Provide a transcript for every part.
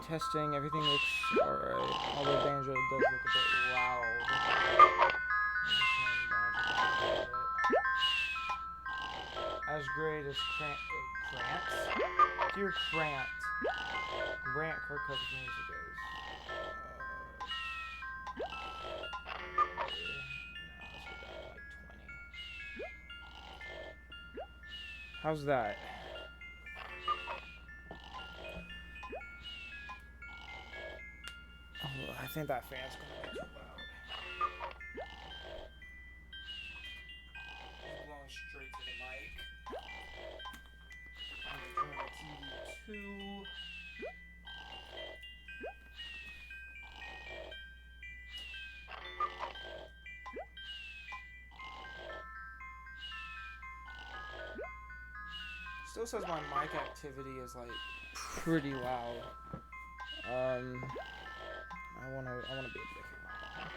testing. Everything looks alright. Although Banjo does look a bit loud. As great as Krant's? Dear Krant. Grant Kirkhope's music is. How's that? Oh, I think that fan's gonna be too loud. It's blowing straight to the mic. I'm gonna turn my TV to. Still says my mic activity is like pretty loud. I wanna be able to hear my mic.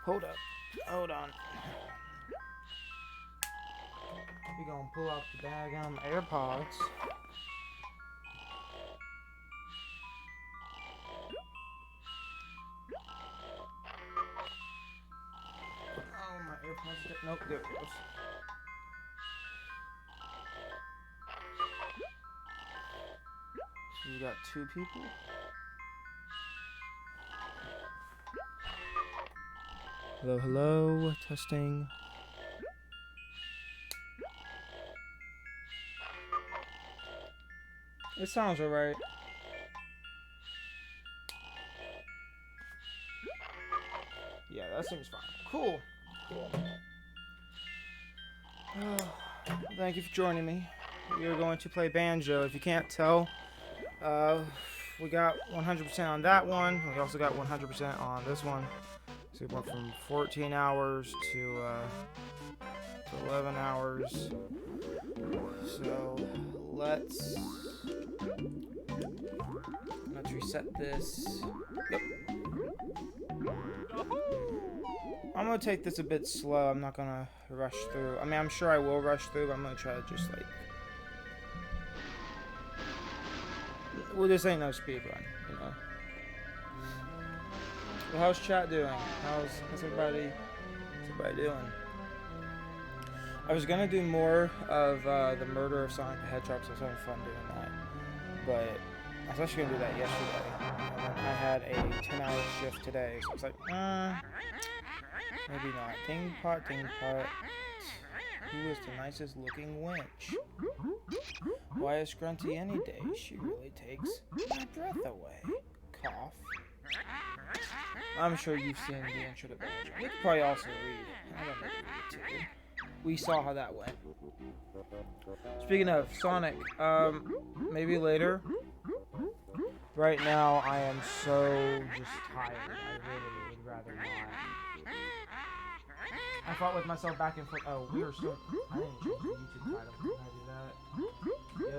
Hold up. Hold on. We're gonna pull out the daggum AirPods. Oh, my AirPods. Nope, there it goes. So we got two people. Hello, hello, testing. It sounds alright. Yeah, that seems fine. Cool. Thank you for joining me. We are going to play Banjo. If you can't tell, we got 100% on that one. We also got 100% on this one. So we went from 14 hours to 11 hours. So let's reset this. Yep. I'm gonna take this a bit slow. I'm not gonna rush through. I mean, I'm sure I will rush through, but I'm gonna try to just like. Well, this ain't no speed run, you know. Well, how's chat doing? How's everybody doing? I was gonna do more of the murder of Sonic the Hedgehog, so I was having fun doing that. But I was actually gonna do that yesterday, and then I had a 10-hour shift today, so I was like, maybe not. Ding pot. Who is the nicest looking winch? Why is Grunty any day? She really takes my breath away. Cough. I'm sure you've seen the intro to Banjo. You could probably also read. I don't know if you read too. We saw how that went. Speaking of Sonic, maybe later. Right now, I am so just tired. I really would rather not. I fought with myself back and forth. Oh, we are so. I didn't change the YouTube title. Can I do that? Yo.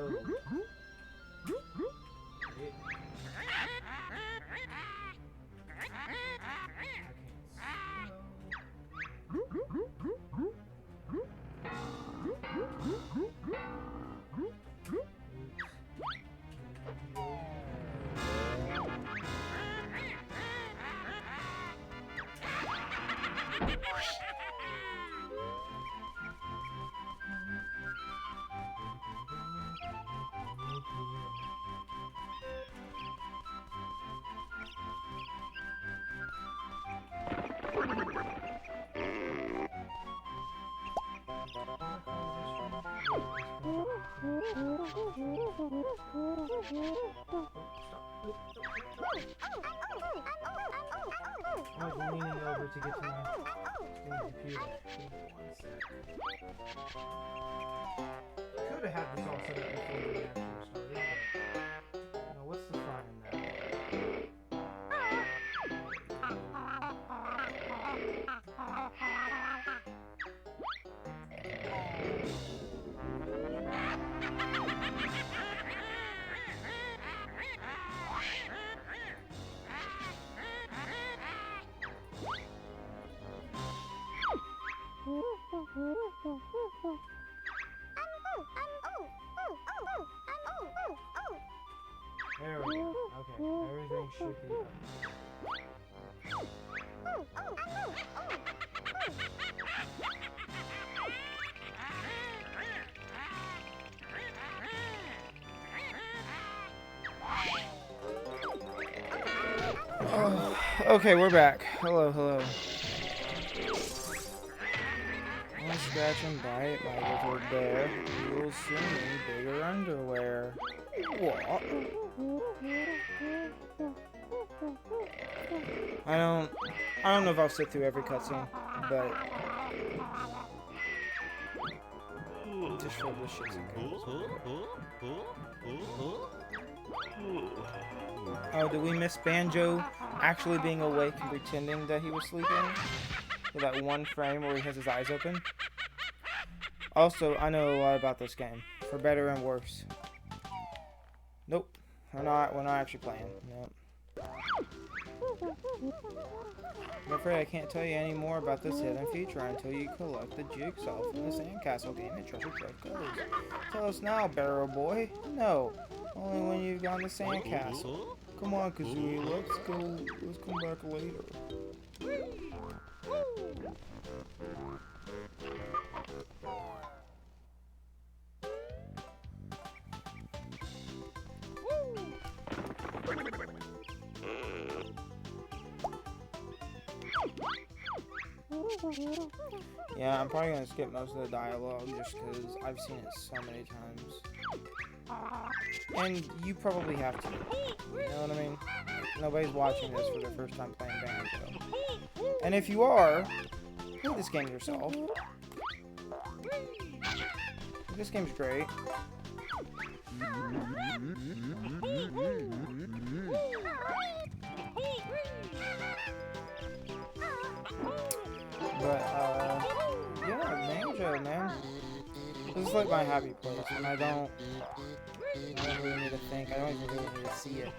I was leaning over to get to my computer. One sec. Could have had this all set up before we actually started, but you know, what's the fun in that? should be. Oh, okay, we're back. Hello, hello. I'll scratch and bite my little bear. You'll see me bigger underwear. What? I don't know if I'll sit through every cutscene, but just for the shits and giggles. Oh, did we miss Banjo actually being awake and pretending that he was sleeping? For that one frame where he has his eyes open? Also, I know a lot about this game, for better and worse. Nope, we're not actually playing. Nope. I'm afraid I can't tell you any more about this hidden feature until you collect the jigsaw from the sandcastle game and treasure trove goes. Tell us now, Barrel Boy. No, only when you've gone to sandcastle. Come on, Kazooie, let's come back later. Yeah, I'm probably gonna skip most of the dialogue just because I've seen it so many times. And you probably have to. You know what I mean? Nobody's watching this for their first time playing Banjo. And if you are, play this game yourself. This game's great. But, yeah, Banjo, man. This is like my happy place, and I don't really need to think. I don't even really need to see it.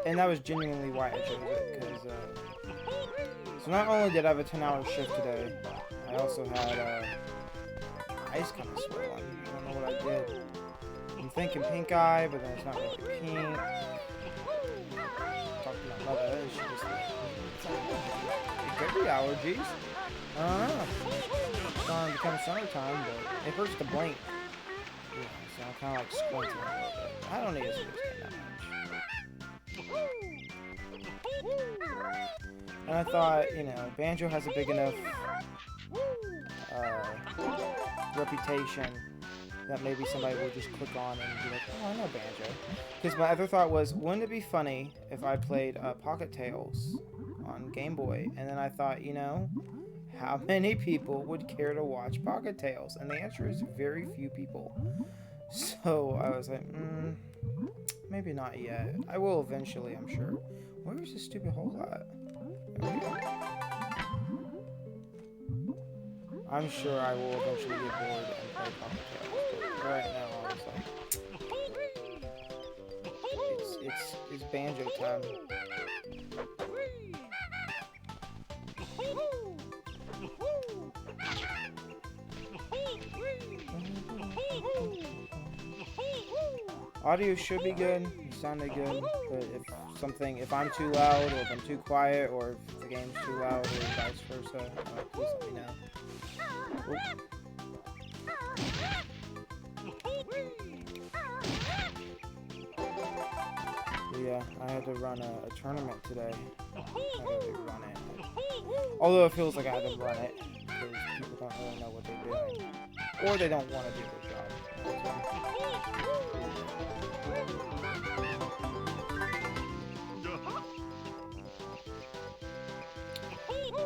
And that was genuinely why I chose it, because, so not only did I have a 10-hour shift today, I also had, eyes kind of swollen. I don't know what I did. I'm thinking pink eye, but then it's not really pink. Talking to my mother, she just like, it could be allergies. I don't know. It's starting to become summertime, but it hurts to blink. Yeah, so I'm kind of like squinting a little bit. I don't need to see this game that much. And I thought, you know, Banjo has a big enough reputation that maybe somebody will just click on and be like, oh, I know Banjo. Because my other thought was, wouldn't it be funny if I played Pocket Tales on Game Boy? And then I thought, you know, how many people would care to watch Pocket Tales? And the answer is very few people. So I was like, maybe not yet. I will eventually, I'm sure. Where is this stupid hole at? There we go. I'm sure I will eventually get bored and play Pocket Tales. But right now, I was like, it's Banjo time. Audio should be good. It sounded good, but if I'm too loud, or if I'm too quiet, or if the game's too loud, or vice versa, please let me know. Yeah, I had to run a tournament today. I had to run it. Although it feels like I had to run it, because people don't really know what they're doing. Or they don't want to do their job.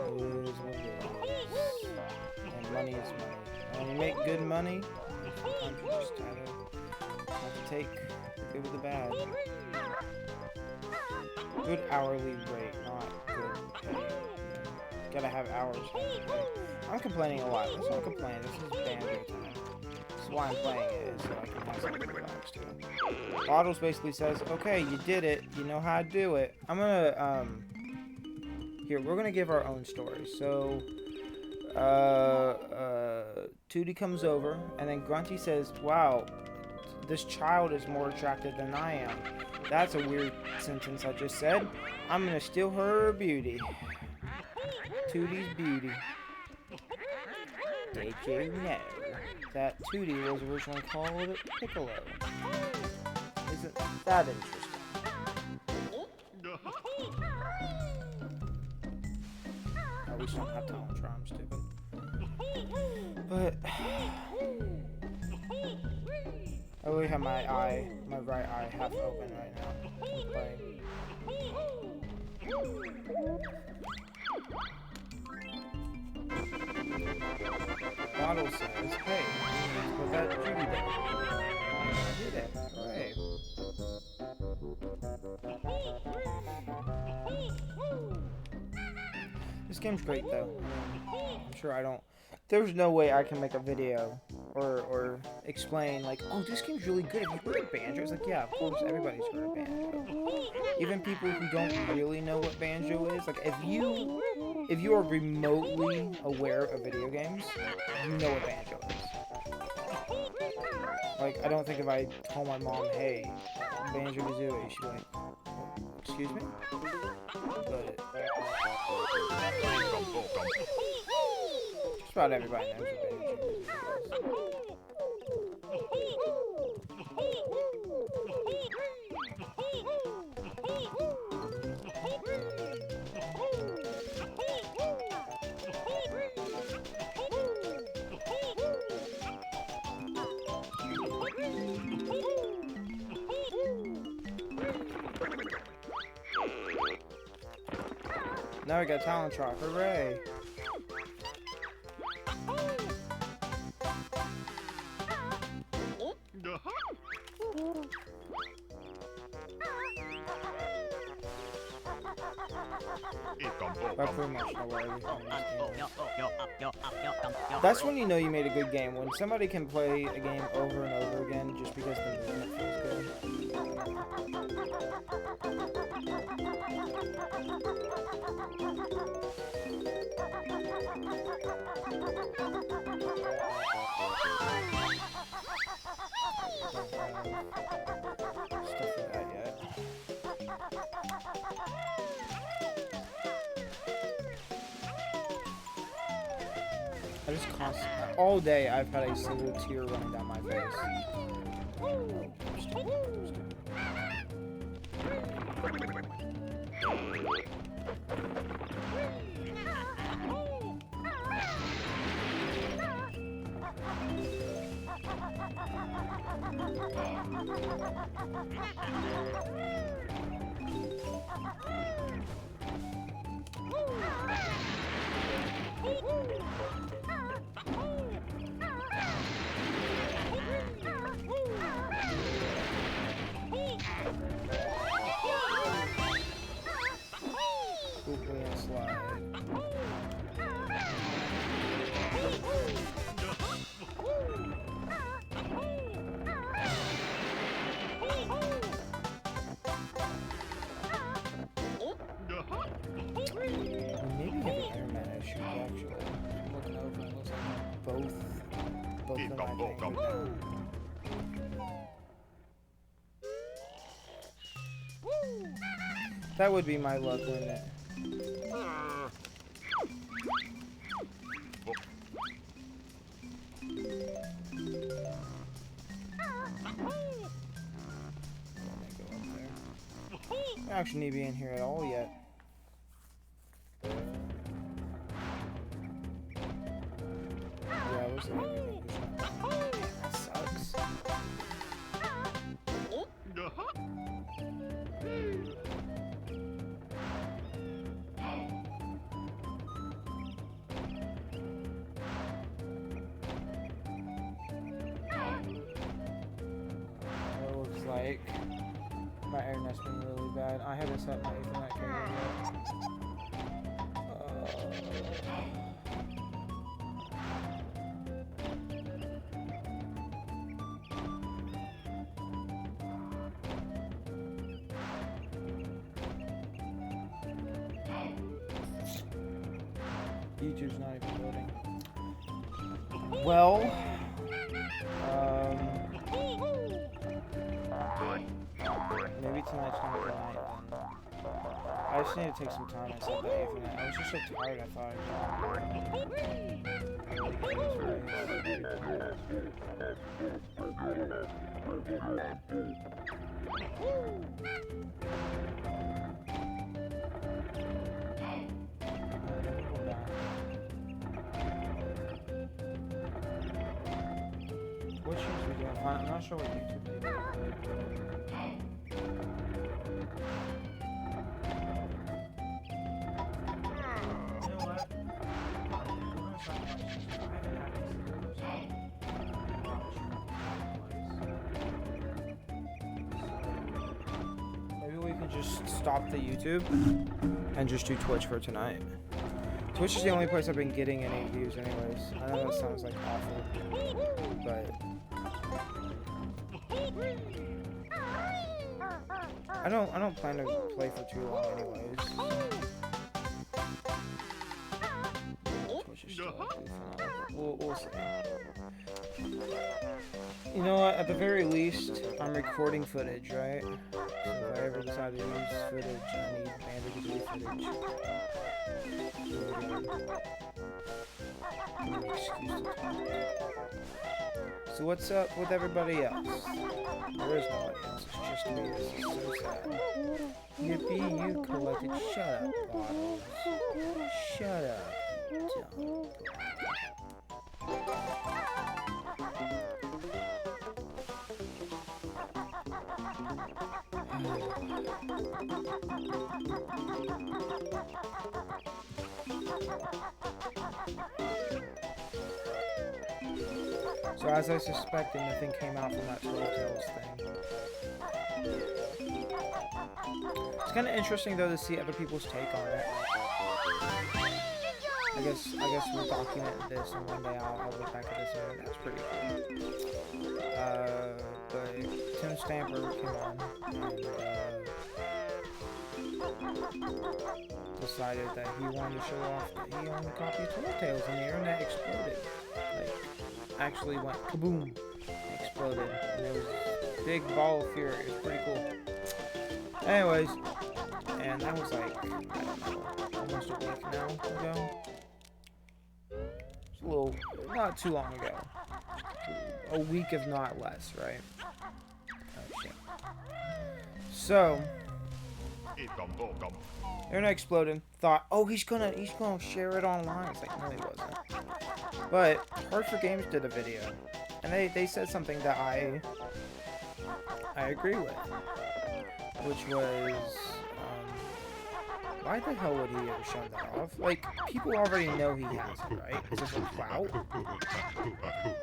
It is what it is. And money is money. And when you make good money, sometimes you just have to take the good with the bad. Good hourly rate, not good pay. Gotta have hours for pay. I'm complaining a lot. Let's not complain. This is Banjo time. This is why I'm playing it, is so I can have something to relax to. Bottles basically says, okay, you did it. You know how to do it. I'm gonna, here, we're gonna give our own story. So, Tootie comes over, and then Grunty says, wow, this child is more attractive than I am. That's a weird sentence I just said. I'm gonna steal her beauty. Tootie's beauty. Did you know that Tootie was originally called Piccolo? Isn't that interesting? I wish I don't have talent try, I'm stupid. But I really have my right eye half open right now. Bottle says, hey, what that Judy did. I did it. Hooray. This game's great though. I'm sure I don't. There's no way I can make a video or explain like, oh, this game's really good. Have you heard of Banjo? It's like, yeah, of course, everybody's heard of Banjo. Even people who don't really know what Banjo is, like if you are remotely aware of video games, you know what Banjo is. Like, I don't think if I told my mom, hey, Banjo-Kazooie, she'd be like, excuse me? But just about everybody knows what Banjo-Kazooie is. Now we got talent try. Hooray! That's pretty much know where everything is. That's when you know you made a good game. When somebody can play a game over and over again just because the movement feels good. Stuff for that yet. I just constantly, all day I've had a single tear running down my face. That would be my luck, wouldn't it? I actually need to be in here at all yet. Yeah, it looks like everything is not. That sucks. It looks like my internet's been really bad. I haven't set my Ethernet cable yet. YouTube's not even loading. Well, Maybe tonight's not a good night then. I just need to take some time and set the 8th night. I was just so tired, I thought what should we do? I'm not sure what YouTube did. Maybe we can just stop the YouTube and just do Twitch for tonight. Twitch is the only place I've been getting any views anyways. I know that sounds like awful, but I don't plan to play for too long anyways. Twitch is still active for now. We'll see. You know what, at the very least, I'm recording footage, right? So if I ever decide to use footage, I need Banjo-Kazooie footage. So what's up with everybody else? There is nobody else, it's just me. This is so sad. Yippee, you collected. Shut up, bottles. Shut up, dumb. So as I suspected, nothing came out from that Tales thing. It's kind of interesting though to see other people's take on it. I guess we'll document this, and one day I'll look back at this and that's pretty cool. But Tim Stamper came on and decided that he wanted to show off that he owned a copy of Tales, and the internet exploded. Like, actually went kaboom, exploded, and it was a big ball of fury. It was pretty cool. Anyways, and that was like, I don't know, almost a week now ago. It's a little, not too long ago. A week if not less, right? Oh shit. So, internet exploded. Thought, oh, he's gonna share it online. It's like, no, he wasn't. But Hard for Games did a video, and they said something that I agree with, which was, why the hell would he have shown that off? Like, people already know he has it, right? Is this a clout?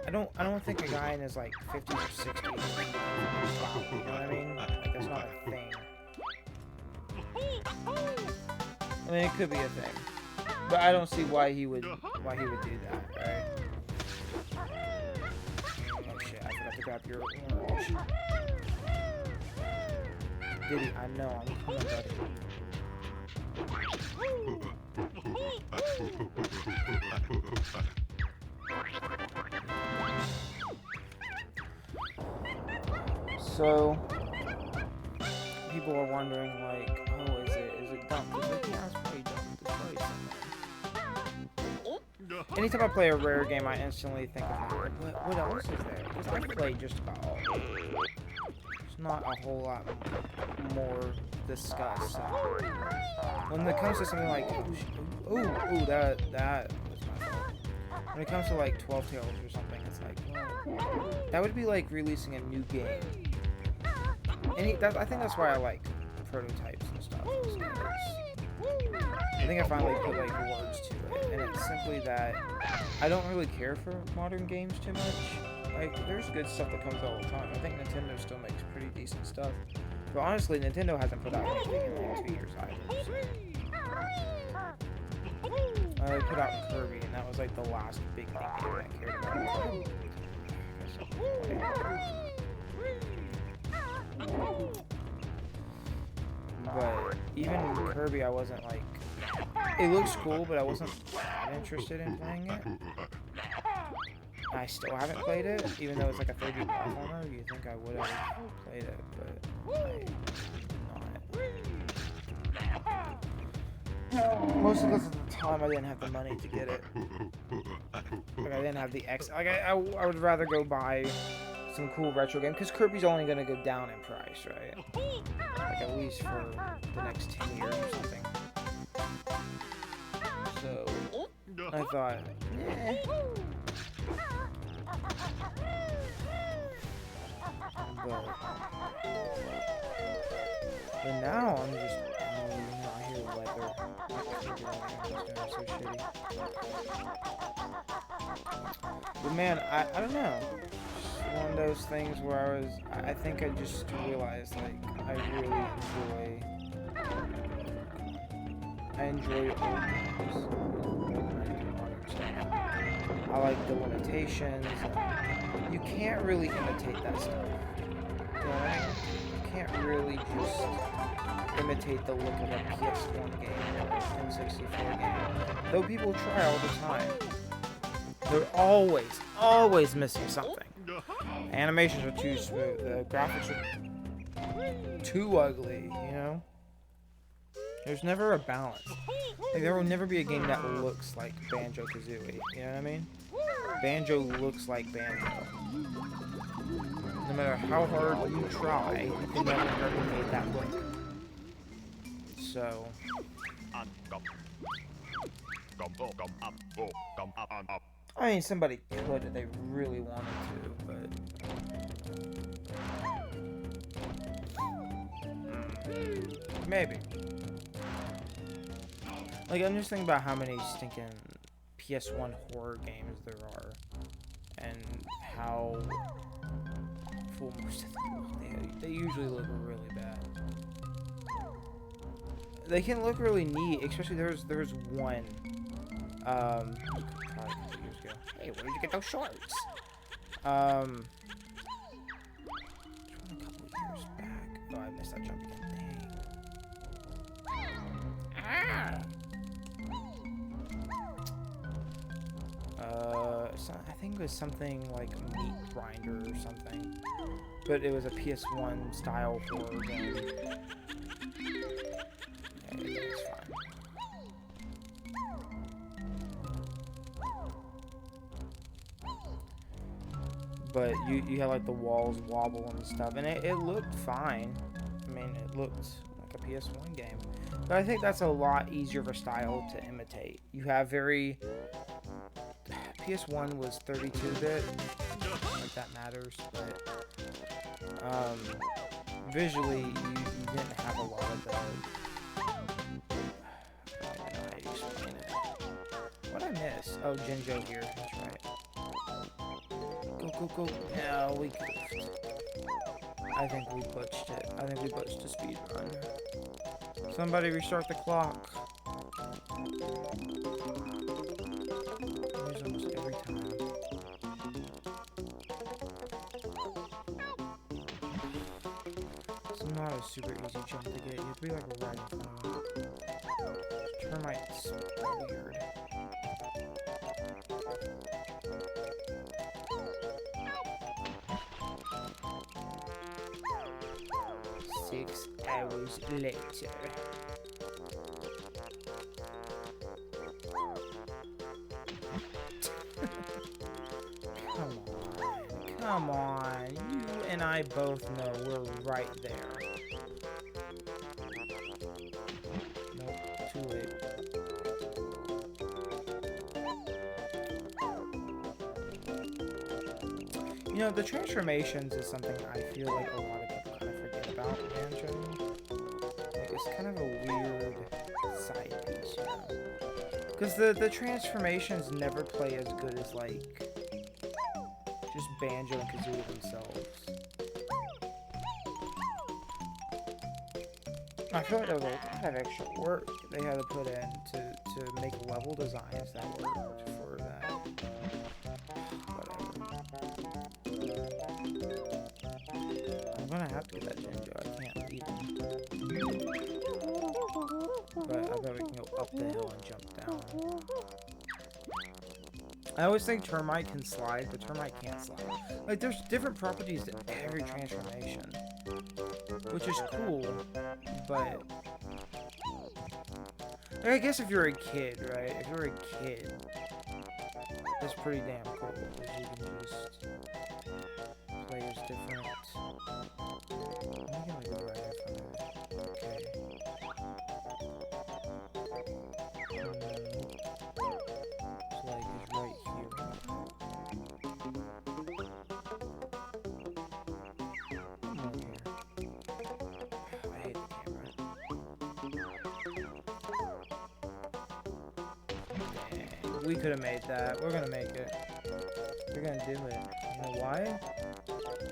I don't think a guy in his like 50s or 60s is clout. You know what I mean? Like, that's not a thing. I mean, it could be a thing, but I don't see why he would do that, right? Oh shit! I forgot to grab your orange. Diddy, I know, I'm coming, buddy. So people are wondering, like, oh, is it dumb? It's like, yeah, it's pretty dumb. Anytime I play a rare game, I instantly think of what else is there? Because I play just about all. There's not a whole lot more discussed. So when it comes to something like, that was my fault. When it comes to like 12 Tales or something, it's like, well, that would be like releasing a new game. And I think that's why I like prototypes and stuff. I think I finally put like words to it, and it's simply that I don't really care for modern games too much. Like, there's good stuff that comes all the time. I think Nintendo still makes pretty decent stuff. But honestly, Nintendo hasn't put out anything in like 2 years either. So. They put out Kirby, and that was like the last big thing I cared about. But even Kirby, I wasn't like... It looks cool, but I wasn't that interested in playing it. I still haven't played it, even though it's like a 3D platformer. You think I would have played it, but I did not. Mostly because at the time I didn't have the money to get it. Like I didn't have the X. Like I would rather go buy some cool retro game because Kirby's only gonna go down in price, right? Like at least for the next 10 years or something. So I thought, eh. But now I'm just, I hear weather. It's so shitty. But man, I don't know. Just one of those things where I think I just realized, like, I really enjoy old games. I like the limitations. You can't really imitate that stuff. You know what I mean? You can't really just imitate the look of a PS1 game or a N64 game. Though people try all the time. They're always missing something. Animations are too smooth. The graphics are too ugly, you know? There's never a balance. Like, there will never be a game that looks like Banjo-Kazooie. You know what I mean? Banjo looks like Banjo. No matter how hard you try, you can never replicate that look. So... I mean, somebody could if they really wanted to, but... maybe. Like, I'm just thinking about how many stinking PS1 horror games there are, and how full most of them look. They usually look really bad. They can look really neat, especially there's one. Probably a couple years ago. Hey, where did you get those shorts? A couple years back. Oh, I missed that jump again. Dang. Ah! I think it was something like Meat Grinder or something, but it was a PS1 style horror game. Yeah, it's fine. But you had like the walls wobble and stuff, and it looked fine. I mean, it looked like a PS1 game, but I think that's a lot easier of a style to imitate. You have very PS1 was 32-bit, like that matters, but visually you didn't have a lot of the, I don't know how you explain it. What'd I miss? Oh, Jinjo here, that's right. Go. No, we goofed. I think we butched it. I think we butched the speed run. Somebody restart the clock. Almost every time. It's not a super easy jump to get. You have to be like right in front of them. Termites weird. Six hours later. Come on, you and I both know we're right there. Nope, too late. You know, the transformations is something I feel like a lot of people kind of forget about Banjo. Like, it's kind of a weird side piece, you know? Because the transformations never play as good as, like, just Banjo and Kazooie themselves. I feel like there was a lot of extra work they had to put in to make level designs that worked for that. Whatever. I'm gonna have to get that Jinjo. I can't beat him. But I bet we can go up the hill and jump down. I always think Termite can slide, but Termite can't slide. Like, there's different properties to every transformation, which is cool, but... Like, I guess if you're a kid, right? If you're a kid, it's pretty damn cool, because you can just play as different... Let me get my good right here from there. Okay. So, like, it's right here. Come on here. I hate the camera. Dang, we could have made that. We're gonna make it. We're gonna do it. You know why?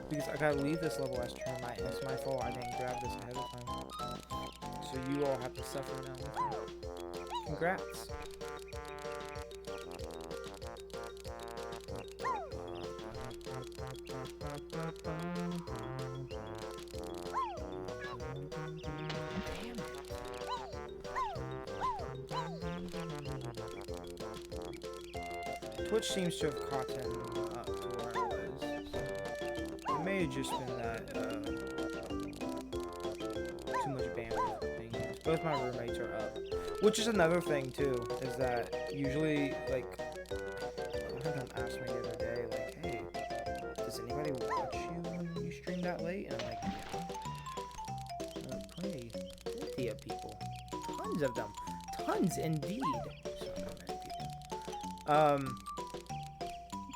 Because I gotta leave this level as Termite, and it's my fault I didn't grab this ahead of time. So you all have to suffer now with me. Congrats. Twitch seems to have caught him up to where I was. So it may have just been that too much bandwidth being used. Both my roommates are up. Which is another thing too, is that usually, like, someone asked me the other day, like, hey, does anybody watch you when you stream that late? And I'm like, yeah. Plenty of people. Tons of them. Tons indeed. So not many people.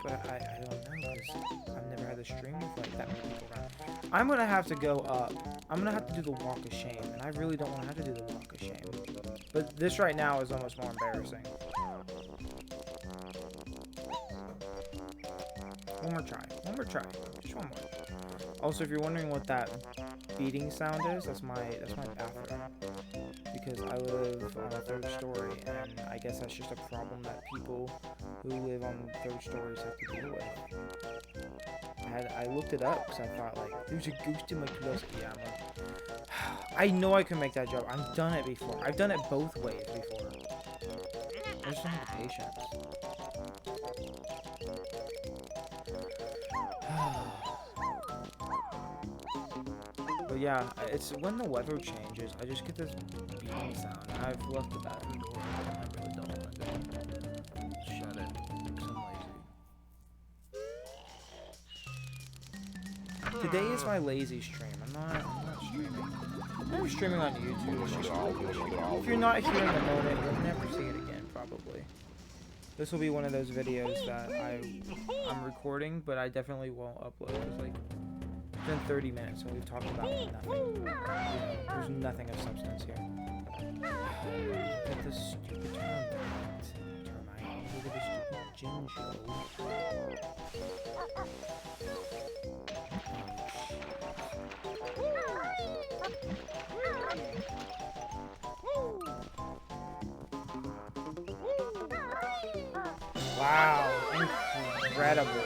But I don't know, because I've never had a stream with like that many people around. I'm gonna have to go up. I'm gonna have to do the walk of shame, and I really don't want to have to do the walk of shame. But this right now is almost more embarrassing. One more try. One more try. Just one more. Also, if you're wondering what that beating sound is, that's my bathroom. Because I live on a 3rd story, and I guess that's just a problem that people who live on 3rd stories have to deal with. I looked it up because I thought, like, there's a ghost in my closet. Yeah, I'm like, I know I can make that joke. I've done it before. I've done it both ways before. I just don't have the patience. But yeah, it's when the weather changes, I just get this beeping sound. I've left the bathroom door open. I really don't want to do it. Shut it, because I'm lazy. Today is my lazy stream. I'm not streaming. I'm never streaming on YouTube. It's just if you're not here in the moment, you'll never see it again, probably. This will be one of those videos that I'm recording, but I definitely won't upload. It's like, it's been 30 minutes and we've talked about nothing. There's nothing of substance here. Look at this stupid termite. Look at this stupid gin show. Wow, incredible.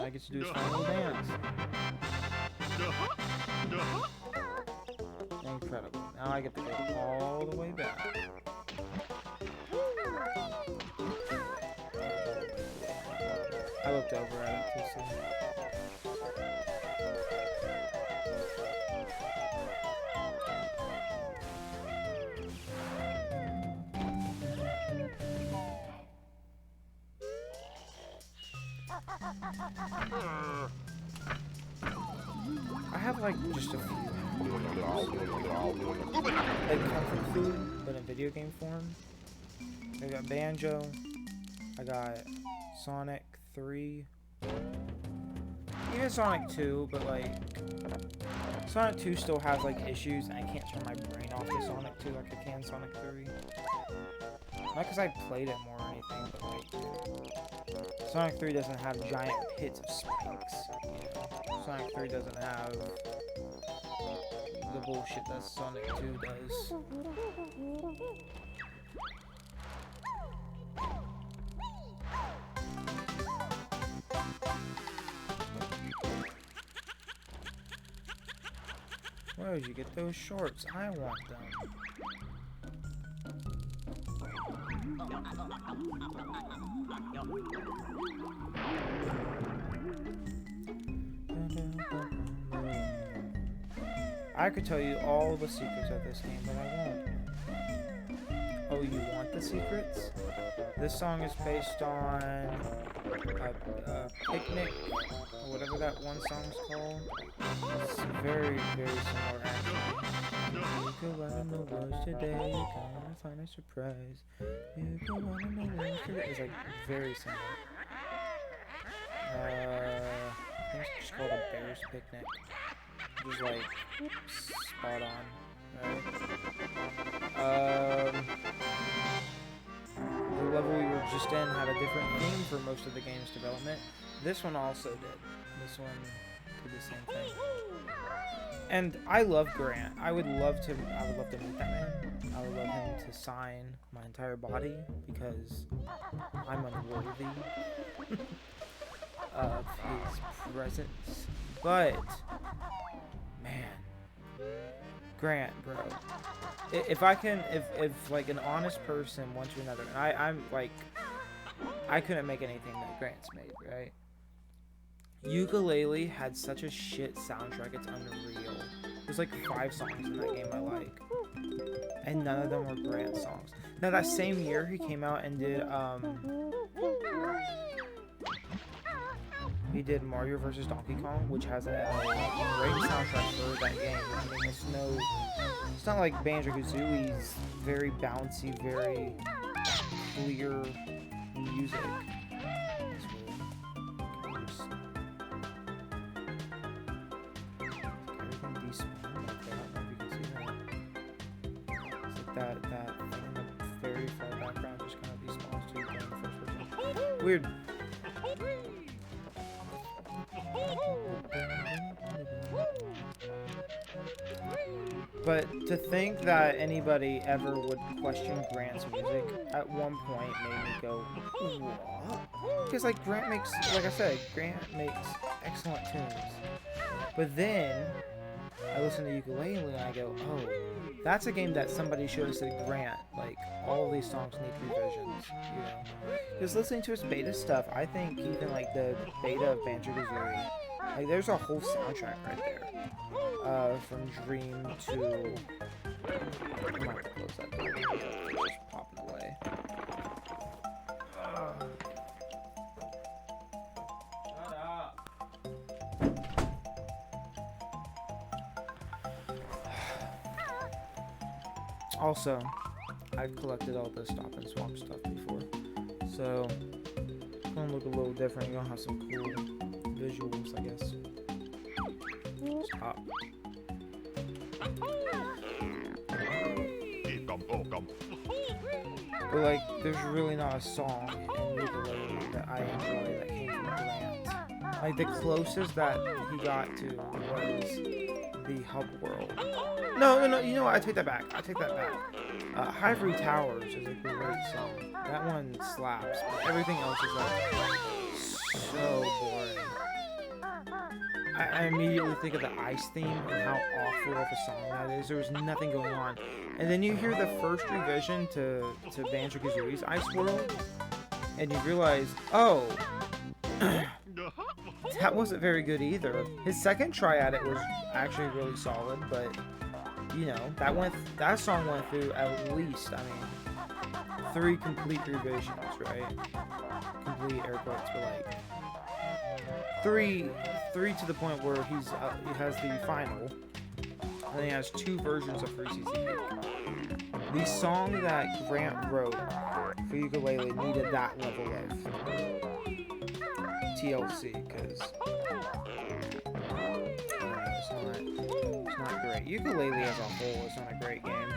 I get to do his final dance. Incredible. Now I get to go all the way back. I looked over at it to see. I have like just a few like comfort food, but in video game form. I got Banjo, I got Sonic 3, even Sonic 2, but like Sonic 2 still has like issues and I can't turn my brain off to Sonic 2 like I can Sonic 3. Not because I played it more or anything, but like Sonic 3 doesn't have giant pits of spikes, you know? Sonic 3 doesn't have the bullshit that Sonic 2 does. Where'd you get those shorts? I want them. I could tell you all the secrets of this game, but I won't. Oh, you want the secrets? This song is based on Picnic, or whatever that one song's called. It's very, very similar actually. You go out in the woods today, you're gonna find a surprise. You go out in the woods today. It's like very similar. I think it's just called A Bear's Picnic. Which is like spot on, right? The level we were just in had a different theme for most of the game's development. This one also did. This one did the same thing. And I love Grant. I would love to meet that man. I would love him to sign my entire body because I'm unworthy of his presence. But man, Grant, bro. If like an honest person one to another, and I'm like, I couldn't make anything that Grant's made, right? Ukulele had such a shit soundtrack, it's unreal. There's like 5 songs in that game I like, and none of them were Grant songs. Now that same year he came out and did he did Mario vs. Donkey Kong, which has a great soundtrack for that game. I mean, it's not like Banjo-Kazooie's very bouncy, very clear music. It's everything despawned like that. I don't know if you can see that. It's like that thing in the very far background just kind of despawns to you in the first person. Weird. But to think that anybody ever would question Grant's music at one point made me go, what? Because like Grant makes, like I said, Grant makes excellent tunes. But then I listen to Ukulele and I go, oh, that's a game that somebody should have said, Grant, like all of these songs need revisions, you know? Because listening to his beta stuff, I think even like the beta of Banjo-Kazooie, like there's a whole soundtrack right there. From Dream to... I might have to close that door. It's just popping away. Shut up. Also, I've collected all the Stop and Swap stuff before, so it's gonna look a little different. You're gonna have some cool visuals, I guess. Stop. But like, there's really not a song in Ukulele that I enjoy that came from Grant. Like, the closest that he got to was the Hub World. No, you know what? I take that back. Ivory Towers is a great song. That one slaps, but everything else is like so boring. I immediately think of the Ice theme and how awful of a song that is. There was nothing going on. And then you hear the first revision to Banjo-Kazooie's Ice World, and you realize, oh, that wasn't very good either. His second try at it was actually really solid, but, you know, that song went through at least, I mean, 3 complete revisions, right? Complete air quotes, but like, three to the point where he has the final, and then he has 2 versions of Free Season Peak. The song that Grant wrote for Ukulele needed that level of TLC, because it's not great. Ukulele as a whole is not a great game,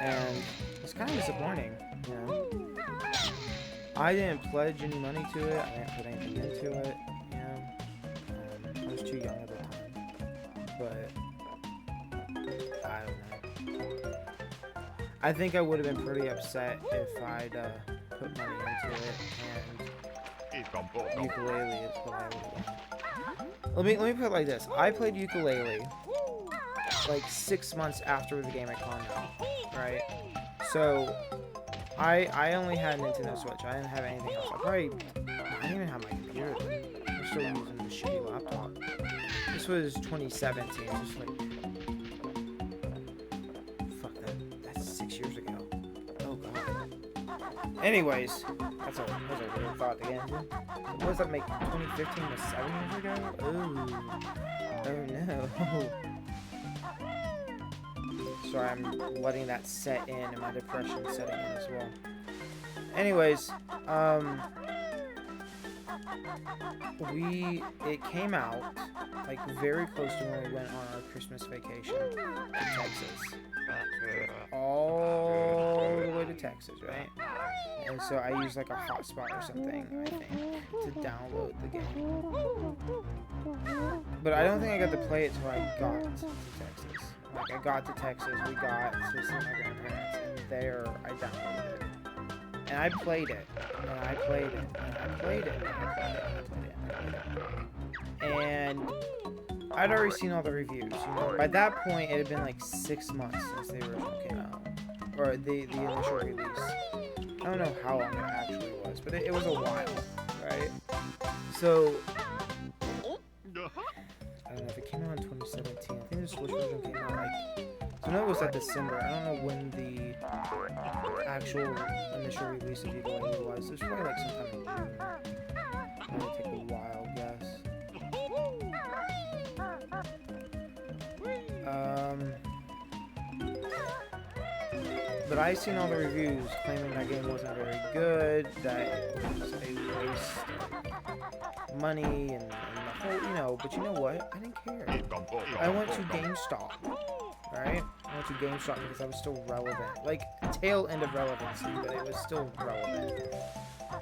and it's kind of disappointing, you know? I didn't pledge any money to it, I didn't put anything into it, you know? I was too young at the time, but I don't know. I think I would have been pretty upset if I'd put money into it, and Ukulele is what I would have done. Let me put it like this. I played Ukulele like 6 months after the game had come out, right? So I only had a Nintendo Switch. I didn't have anything else. I didn't even have my computer. I'm still using the shitty laptop. This was 2017. Just like, fuck that. That's 6 years ago. Oh god. Anyways, that's a weird thought to get into. What does that make 2015 was 7 years ago? Oh no. Sorry, I'm letting that set in and my depression setting in as well. Anyways, it came out like very close to when we went on our Christmas vacation to Texas. All the way to Texas, right? And so I used like a hotspot or something, I think, to download the game. But I don't think I got to play it till I got to Texas. Like, I got to Texas, we got to see my grandparents, and there I downloaded it. And I played it, and I played it, and I played it, and I played it, and I played it, and I played it. And I'd already seen all the reviews, you know. By that point, it had been like 6 months since the original came out. Or the initial release. I don't know how long it actually was, but it was a while, right? So, I don't know if it came out in 2017. I think the Switch version came out like... I know it was like December. I don't know when the actual initial release of Ukulele was. It was probably like sometime in June. It might take a wild guess. But I seen all the reviews claiming that game wasn't very good, that it was a waste of money and the whole, you know, but you know what? I didn't care. I went to GameStop, right? I went to GameStop because I was still relevant. Like, tail end of relevancy, but it was still relevant.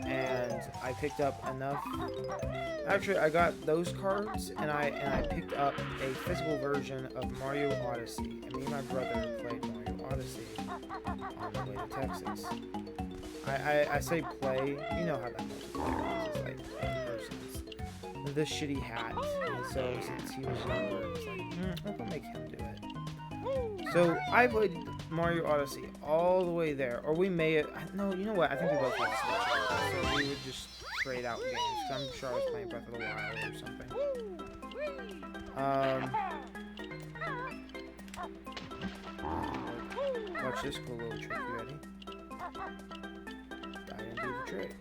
And I picked up enough. Actually, I got those cards, and I picked up a physical version of Mario Odyssey. And me and my brother played Mario Odyssey on the way to Texas. I say play, you know how that multiplayer is. It's like one person's the shitty hat. And so since he was younger, it was like, I'm gonna make him do it. So I played Mario Odyssey all the way there, or we may have, no, you know what? I think we both had Switch, so we would just trade out games. Cause I'm sure I was playing Breath of the Wild or something. Watch this cool little trick. You ready? I didn't do the trick.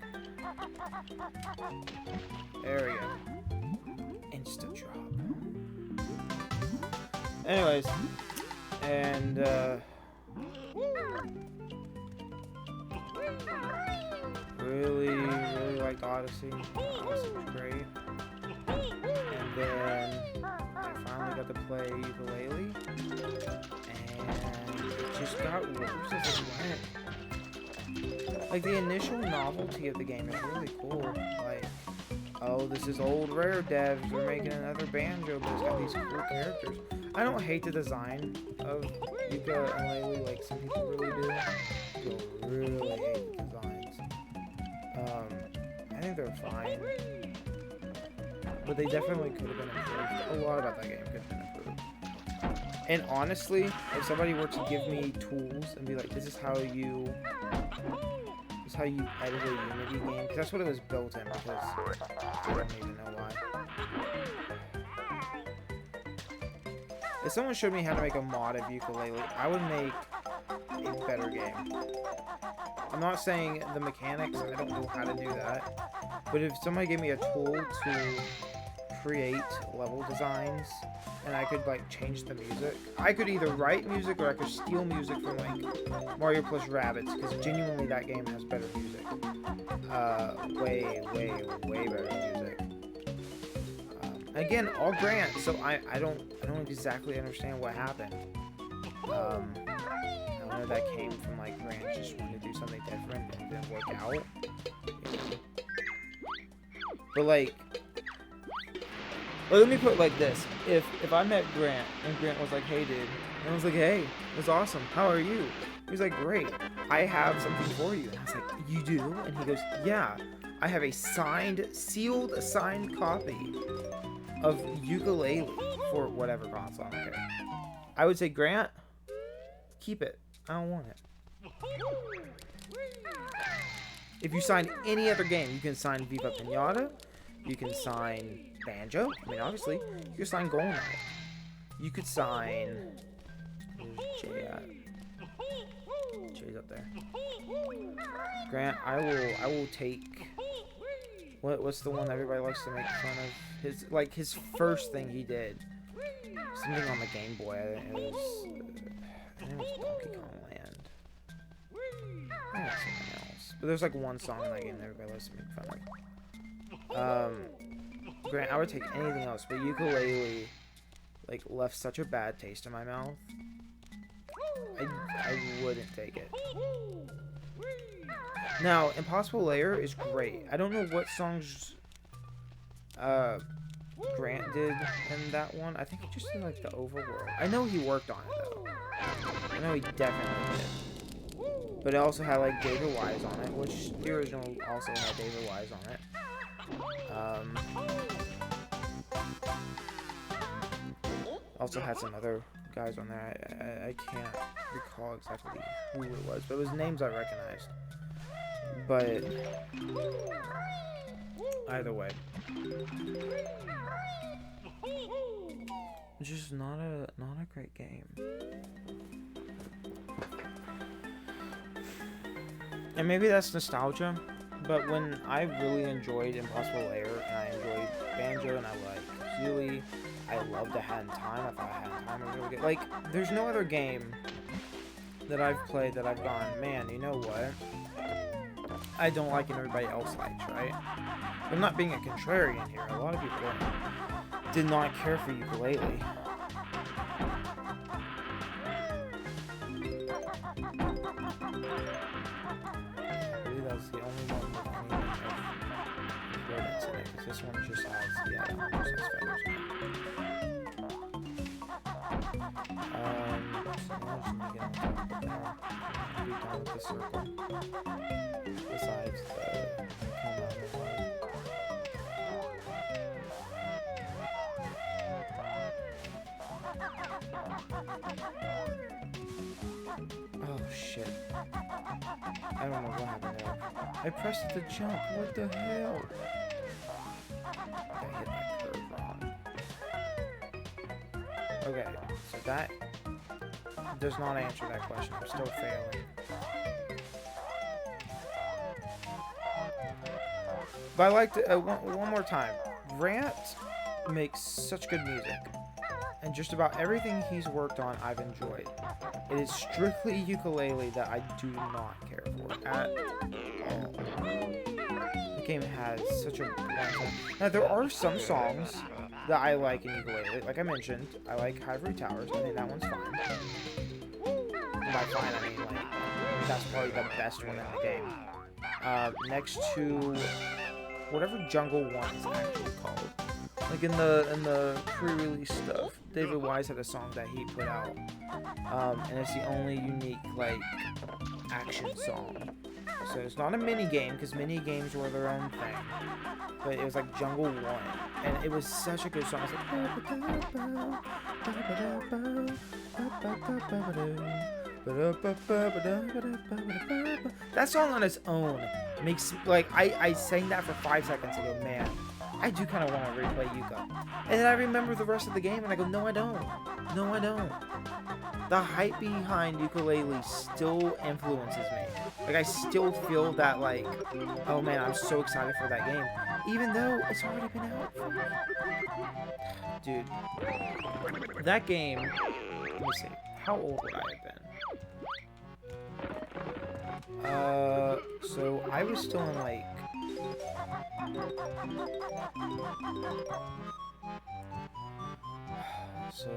There we go. Instant drop. Anyways, and really liked Odyssey. Odyssey was great. And then I finally got to play Ukulele, and it just got worse as it went. Like, the initial novelty of the game is really cool. Like, oh, this is old Rare devs, we're making another Banjo, but it's got these cool characters. I don't hate the design of Ukulele like some people really do. People really hate the designs. I think they're fine. But they definitely could have been improved. A lot about that game could have been improved. And honestly, if somebody were to give me tools and be like, this is how you edit a Unity game, because that's what it was built in, because I don't even know why. If someone showed me how to make a mod of Ukulele, I would make a better game. I'm not saying the mechanics, I don't know how to do that, but if somebody gave me a tool to create level designs, and I could like change the music, I could either write music or I could steal music from like Mario plus Rabbids, because genuinely that game has better music. Way better music. Again, all grant, so I don't exactly understand what happened. I don't know if that came from like Grant just wanted to do something different and it didn't work out. You know? But like, well, let me put it like this: if I met Grant and Grant was like, "Hey, dude," and I was like, "Hey, it was awesome. How are you?" He was like, "Great. I have something for you." And I was like, "You do?" And he goes, "Yeah. I have a sealed signed copy of Ukulele for whatever console, I don't care." I would say, Grant, keep it. I don't want it. If you sign any other game, you can sign Viva Pinata. You can sign Banjo. I mean, obviously, you can sign Goldeneye. You could sign... Where's Jay at? Jay's up there. Grant, I will take... What's the one that everybody likes to make fun of? His first thing he did. Something on the Game Boy. I think it was Donkey Kong Land. I think it's something else. But there's like one song in that game that everybody likes to make fun of. Grant, I would take anything else, but ukulele like left such a bad taste in my mouth. I wouldn't take it. Now, Impossible Lair is great. I don't know what songs Grant did in that one. I think he just did like the overworld. I know he worked on it though. I know he definitely did. But it also had like David Wise on it, which the original also had David Wise on it. Also had some other guys on there. I can't recall exactly who it was, but it was names I recognized. But either way, it's just not a great game. And maybe that's nostalgia, but when I really enjoyed Impossible Lair, and I enjoyed Banjo, and I liked Kazooie, I loved Hat in Time. I thought Hat in Time was really good. Like, there's no other game that I've played that I've gone, man, you know what? I don't like and everybody else likes, right? I'm not being a contrarian here. A lot of people did not care for ukulele. I believe that's the only one with anything of rodents in it, because this one just has, yeah, that one just has feathers in it. So now I'm just gonna get on top of it now. Be done with the circle. Besides the come on the line. Oh shit. I don't know what happened there. I pressed it to jump. What the hell? I hit that curve wrong. Okay, so that does not answer that question. I'm still failing. But I like to, one more time. Grant makes such good music. And just about everything he's worked on, I've enjoyed. It is strictly ukulele that I do not care for at all. The game has such a... Now, there are some songs that I like in ukulele. Like I mentioned, I like Ivory Towers. I think that one's fine. By fine, I mean, like, that's probably the best one in the game. Next to whatever Jungle 1 is actually called. Like in the pre-release stuff, David Wise had a song that he put out, and it's the only unique like action song. So it's not a mini game because mini games were their own thing, but it was like Jungle 1, and it was such a good song. It's like, that song on its own makes like I sang that for 5 seconds and go, man, I do kind of want to replay Yuka. And then I remember the rest of the game and I go, no I don't. No I don't. The hype behind ukulele still influences me. Like I still feel that like, oh man, I'm so excited for that game. Even though it's already been out for me. Dude. That game, let me see. How old would I have been? So I was still in like... So,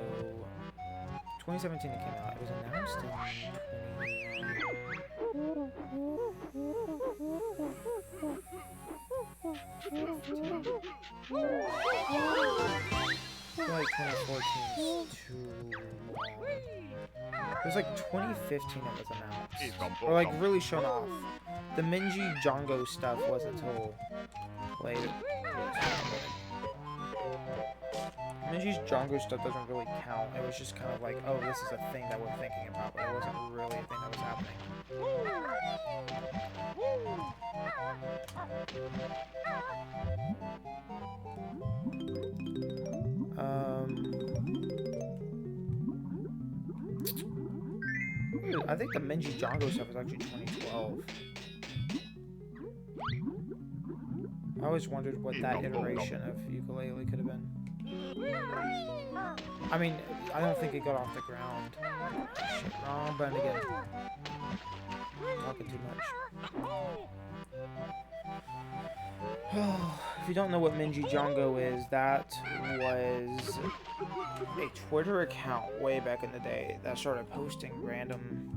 2017 it came out. It was announced in like 2014 is too long. It was like 2015 it was announced. Or like really shown off. The Minji Django stuff wasn't until later. Minji's Django stuff doesn't really count. It was just kind of like, oh, this is a thing that we're thinking about, but it wasn't really a thing that was happening. I think the Minji Django stuff is actually 2012. I always wondered what that iteration of ukulele could have been. I mean, I don't think it got off the ground. Shit, wrong button again. Talking too much. If you don't know what Minji Django is, that was a Twitter account way back in the day that started posting random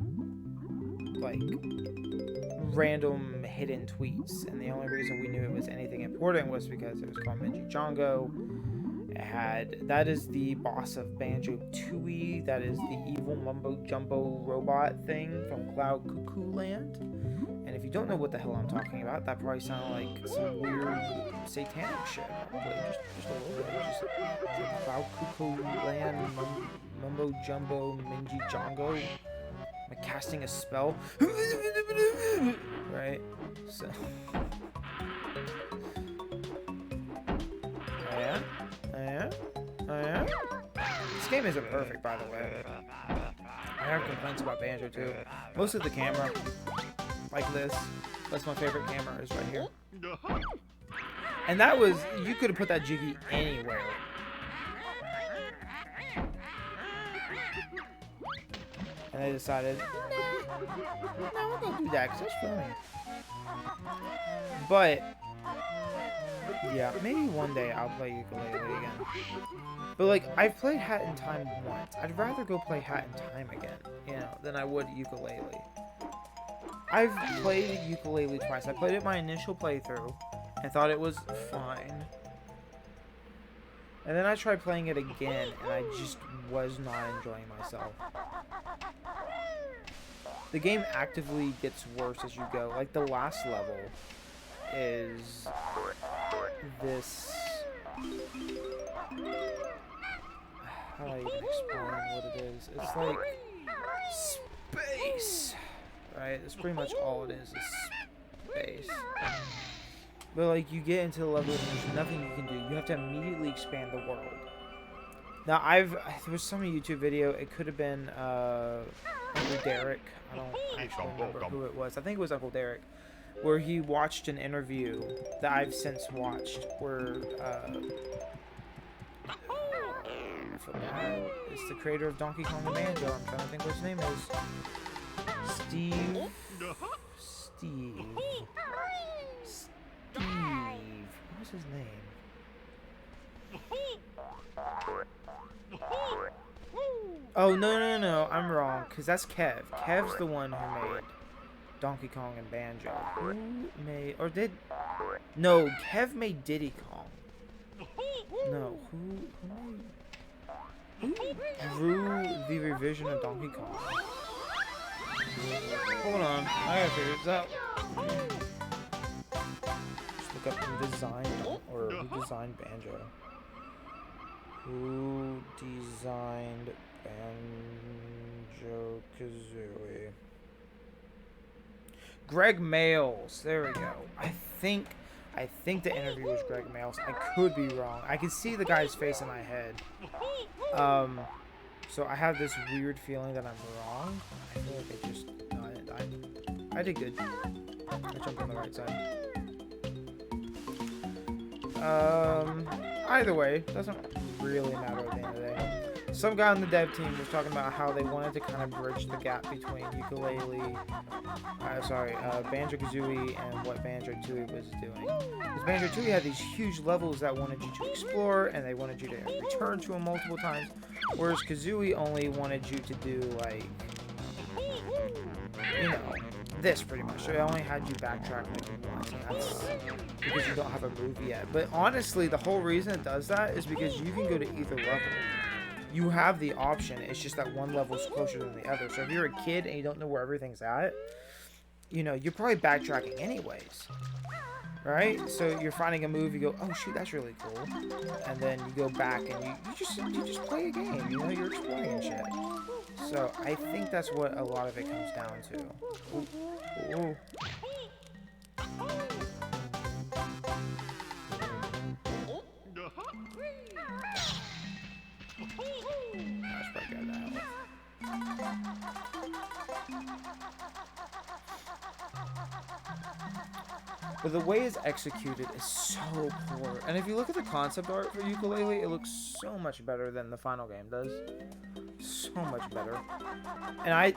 hidden tweets, and the only reason we knew it was anything important was because it was called Minji Django. That is the boss of Banjo-Kazooie. That is the evil mumbo jumbo robot thing from Cloud Cuckoo Land. And if you don't know what the hell I'm talking about, that probably sounded like some weird satanic shit. Probably just a little bit. Just Cloud Cuckoo Land, mumbo jumbo, Minji Django. Am I casting a spell? Right? So. Oh yeah? This game isn't perfect, by the way. I have complaints about Banjo too. Most of the camera, like this, that's my favorite camera, is right here. And that was, you could have put that jiggy anywhere. And they decided, no, we're gonna do that because it's funny. But yeah, maybe one day I'll play ukulele again. But like, I've played Hat in Time once. I'd rather go play Hat in Time again, you know, than I would ukulele. I've played ukulele twice. I played it my initial playthrough and thought it was fine. And then I tried playing it again and I just was not enjoying myself. The game actively gets worse as you go. Like, the last level is this... How do I even explain what it is? It's like space, right? That's pretty much all it is space. But like, you get into the level and there's nothing you can do. You have to immediately expand the world. Now, there was some YouTube video. It could have been Uncle Derek. I don't actually remember who it was. I think it was Uncle Derek, where he watched an interview that I've since watched, where it's the creator of Donkey Kong and Banjo. I'm trying to think what his name is. Steve. What was his name? Oh, no. I'm wrong, because that's Kev. Kev's the one who made Donkey Kong and Banjo. Who made... Or did... No, Kev made Diddy Kong. No, who drew the revision of Donkey Kong? Hold on, I gotta figure this out. Just look up who designed Banjo. Who designed Banjo-Kazooie? Greg Mayles. There we go. I think the interview was Greg Mayles. I could be wrong. I can see the guy's face in my head. So I have this weird feeling that I'm wrong. I feel like I did good. I jumped on the right side. Either way, doesn't really matter at the end of the day. Some guy on the dev team was talking about how they wanted to kind of bridge the gap between Banjo-Kazooie and what Banjo-Tooie was doing. Because Banjo-Tooie had these huge levels that wanted you to explore, and they wanted you to return to them multiple times, whereas Kazooie only wanted you to do, like, you know, this pretty much. So it only had you backtrack like once, and that's because you don't have a move yet. But honestly, the whole reason it does that is because you can go to either level. You have the option. It's just that one level is closer than the other. So if you're a kid and you don't know where everything's at, you know, you're probably backtracking anyways. Right? So you're finding a move, you go, oh shoot, that's really cool. And then you go back and you just play a game, you know, you're exploring and shit. So I think that's what a lot of it comes down to. Ooh. Ooh. That's pretty good, that health. But the way it's executed is so poor. And if you look at the concept art for Yooka-Laylee, it looks so much better than the final game does. So much better. And I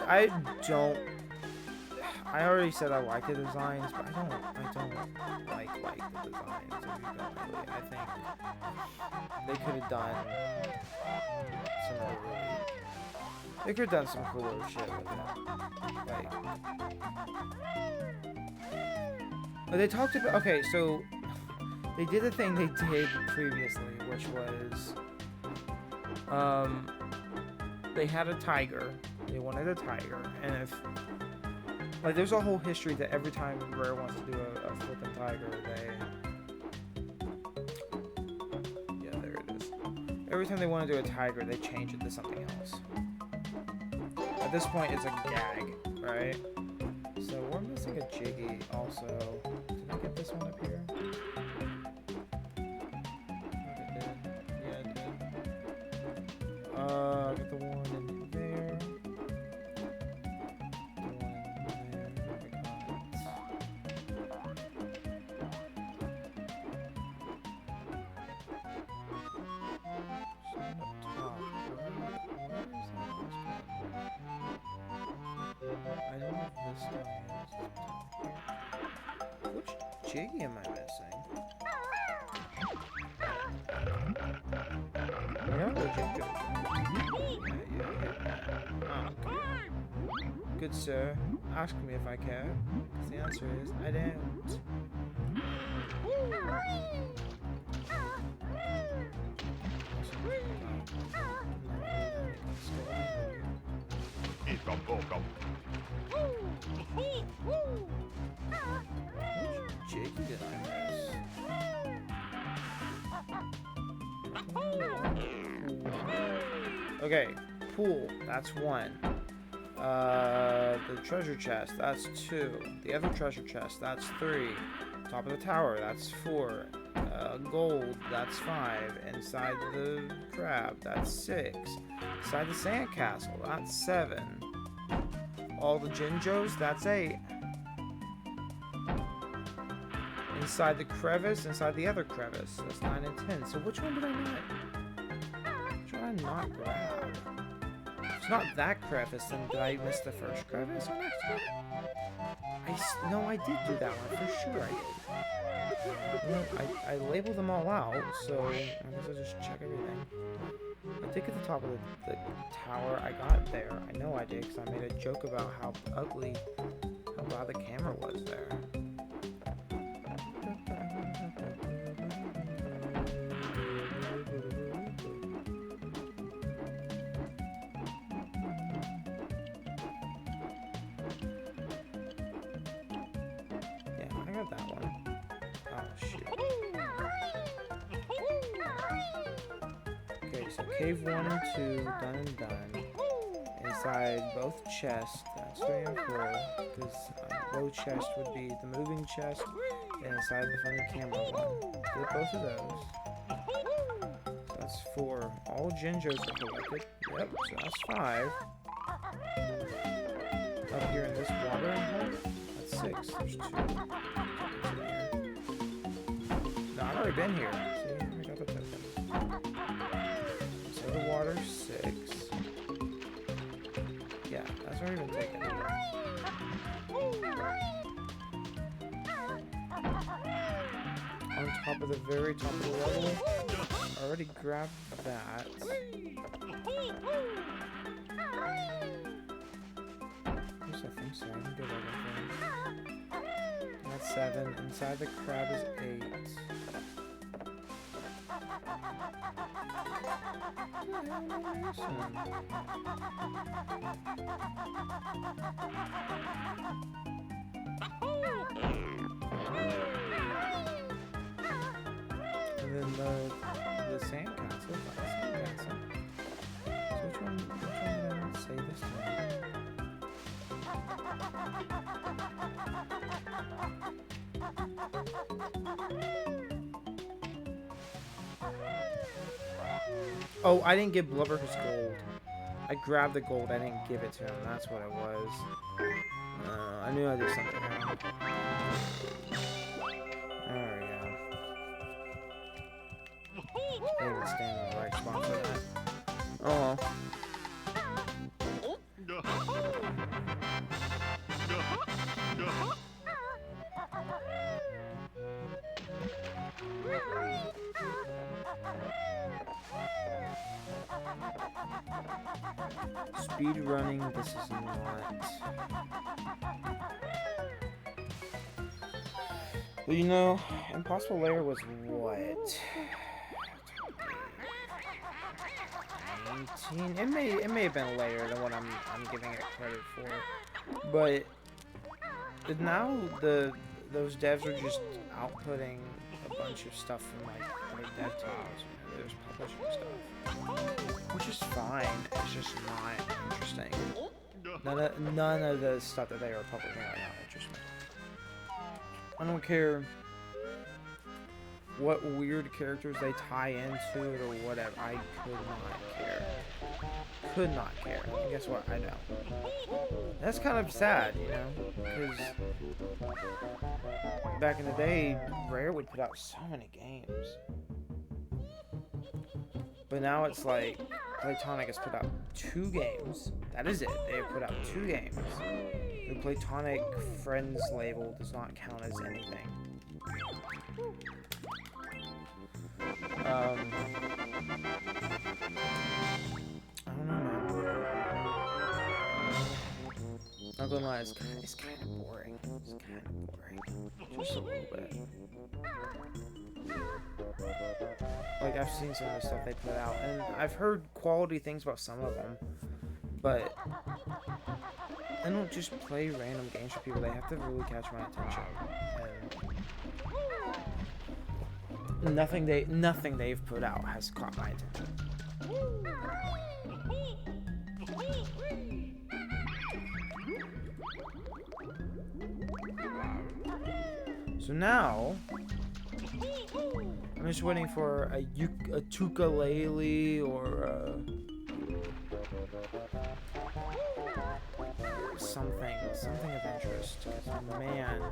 already said I like the designs, but I don't like the designs of Yooka-Laylee. I think they could have done some other really... They could have done some cooler shit with it. Like... But they talked about... Okay, so... They did the thing they did previously, which was... They had a tiger. They wanted a tiger. And if... Like, there's a whole history that every time Rare wants to do a flippin' tiger, they... Yeah, there it is. Every time they want to do a tiger, they change it to something else. At this point, it's a gag, right? So we're missing a Jiggy also. Did I get this one up here? I did. Yeah, I did. I got the one in there. The one in there. I don't know if this guy is. Which Jiggy am I missing? Where are the Jiggos? Yeah. Oh, okay. Good sir, ask me if I care. Because the answer is, I don't. Which Jiggy did I miss? Okay, pool, that's 1. The treasure chest, that's 2. The other treasure chest, that's 3. Top of the tower, that's 4. Gold, that's 5. Inside the crab, that's 6. Inside the sandcastle, that's 7. All the Jinjos, that's 8. Inside the crevice, inside the other crevice, that's 9 and 10. So which one did I not? Which one did I not grab? If it's not that crevice, then did I miss the first crevice or next to it? No, I did do that one, for sure I did. You know, I labeled them all out, so I guess I'll just check everything. I did get the top of the tower. I got there. I know I did, because I made a joke about how ugly, how bad the camera was there. Yeah, I got that one. Oh, shit. Okay, so cave 1 and 2, done and done. Inside both chests, that's 3 and 4, because low chest would be the moving chest, and inside the funny camera one. Did both of those. So that's 4. All Jinjos are collected. Yep, so that's 5. Up here in this water hole, that's 6. There's 2. No, I've already been here. See, I got the token. So the water, 6. Yeah, that's already been taken. On top of the very top of the level, I already grabbed that. Yes, I think so. I can get everything. That's 7. Inside the crab is 8. And then the sandcastle. Sandcastle. So which one did I say this time? Oh, I didn't give Blubber his gold. I grabbed the gold, I didn't give it to him. That's what it was. I knew I did something wrong. There we go. I didn't stand in the right spot for that. Oh well. Speed running, this is not. Well, you know, Impossible Lair was what? 19? It may have been later than what I'm giving it credit for, but now those devs are just outputting a bunch of stuff from like other dev teams. There's publishing stuff, which is fine. It's just not interesting. None of the stuff that they are publishing right now interests me. I don't care what weird characters they tie into it or whatever. I could not care. Could not care. And guess what? I know. That's kind of sad, you know, because back in the day, Rare would put out so many games. But now it's like Playtonic has put out 2 games. That is it. They have put out 2 games. The Playtonic Friends label does not count as anything. I don't know, man. Not gonna lie, it's kind of boring. It's kind of boring. Just a little bit. Like, I've seen some of the stuff they put out, and I've heard quality things about some of them, but I don't just play random games for people. They have to really catch my attention, and nothing they've put out has caught my attention. So now I'm just waiting for a ukulele or something of interest. 'Cause, man,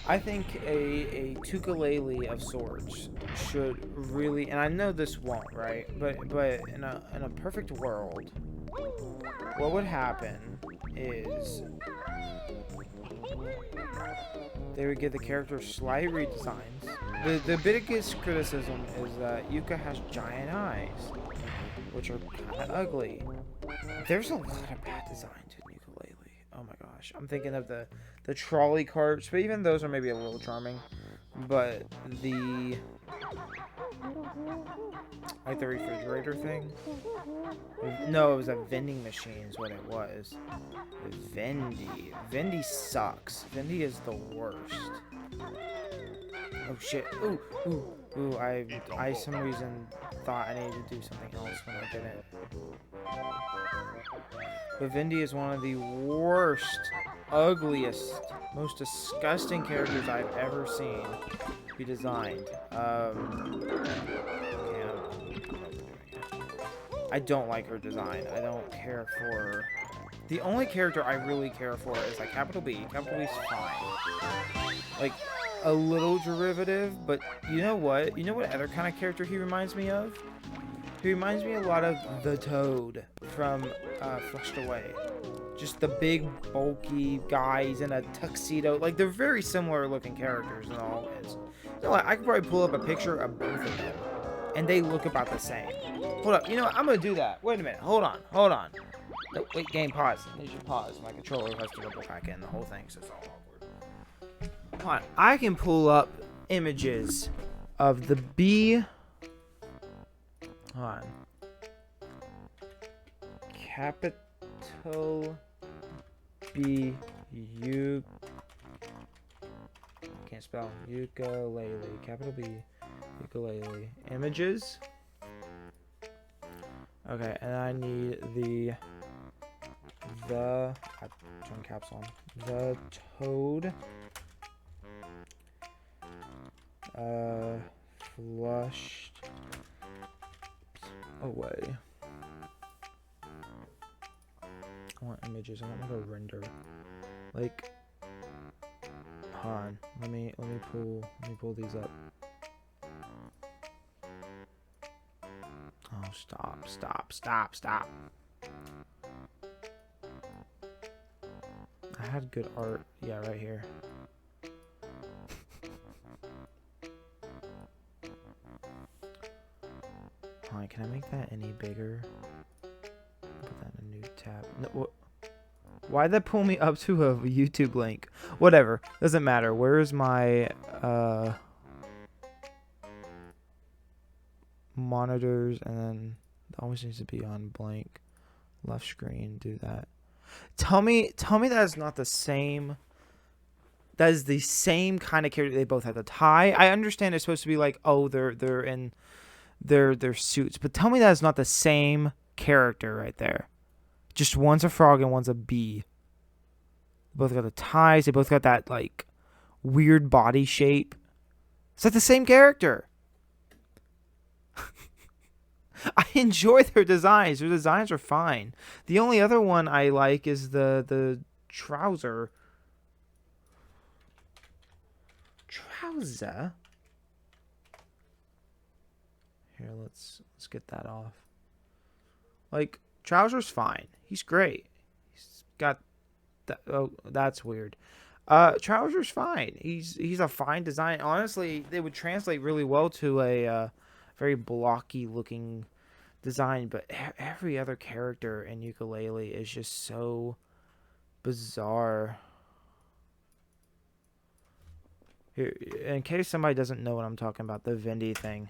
I think a ukulele of sorts should really, and I know this won't, right? But in a perfect world, what would happen is they would give the character slight redesigns. The biggest criticism is that Yuka has giant eyes, which are kind of ugly. There's a lot of bad designs in ukulele. Oh my gosh, I'm thinking of the trolley carts, but even those are maybe a little charming. But the refrigerator thing. No, it was a vending machine is what it was. Vendy sucks. Vendy is the worst. Oh shit. Ooh, I some reason thought I needed to do something else when I didn't. But Vendy is one of the worst, ugliest, most disgusting characters I've ever seen be designed. I don't like her design. I don't care for... The only character I really care for is like Capital B. Capital B's fine. Like, a little derivative, but you know what? You know what other kind of character he reminds me of? He reminds me a lot of the Toad from Flushed Away. Just the big, bulky guys in a tuxedo. Like, they're very similar looking characters and all. You know what? I could probably pull up a picture of both of them, and they look about the same. Hold up. You know what? I'm going to do that. Wait a minute. Hold on. No, wait, game, pause. I need you to pause. My controller has to double back in the whole thing, so it's all awkward. Hold on. I can pull up images of the bee. Hold on. Capital B U. Can't spell. Ukulele. Capital B. Ukulele. Images. Okay, and I need the I turn caps on. The toad. Flushed away. I want images. I want like a render. Like, hold on. Let me pull these up. Oh, stop. I had good art. Yeah, right here. Alright, can I make that any bigger? Put that in a new tab. No, why'd that pull me up to a YouTube link? Whatever. Doesn't matter. Where's my monitors? And then it always needs to be on blank. Left screen. Do that. Tell me that is not the same. That is the same kind of character. They both have the tie. I understand it's supposed to be like, oh, they're in their suits, but tell me that is not the same character right there. Just one's a frog and one's a bee. They both got the ties. They both got that like weird body shape. It's like the same character. I enjoy their designs. Their designs are fine. The only other one I like is the trouser. Trouser? Here, let's get that off. Like, Trouser's fine. He's great. He's got that. Oh, that's weird. Trouser's fine. He's a fine design. Honestly, they would translate really well to a very blocky looking design, but every other character in Ukulele is just so bizarre. Here, in case somebody doesn't know what I'm talking about, the Vendy thing.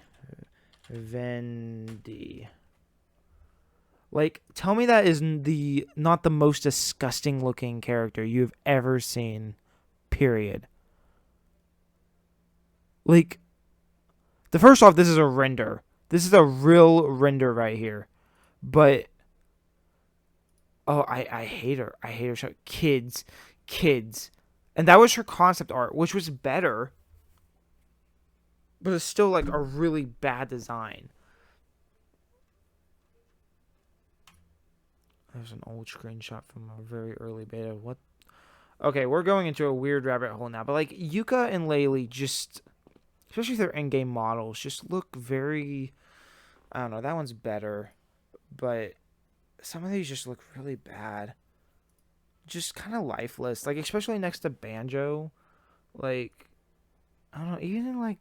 Vendy. Like, tell me that is not the most disgusting looking character you've ever seen. Period. Like, first off, this is a render. This is a real render right here. But, oh, I hate her. I hate her. Kids. And that was her concept art, which was better. But it's still, like, a really bad design. There's an old screenshot from a very early beta. What? Okay, we're going into a weird rabbit hole now. But, like, Yuka and Laylee just, especially their in-game models, just look very, I don't know, that one's better. But some of these just look really bad. Just kind of lifeless. Like, especially next to Banjo. Like, I don't know, even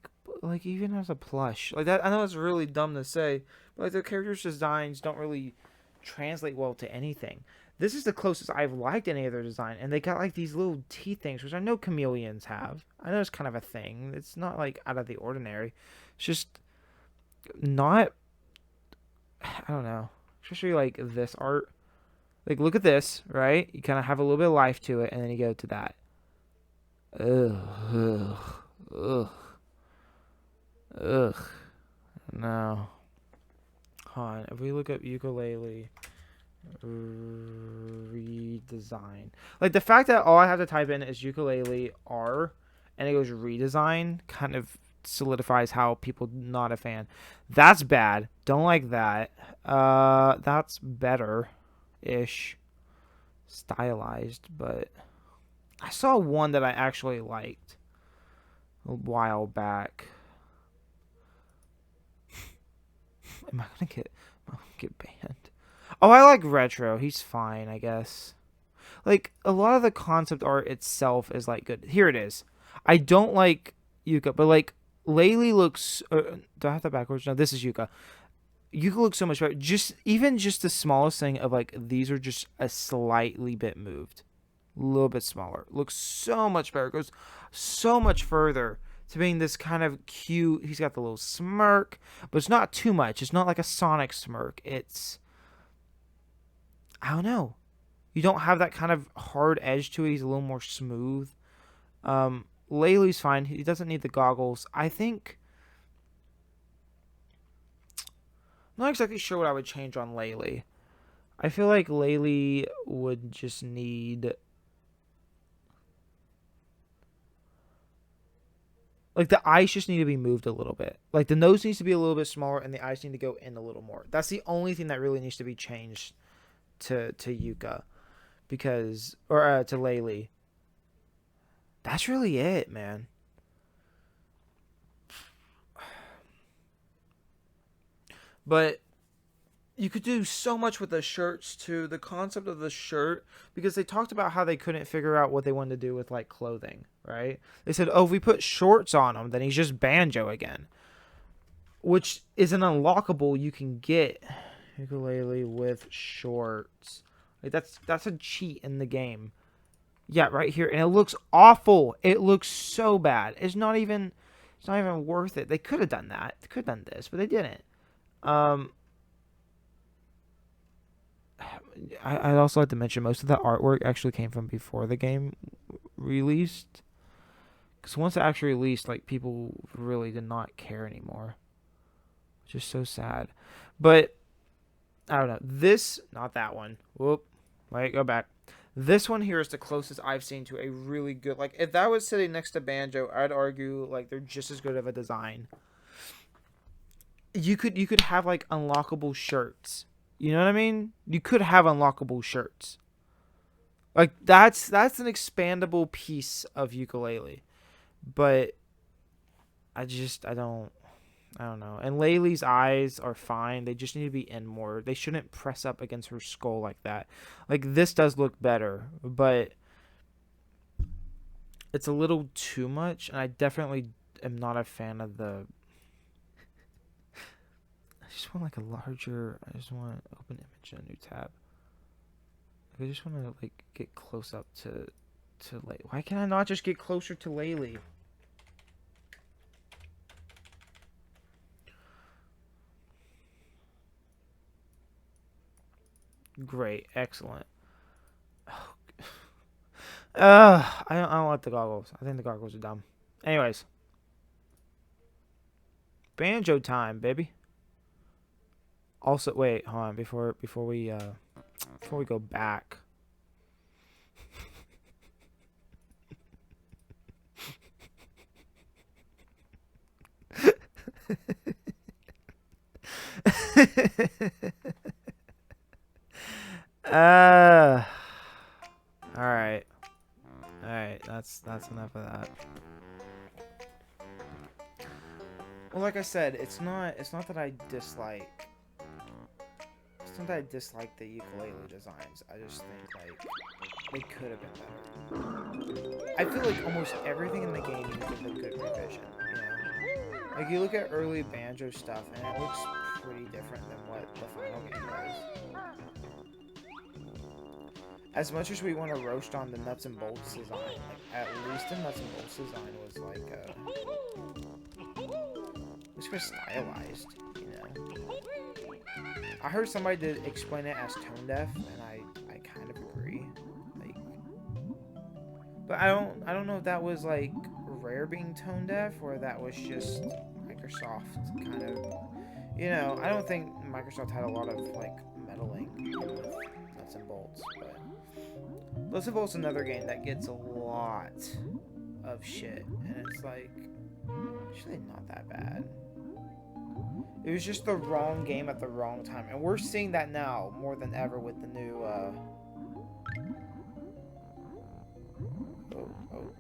even as a plush. Like, that, I know it's really dumb to say, but, like, their characters' designs don't really translate well to anything. This is the closest I've liked any of their design, and they got like these little teeth things, which I know chameleons have. I know it's kind of a thing. It's not like out of the ordinary. It's just not, I don't know, especially like this art. Like, look at this, right? You kind of have a little bit of life to it, and then you go to that. Ugh. No. Hold on. If we look up Ukulele redesign, like, the fact that all I have to type in is Ukulele R and it goes redesign kind of solidifies how people not a fan. That's bad. Don't like that. That's better-ish stylized, but I saw one that I actually liked a while back. Am I gonna get banned? Oh, I like Retro. He's fine, I guess. Like, a lot of the concept art itself is like good. Here it is. I don't like Yuka, but like Laylee looks. Do I have that backwards? No, this is Yuka. Yuka looks so much better. Even just the smallest thing of like these are just a slightly bit moved, a little bit smaller. Looks so much better. Goes so much further to being this kind of cute. He's got the little smirk, but it's not too much. It's not like a Sonic smirk. It's, I don't know. You don't have that kind of hard edge to it. He's a little more smooth. Laylee's fine. He doesn't need the goggles. I think, I'm not exactly sure what I would change on Laylee. I feel like Laylee would just need, like, the eyes just need to be moved a little bit. Like, the nose needs to be a little bit smaller, and the eyes need to go in a little more. That's the only thing that really needs to be changed to Yuka, because, or to Laylee. That's really it, man. But you could do so much with the shirts too. The concept of the shirt, because they talked about how they couldn't figure out what they wanted to do with like clothing, right? They said, oh, if we put shorts on him, then he's just Banjo again, which is an unlockable you can get. Ukulele with shorts. Like that's a cheat in the game. Yeah, right here, and it looks awful. It looks so bad. It's not even worth it. They could have done that. They could have done this, but they didn't. I'd also like to mention most of the artwork actually came from before the game released. Because once it actually released, like, people really did not care anymore. Which is so sad. But, I don't know. This, not that one. Whoop. Wait, go back. This one here is the closest I've seen to a really good, like, if that was sitting next to Banjo, I'd argue, like, they're just as good of a design. You could have, like, unlockable shirts. You know what I mean? You could have unlockable shirts. Like, that's an expandable piece of ukulele. But I don't know. And Laylee's eyes are fine. They just need to be in more. They shouldn't press up against her skull like that. Like, this does look better, but it's a little too much, and I definitely am not a fan of the... I just want, like, a larger... I just want to open image in a new tab. Like, I just want to, like, get close up to Laylee. Why can I not just get closer to Laylee? Great, excellent. I don't like the goggles. I think the goggles are dumb. Anyways, Banjo time, baby. Also, wait, hold on. Before we go back. Alright, that's enough of that. Well, like I said, it's not that I dislike... It's not that I dislike the ukulele designs. I just think, like, they could have been better. I feel like almost everything in the game needs a good revision, you know? Like, you look at early Banjo stuff, and it looks pretty different than what the final game does. As much as we want to roast on the nuts and bolts design, like, at least the nuts and bolts design was, like, it was stylized, you know? I heard somebody did explain it as tone deaf, and I kind of agree. Like, but I don't know if that was, like, Rare being tone deaf, or that was just Microsoft kind of, you know, I don't think Microsoft had a lot of, like, meddling with nuts and bolts, but nuts and bolts is another game that gets a lot of shit, and it's like, actually not that bad. It was just the wrong game at the wrong time, and we're seeing that now more than ever with the new, Oh, no,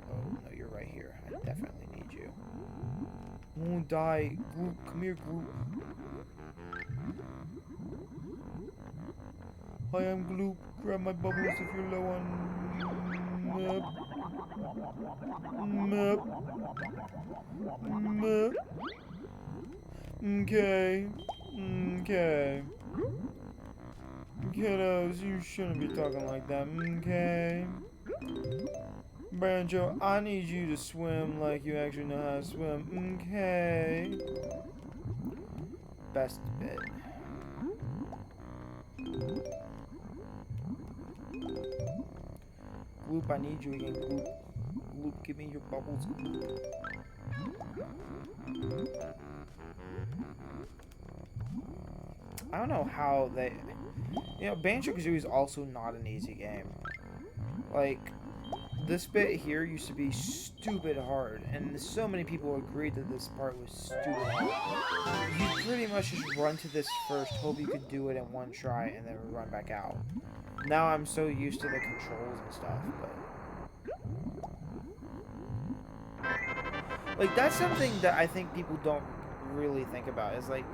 you're right here. I definitely need you. I won't die. Gloop, come here, Gloop. Hi, I'm Gloop. Grab my bubbles if you're low on... Mep. Okay. Kiddos, you shouldn't be talking like that. Okay. Banjo, I need you to swim like you actually know how to swim. Okay. Best bit. Gloop, I need you again, Gloop. Gloop, give me your bubbles, Gloop. I don't know how they... You know, Banjo-Kazooie is also not an easy game. Like, this bit here used to be stupid hard, and so many people agreed that this part was stupid hard. You pretty much just run to this first, hope you could do it in one try, and then run back out. Now I'm so used to the controls and stuff, but... Like, that's something that I think people don't really think about, is like...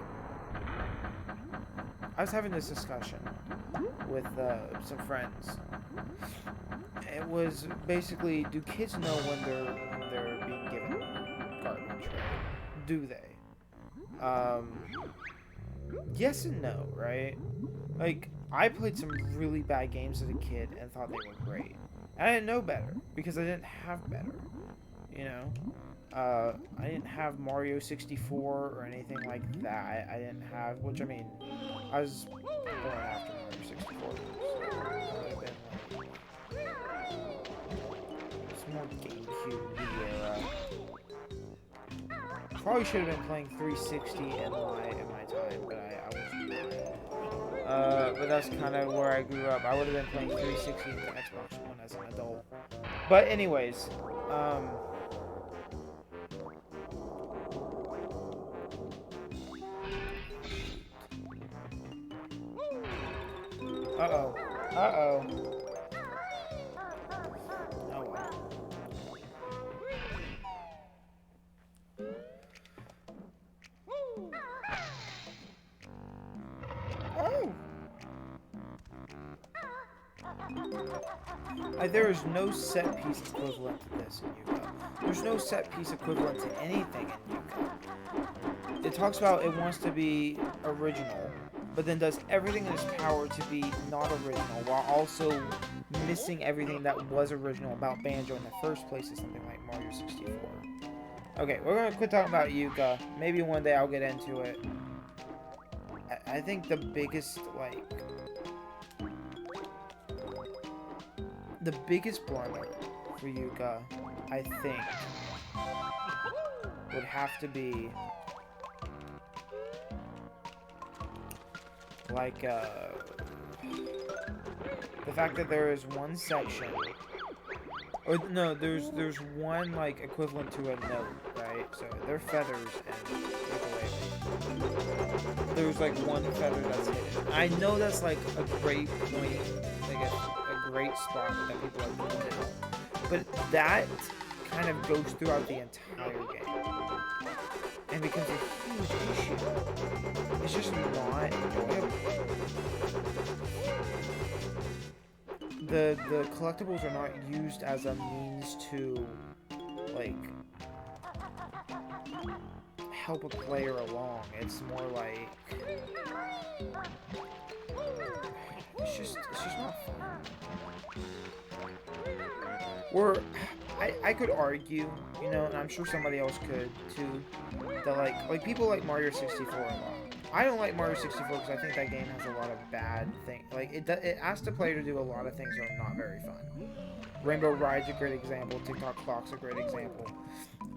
I was having this discussion with some friends. It was basically, do kids know when they're being given garbage? Right? Do they? Yes and no, right? Like, I played some really bad games as a kid and thought they were great. And I didn't know better, because I didn't have better, you know? I didn't have Mario 64 or anything like that. I didn't have, which I mean, I was born after Mario 64, so it would have been like, it's more GameCube era. Probably should have been playing 360 in my time, but I wasn't. But that's kind of where I grew up. I would have been playing 360 and Xbox One as an adult. But anyways, Uh-oh. Uh-oh. Oh, wow. Oh! There is no set piece equivalent to this in Yuka. There's no set piece equivalent to anything in Yuka. It talks about it wants to be original, but then does everything in its power to be not original, while also missing everything that was original about Banjo in the first place is something like Mario 64. Okay, we're gonna quit talking about Yuka. Maybe one day I'll get into it. I think the biggest, like... The biggest blunder for Yuka, I think, would have to be... like, the fact that there is one section, or no, there's one, like, equivalent to a note, right? So they're feathers, and there's, like, one feather that's hidden. I know that's, like, a great point, like, a great spot that people are pointing out, but that kind of goes throughout the entire game, and becomes a huge issue. It's just not enjoyable. The collectibles are not used as a means to, like, help a player along. It's more like, it's just not fun. Or I could argue, you know, and I'm sure somebody else could too, that like people like Mario 64 a lot. I don't like Mario 64 because I think that game has a lot of bad things. Like, it asks the player to do a lot of things that are not very fun. Rainbow Ride's a great example. TikTok Clock's a great example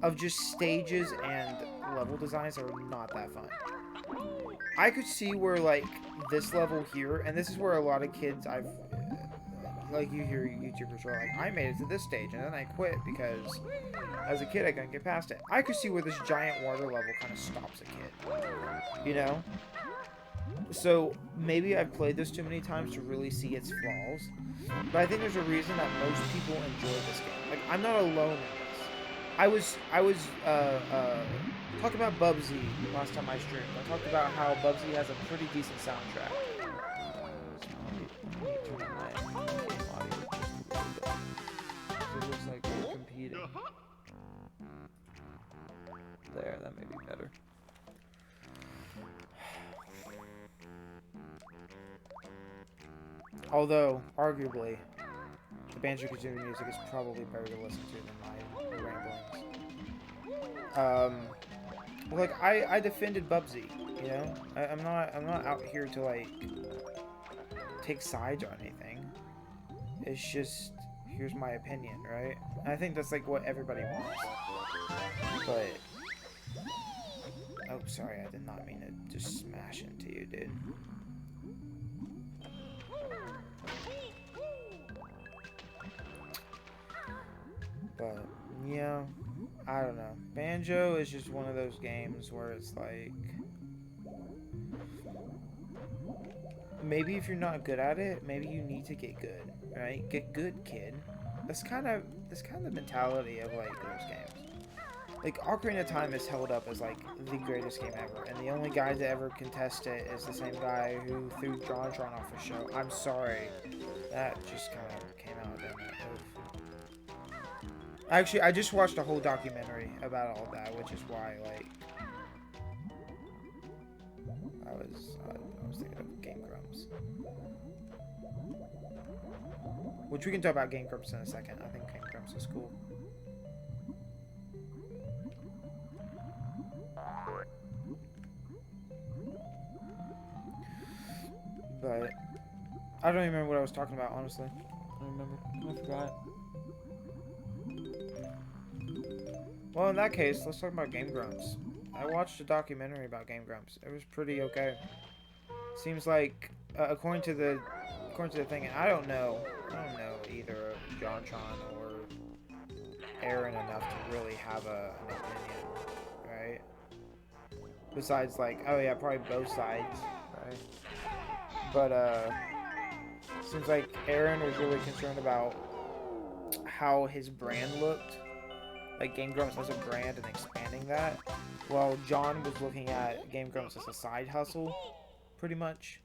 of just stages and level designs that are not that fun. I could see where, like, this level here, and this is where a lot of kids like, you hear YouTubers are like, I made it to this stage and then I quit because as a kid I couldn't get past it. I could see where this giant water level kind of stops a kid, you know? So maybe I've played this too many times to really see its flaws, but I think there's a reason that most people enjoy this game. Like, I'm not alone in this. I was talking about Bubsy last time I streamed. I talked about how Bubsy has a pretty decent soundtrack. It looks like we're competing. There, that may be better. Although, arguably, the Banjo-Kazooie music is probably better to listen to than my ramblings. Well, like, I defended Bubsy, you know? I'm not out here to, like, take sides or anything. It's just, here's my opinion, right? And I think that's, like, what everybody wants. But, oh, sorry, I did not mean to just smash into you, dude. But, yeah, I don't know. Banjo is just one of those games where it's like, maybe if you're not good at it, maybe you need to get good, right? Get good, kid. That's kind of the mentality of, like, those games. Like, Ocarina of Time is held up as, like, the greatest game ever, and the only guy to ever contest it is the same guy who threw JonTron off the show. I'm sorry. That just kind of came out of that. Actually, I just watched a whole documentary about all that, which is why, like, I was thinking of Game Grumps. Which we can talk about Game Grumps in a second. I think Game Grumps is cool. But I don't even remember what I was talking about, honestly. I don't remember. I forgot. Well, in that case, let's talk about Game Grumps. I watched a documentary about Game Grumps. It was pretty okay. Seems like, according to the thing, and I don't know either JonTron or Aaron enough to really have an opinion, right? Besides, like, oh yeah, probably both sides, right? But seems like Aaron was really concerned about how his brand looked. Like, Game Grumps as a brand and expanding that, while John was looking at Game Grumps as a side hustle, pretty much,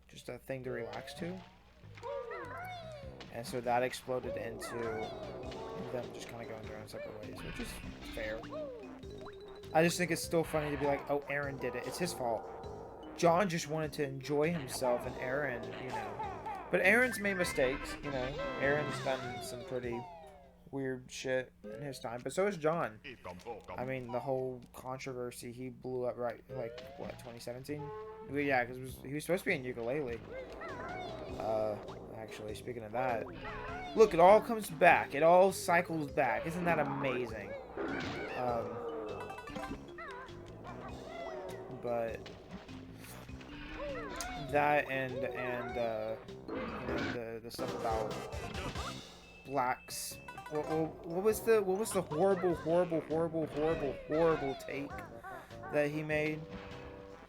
just a thing to relax to. And so that exploded into them just kind of going their own separate ways, which is fair. I just think it's still funny to be like, oh, Aaron did it, it's his fault. John just wanted to enjoy himself, and Aaron, you know. But Aaron's made mistakes, you know. Aaron's done some pretty weird shit in his time, but so is John. I mean, the whole controversy he blew up, right, like, what, 2017? Well, yeah, because he was supposed to be in Ukulele. Actually, speaking of that, look, it all comes back. It all cycles back. Isn't that amazing? But that and you know, the stuff about blacks. What was the horrible take that he made?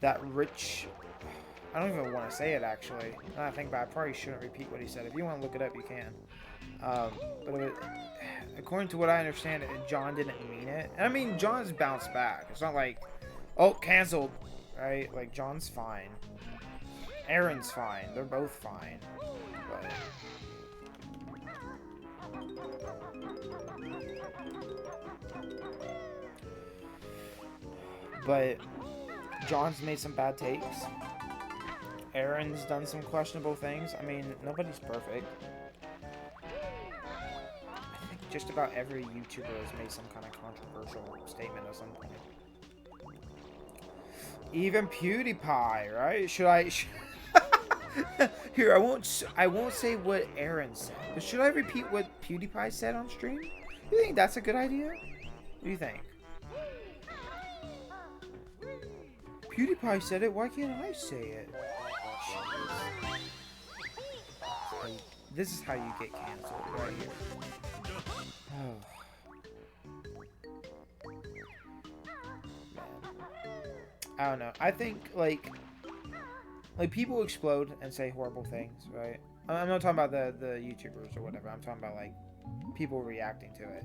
That rich, I don't even want to say it, actually. I think, but I probably shouldn't repeat what he said. If you want to look it up, you can. But according to what I understand, John didn't mean it. And I mean, John's bounced back. It's not like, oh, canceled, right? Like, John's fine. Aaron's fine. They're both fine. But John's made some bad takes. Aaron's done some questionable things. I mean, nobody's perfect. I think just about every YouTuber has made some kind of controversial statement at some point. Even PewDiePie, right? Should I... Here, I won't say what Aaron said, but should I repeat what PewDiePie said on stream? You think that's a good idea? What do you think? PewDiePie said it, why can't I say it? This is how you get canceled, right here. Oh. Man. I don't know. I think, like people explode and say horrible things, right? I'm not talking about the YouTubers or whatever. I'm talking about, like, people reacting to it.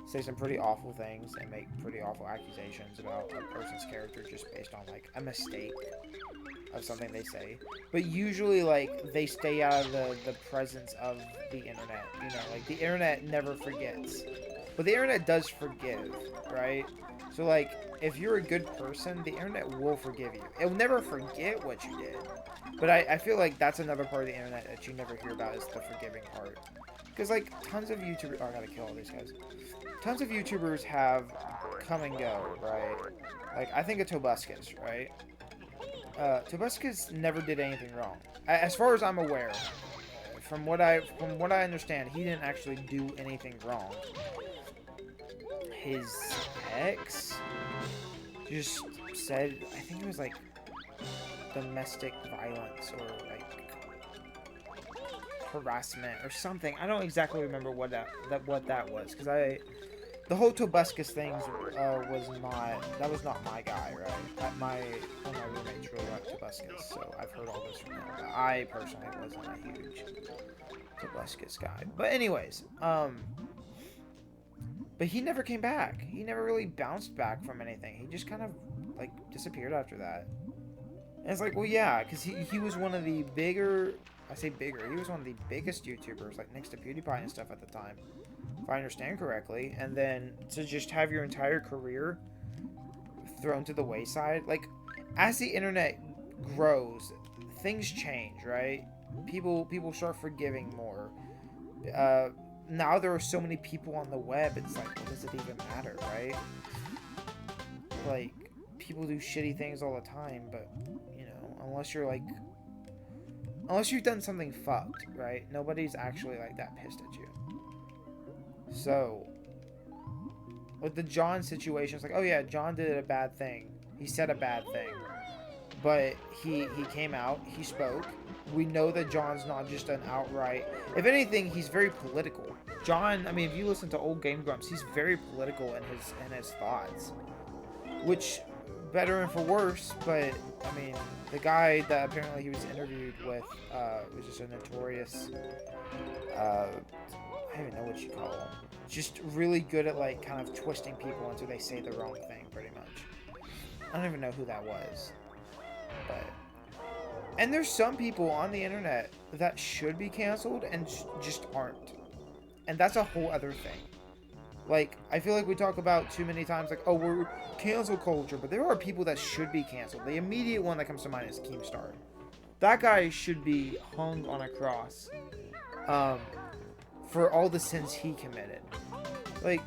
Say some pretty awful things and make pretty awful accusations about a person's character just based on, like, a mistake of something they say. But usually, like, they stay out of the presence of the internet, you know? Like, the internet never forgets. But the internet does forgive, right? So, like, if you're a good person, the internet will forgive you. It will never forget what you did. But I feel like that's another part of the internet that you never hear about, is the forgiving part. Because, like, tons of YouTubers... Oh, I gotta kill all these guys. Tons of YouTubers have come and go, right? Like, I think of Tobuscus, right? Tobuscus never did anything wrong. As far as I'm aware, from what I understand, he didn't actually do anything wrong. His ex just said, I think it was like domestic violence or like harassment or something. I don't exactly remember what that was, because the whole Tobuscus thing was not my guy, right? One of my roommates really liked Tobuscus, so I've heard all this from him. But I personally wasn't a huge Tobuscus guy. But anyways, but he never came back. He never really bounced back from anything. He just kind of like disappeared after that. And it's like, well, yeah, because he was one of the bigger. I say bigger. He was one of the biggest YouTubers, like next to PewDiePie and stuff at the time, if I understand correctly. And then to just have your entire career thrown to the wayside, like, as the internet grows, things change, right? People start forgiving more. Now there are so many people on the web, it's like, what does it even matter, right? Like, people do shitty things all the time, but, you know, unless you've done something fucked, right? Nobody's actually, like, that pissed at you. So, with the John situation, it's like, oh yeah, John did a bad thing. He said a bad thing. But he came out, he spoke. We know that John's not just an outright... If anything, he's very political. John, I mean, if you listen to old Game Grumps, he's very political in his thoughts. Which, better and for worse, but, I mean, the guy that apparently he was interviewed with was just a notorious... I don't even know what you call him. Just really good at, like, kind of twisting people until they say the wrong thing, pretty much. I don't even know who that was. But... And there's some people on the internet that should be canceled and just aren't. And that's a whole other thing. Like, I feel like we talk about too many times, like, oh, we're cancel culture. But there are people that should be canceled. The immediate one that comes to mind is Keemstar. That guy should be hung on a cross. For all the sins he committed. Like,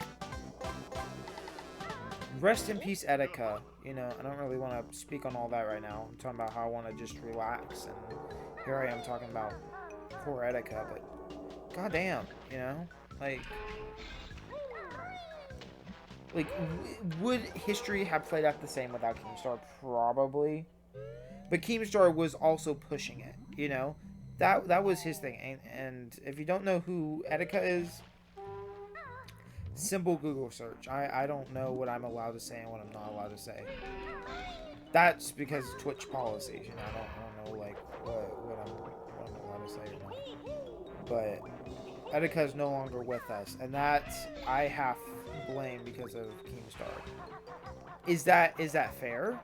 rest in peace, Etika. You know, I don't really want to speak on all that right now. I'm talking about how I want to just relax. And here I am talking about poor Etika. But, goddamn, you know? Like, would history have played out the same without Keemstar? Probably. But Keemstar was also pushing it, you know? That was his thing. And if you don't know who Etika is, simple Google search. I don't know what I'm allowed to say and what I'm not allowed to say. That's because of Twitch policies, you know. I don't know like what I'm allowed to say or not. But Etika is no longer with us, and that's I half blame because of Keemstar. Is that fair?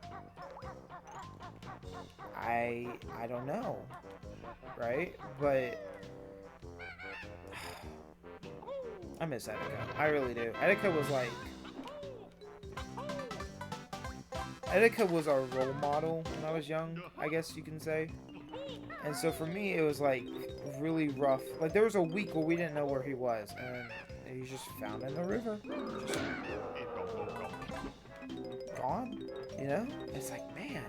I don't know. Right? But I miss Etika. I really do. Etika was our role model when I was young, I guess you can say. And so for me, it was like really rough. Like there was a week where we didn't know where he was, and he's just found in the river. Just gone, you know? It's like, man.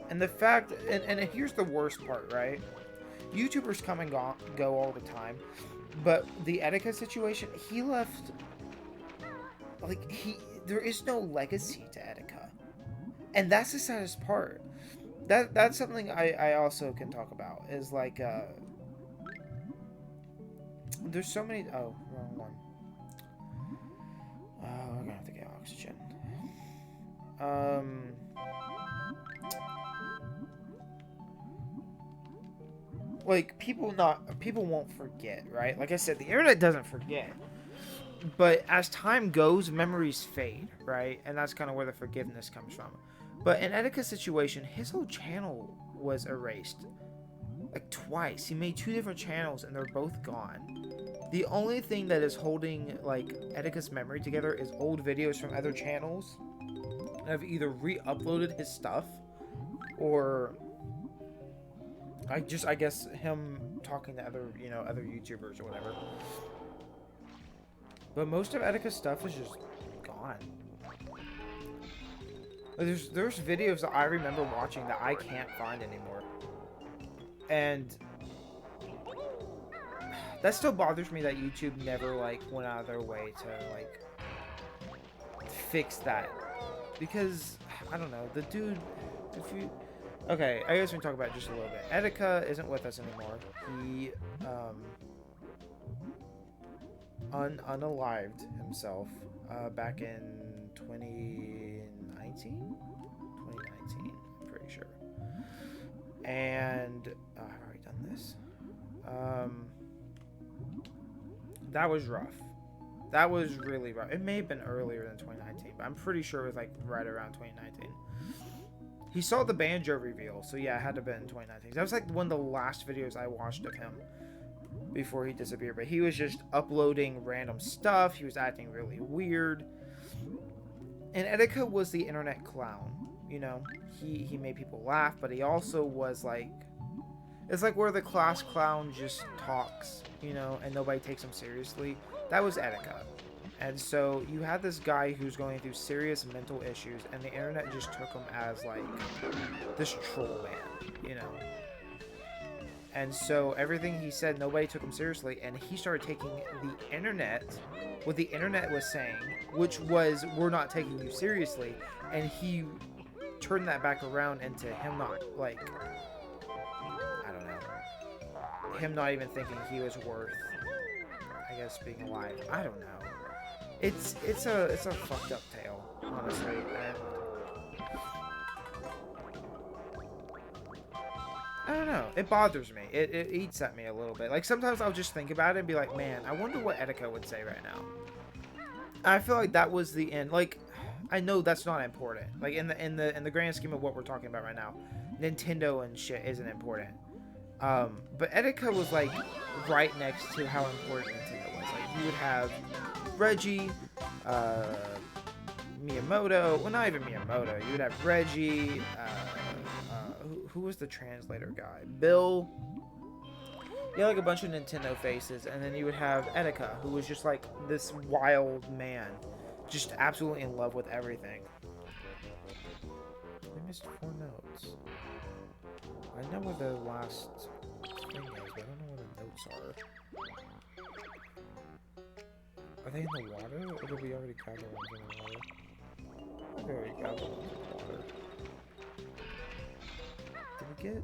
And the fact, and here's the worst part, right? YouTubers come and go all the time, but the Etika situation, he left, like, there is no legacy to Etika. And that's the saddest part. That's something I also can talk about, is like, there's so many, oh, wrong one. We're gonna have to get oxygen. Like, people won't forget, right? Like I said, the internet doesn't forget. But as time goes, memories fade, right? And that's kind of where the forgiveness comes from. But in Etika's situation, his whole channel was erased. Like, twice. He made 2 different channels, and they're both gone. The only thing that is holding like Etika's memory together is old videos from other channels that have either re-uploaded his stuff or I guess him talking to other, you know, other YouTubers or whatever. But most of Etika's stuff is just gone. There's videos that I remember watching that I can't find anymore. And that still bothers me that YouTube never, like, went out of their way to, like, fix that. Because, I don't know, the dude, if you... Okay, I guess we can talk about it just a little bit. Etika isn't with us anymore. He, unalived himself, back in 2019? 2019, I'm pretty sure. And, I've already done this. That was rough. That was really rough. It may have been earlier than 2019, but I'm pretty sure it was like right around 2019. He saw the Banjo reveal, so yeah, it had to have been in 2019. That was like one of the last videos I watched of him before he disappeared. But he was just uploading random stuff. He was acting really weird. And Etika was the internet clown, you know. He made people laugh, but he also was like... It's like where the class clown just talks, you know, and nobody takes him seriously. That was Etika. And so you had this guy who's going through serious mental issues, and the internet just took him as, like, this troll man, you know. And so everything he said, nobody took him seriously, and he started taking the internet, what the internet was saying, which was, we're not taking you seriously, and he turned that back around into him not, like, I don't know, him not even thinking he was worth, I guess, being alive. I don't know. It's a fucked up tale, honestly. And I don't know. It bothers me. It eats at me a little bit. Like sometimes I'll just think about it and be like, man, I wonder what Etika would say right now. I feel like that was the end. Like, I know that's not important. Like in the grand scheme of what we're talking about right now, Nintendo and shit isn't important. But Etika was like right next to how important Nintendo was. Like you would have Reggie, Miyamoto, well not even Miyamoto, you would have Reggie, who was the translator guy? Bill. You had like a bunch of Nintendo faces, and then you would have Etika, who was just like this wild man, just absolutely in love with everything. We missed 4 notes. I know where the last thing is, but I don't know where the notes are. Are they in the water, or did we already gather ones in the water? I think we already gathered ones in the water. Did we get...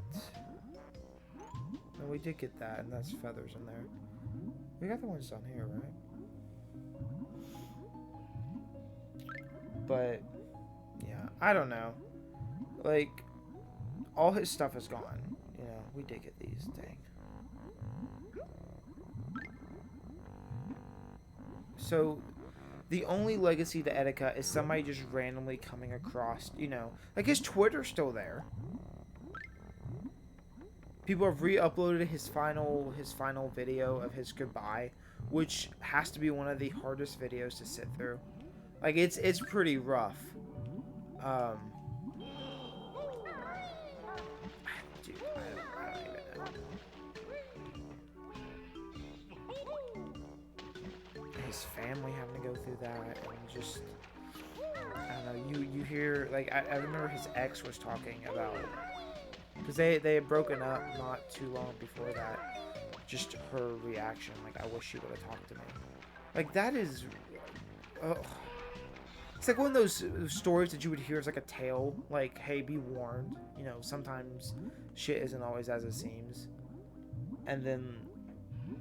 No, we did get that, and that's feathers in there. We got the ones down here, right? But, yeah, I don't know. Like, all his stuff is gone. You know, we did get these, dang. So, the only legacy to Etika is somebody just randomly coming across, you know, like his Twitter's still there. People have re-uploaded his final video of his goodbye, which has to be one of the hardest videos to sit through. Like it's pretty rough. Dude, I don't even know. His family having to go through that, and just I don't know. You hear like I remember his ex was talking about. Because they had broken up not too long before that. Just her reaction. Like, I wish she would have talked to me. Like, that is... It's like one of those stories that you would hear as like a tale. Like, hey, be warned. You know, sometimes shit isn't always as it seems. And then,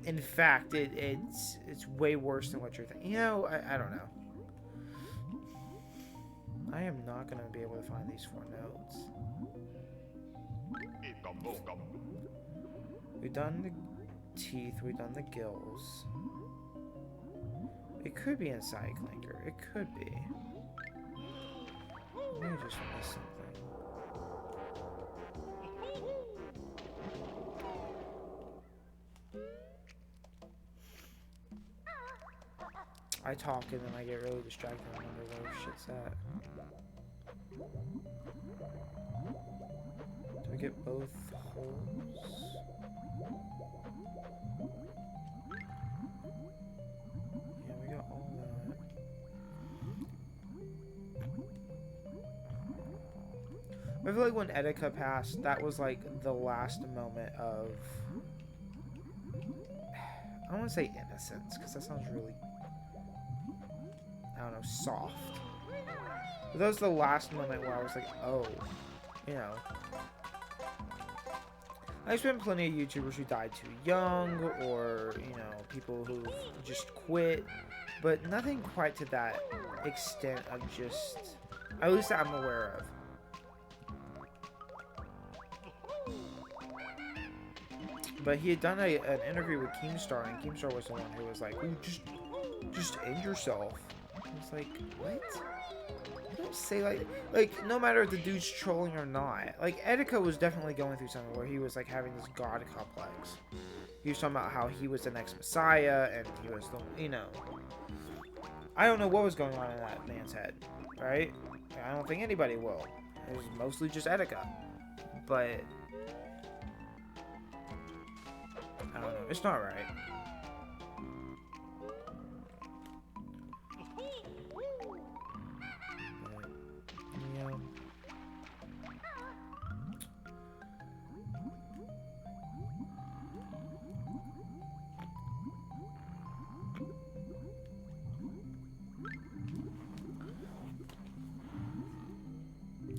in fact, it's way worse than what you're thinking. You know, I don't know. I am not going to be able to find these 4 notes. We've done the teeth, we've done the gills. It could be inside Clinker, it could be. Maybe just missed something. I talk and then I get really distracted and wonder where shit's at. Do we get both holes? Yeah, we got all that. I feel like when Etika passed, that was like the last moment of, I don't want to say innocence, because that sounds really, I don't know, soft. But that was the last moment where I was like, oh, you know. I've been plenty of YouTubers who died too young, or, you know, people who just quit, but nothing quite to that extent of just, at least that I'm aware of. But he had done an interview with Keemstar, and Keemstar was the one who was like, ooh, just end yourself. I was like, what? Don't say like, no matter if the dude's trolling or not. Like, Etika was definitely going through something where he was, like, having this god complex. He was talking about how he was the next messiah, and he was the, you know. I don't know what was going on in that man's head, right? I don't think anybody will. It was mostly just Etika. But I don't know. It's not right. But, yeah.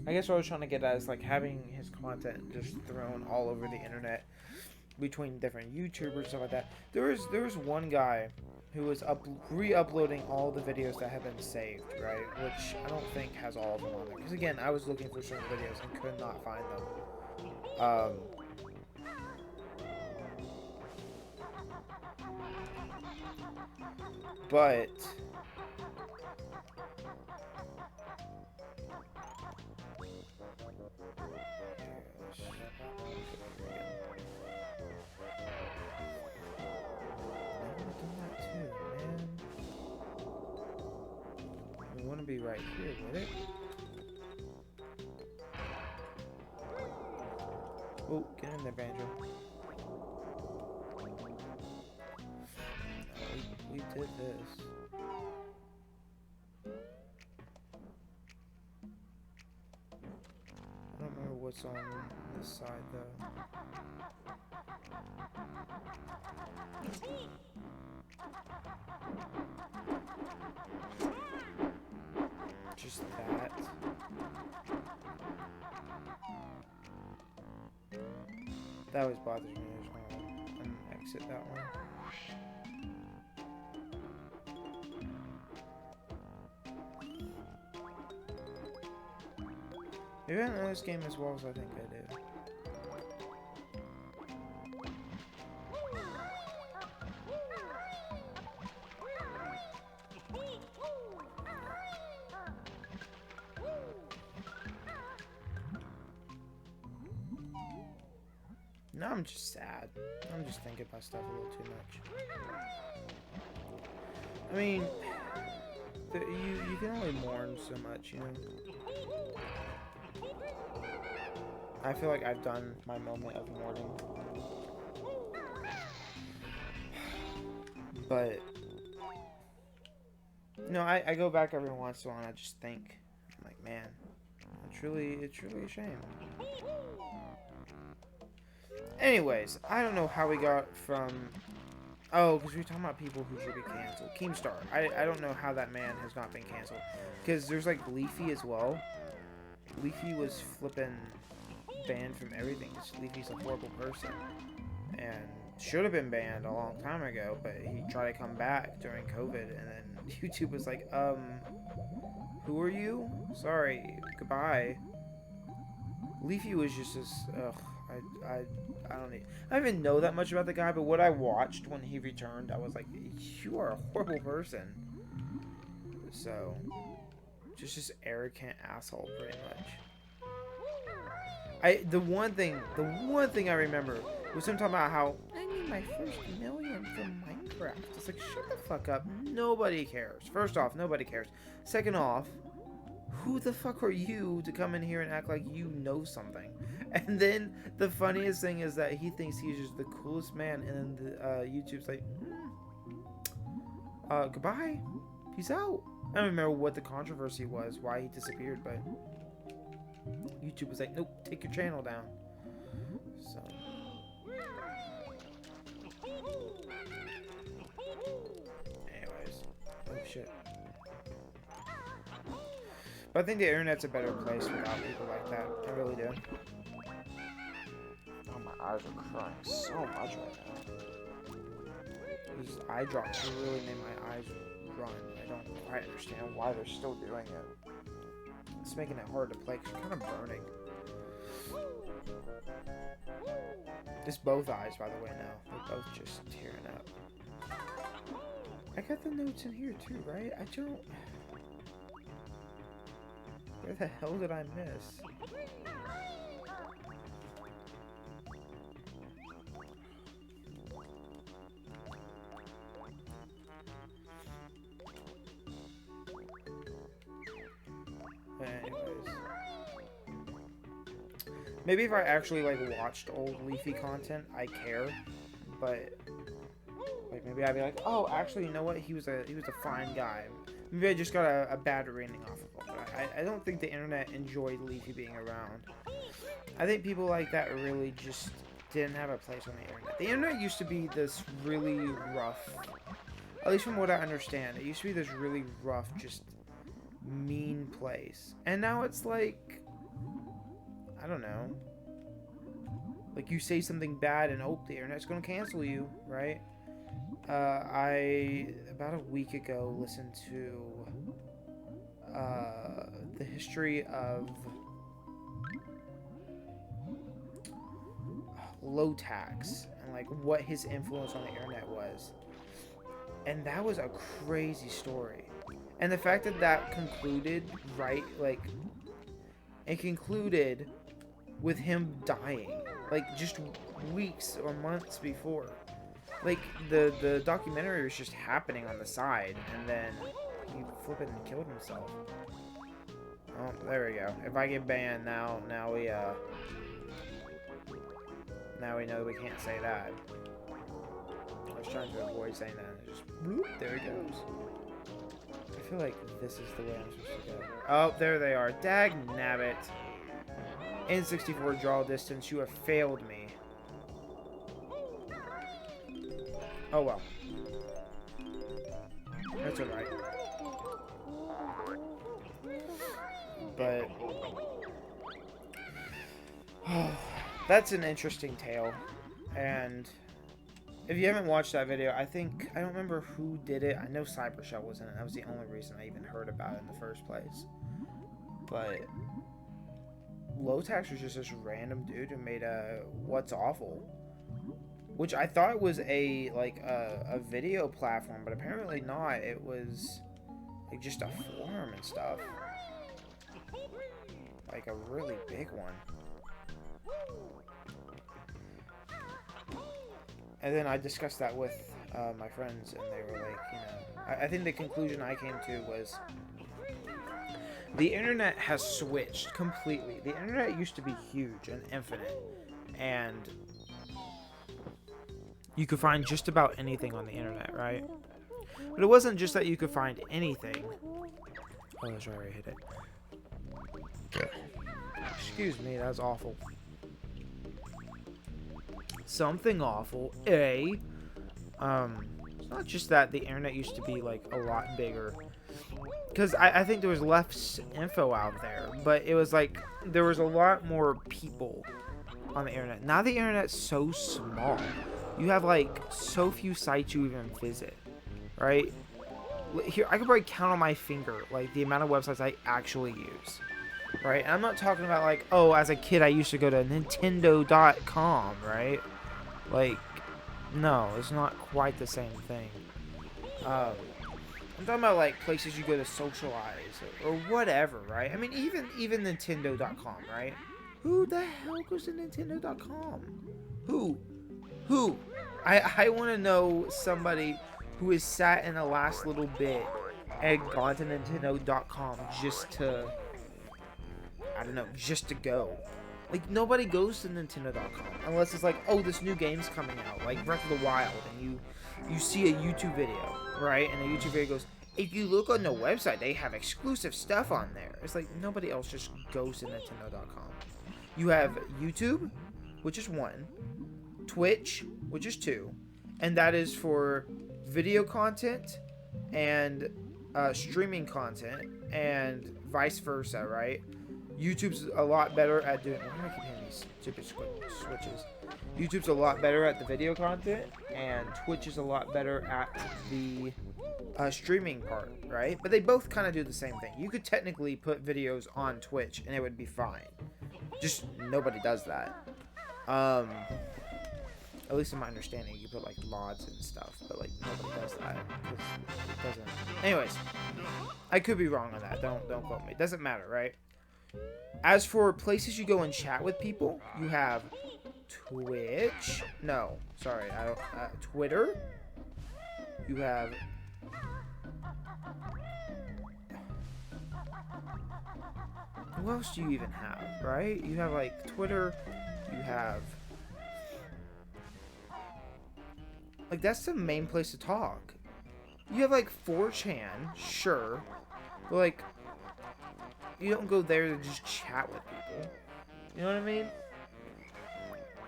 I guess what I was trying to get at is like having his content just thrown all over the internet between different YouTubers, stuff like that. There was one guy who was re-uploading all the videos that have been saved, right? Which I don't think has all of them on there. Because again, I was looking for certain videos and could not find them. But it wouldn't be right here, would it? Oh, get in there, Banjo. We did this. I don't remember what's on this side, though. Just that. That always bothers me. I just want to exit that one. Maybe I don't know this game as well as I think I do. Now I'm just sad. I'm just thinking about stuff a little too much. I mean, you can only mourn so much, you know? I feel like I've done my moment of mourning. But, you know, I go back every once in a while and I just think, I'm like, man, it's really a shame. Anyways, I don't know how we got from... Oh, because we were talking about people who should be canceled. Keemstar. I don't know how that man has not been canceled. Because there's like Leafy as well. Leafy was flipping banned from everything. Leafy's a horrible person. And should have been banned a long time ago, but he tried to come back during COVID, and then YouTube was like, who are you? Sorry, goodbye. Leafy was just this, I don't even know that much about the guy, but what I watched when he returned, I was like, you are a horrible person. So, just this arrogant asshole, pretty much. The one thing I remember was him talking about how I need my first million from Minecraft. It's like, shut the fuck up. Nobody cares. First off, nobody cares. Second off, who the fuck are you to come in here and act like you know something? And then the funniest thing is that he thinks he's just the coolest man, and then the, YouTube's like, goodbye. Peace out. I don't remember what the controversy was, why he disappeared, but YouTube was like, nope, take your channel down. So. Anyways. Oh, shit. But I think the internet's a better place without people like that. I really do. Oh, my eyes are crying so much right now. These eye drops really made my eyes run. I don't quite understand why they're still doing it. It's making it hard to play because you're kind of burning. It's both eyes, by the way, now. They're both just tearing up. I got the notes in here too, right? I don't... Where the hell did I miss? Anyways. Maybe if I actually, like, watched old Leafy content, I care. But, like, maybe I'd be like, oh, actually, you know what? He was a fine guy. Maybe I just got a bad rating off of him. But I don't think the internet enjoyed Leafy being around. I think people like that really just didn't have a place on the internet. The internet used to be this really rough, at least from what I understand, it used to be this really rough, just mean place. And now it's like, I don't know. Like, you say something bad and, oh, the internet's gonna cancel you, right? I, about a week ago, listened to the history of low tax and, like, what his influence on the internet was. And that was a crazy story. And the fact that that concluded, right, like, it concluded with him dying, like, just weeks or months before. Like, the documentary was just happening on the side, and then he flipping killed himself. Oh, there we go. If I get banned now we know we can't say that. I was trying to avoid saying that, and just bloop, there it goes. I feel like this is the way I'm supposed to go. Oh, there they are. Dag nabbit. N64 draw distance, you have failed me. Oh well. That's alright. But that's an interesting tale. And if you haven't watched that video, I don't remember who did it. I know Cybershell was in it. That was the only reason I even heard about it in the first place. But Lowtax was just this random dude who made a What's Awful, which I thought was a video platform, but apparently not. It was like just a forum and stuff, like a really big one. And then I discussed that with my friends, and they were like, you know, I think the conclusion I came to was the internet has switched completely. The internet used to be huge and infinite, and you could find just about anything on the internet, right? But it wasn't just that you could find anything. Oh, that's right, I hit it. Excuse me, that was awful. Something awful, It's not just that the internet used to be, like, a lot bigger. Because I think there was less info out there, but it was like, there was a lot more people on the internet. Now the internet's so small. You have, like, so few sites you even visit, right? Here, I could probably count on my finger, like, the amount of websites I actually use, right? And I'm not talking about, like, oh, as a kid I used to go to Nintendo.com, right? Like, no, it's not quite the same thing. I'm talking about, like, places you go to socialize or whatever, right? I mean, even Nintendo.com, right? Who the hell goes to Nintendo.com? Who? I want to know somebody who has sat in the last little bit and gone to Nintendo.com just to, I don't know, just to go. Like, nobody goes to Nintendo.com unless it's like, oh, this new game's coming out, like Breath of the Wild, and you see a YouTube video, right? And the YouTube video goes, if you look on the website, they have exclusive stuff on there. It's like, nobody else just goes to Nintendo.com. You have YouTube, which is 1, Twitch, which is 2, and that is for video content and streaming content and vice versa, right? YouTube's a lot better at doing... Why do I keep hitting these stupid switches? YouTube's a lot better at the video content, and Twitch is a lot better at the streaming part, right? But they both kind of do the same thing. You could technically put videos on Twitch, and it would be fine. Just nobody does that. At least in my understanding, you put like mods and stuff, but like nobody does that. It doesn't. Anyways, I could be wrong on that. Don't quote me. It doesn't matter, right? As for places you go and chat with people, you have Twitch. No, sorry, I don't. Twitter. You have. Who else do you even have, right? You have like Twitter. You have. Like, that's the main place to talk. You have like 4chan, sure, but like, you don't go there to just chat with people. You know what I mean?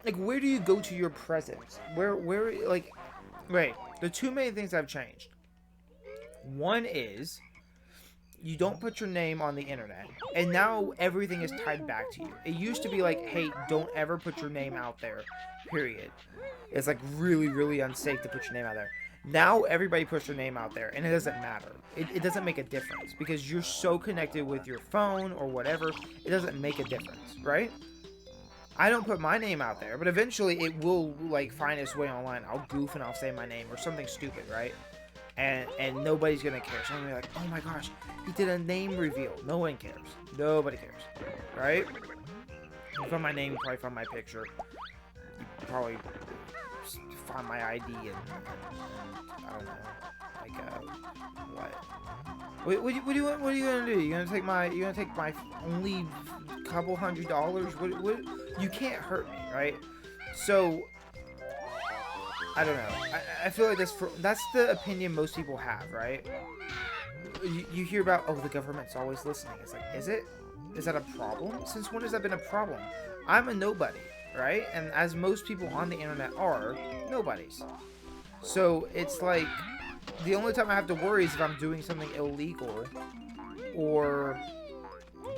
Like, where do you go to your presence? Where, like, right, the two main things I've changed. One is, you don't put your name on the internet, and now everything is tied back to you. It used to be like, hey, don't ever put your name out there, period. It's like really, really unsafe to put your name out there. Now everybody puts their name out there, and it doesn't matter. It doesn't make a difference because you're so connected with your phone or whatever. It doesn't make a difference, right? I don't put my name out there, but eventually it will like find its way online. I'll goof and I'll say my name or something stupid, right? And nobody's gonna care. So I'm gonna be like, oh my gosh, he did a name reveal. No one cares. Nobody cares, right? You find my name, you probably find my picture. You probably find my ID and I don't know, like what? What are you gonna do? You gonna take my only couple $100? What? You can't hurt me, right? So I don't know. I feel like that's the opinion most people have, right? You hear about, oh, the government's always listening. It's like, is it? Is that a problem? Since when has that been a problem? I'm a nobody, right? And as most people on the internet are, nobodies. So it's like, the only time I have to worry is if I'm doing something illegal, or,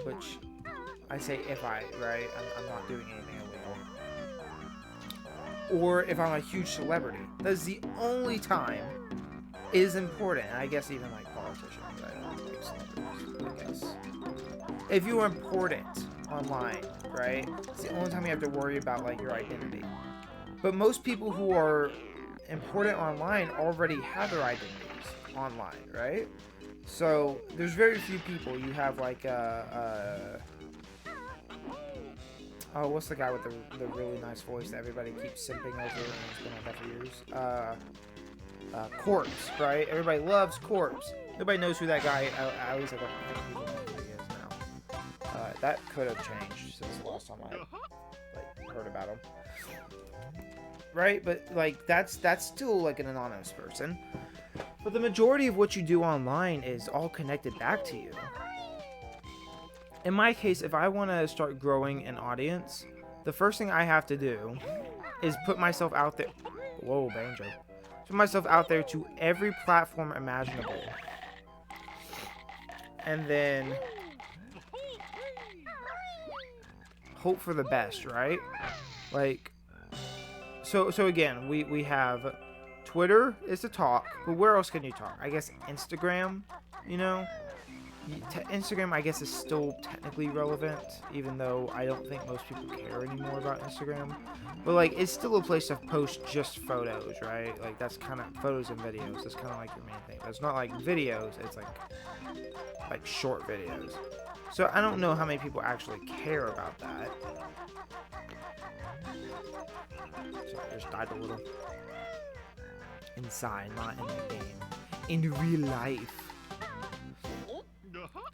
which I say if I, right? I'm not doing anything illegal. Or if I'm a huge celebrity. That's the only time it is important. And I guess even like politicians, I don't think celebrities, I guess. If you're important online, right? It's the only time you have to worry about like your identity. But most people who are important online already have their identities online, right? So there's very few people. You have like oh, what's the guy with the really nice voice that everybody keeps simping over and has been like that for years? Corpse, right? Everybody loves Corpse. Nobody knows who that guy, at least I don't know who he is now. That could have changed since the last time I like heard about him. Right? But like that's still like an anonymous person. But the majority of what you do online is all connected back to you. In my case, if I want to start growing an audience, the first thing I have to do is put myself out there. Whoa, Banjo. Put myself out there to every platform imaginable. And then hope for the best, right? Like, so again, we have Twitter is to talk, but where else can you talk? I guess Instagram, you know? Instagram, I guess, is still technically relevant, even though I don't think most people care anymore about Instagram. But, like, it's still a place to post just photos, right? Like, that's kind of photos and videos. That's kind of like your main thing. But it's not like videos. It's like short videos. So I don't know how many people actually care about that. Sorry, I just died a little. Inside, not in the game. In real life.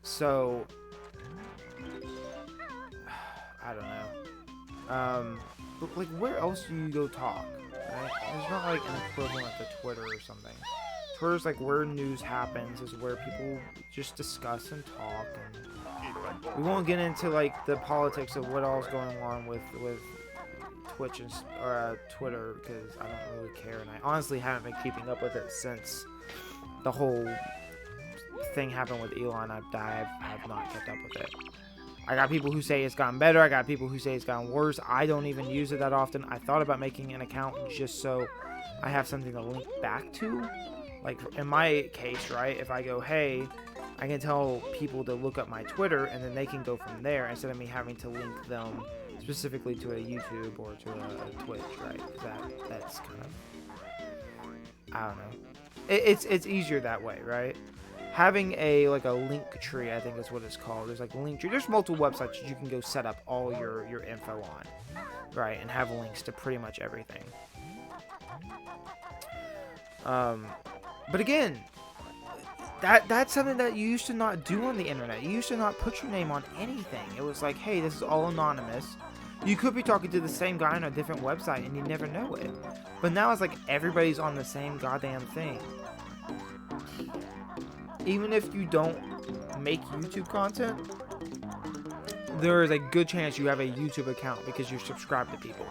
So, I don't know. But like, where else do you go talk? Right? There's not like an equivalent to Twitter or something. Twitter's like where news happens, is where people just discuss and talk. And we won't get into like the politics of what all's going on with Twitch and Twitter, because I don't really care, and I honestly haven't been keeping up with it since the whole thing happened with Elon. I have not kept up with it. I got people who say it's gotten better. I got people who say it's gotten worse. I don't even use it that often. I thought about making an account just so I have something to link back to. Like in my case, right? If I go, hey, I can tell people to look up my Twitter, and then they can go from there instead of me having to link them specifically to a YouTube or to a Twitch, right? That's kind of, I don't know. It's easier that way, right? Having a link tree, I think is what it's called. There's like a link tree. There's multiple websites that you can go set up all your info on, right? And have links to pretty much everything. But again, that's something that you used to not do on the internet. You used to not put your name on anything. It was like, hey, this is all anonymous. You could be talking to the same guy on a different website and you never know it. But now it's like everybody's on the same goddamn thing. Even if you don't make YouTube content, there is a good chance you have a YouTube account because you're subscribed to people.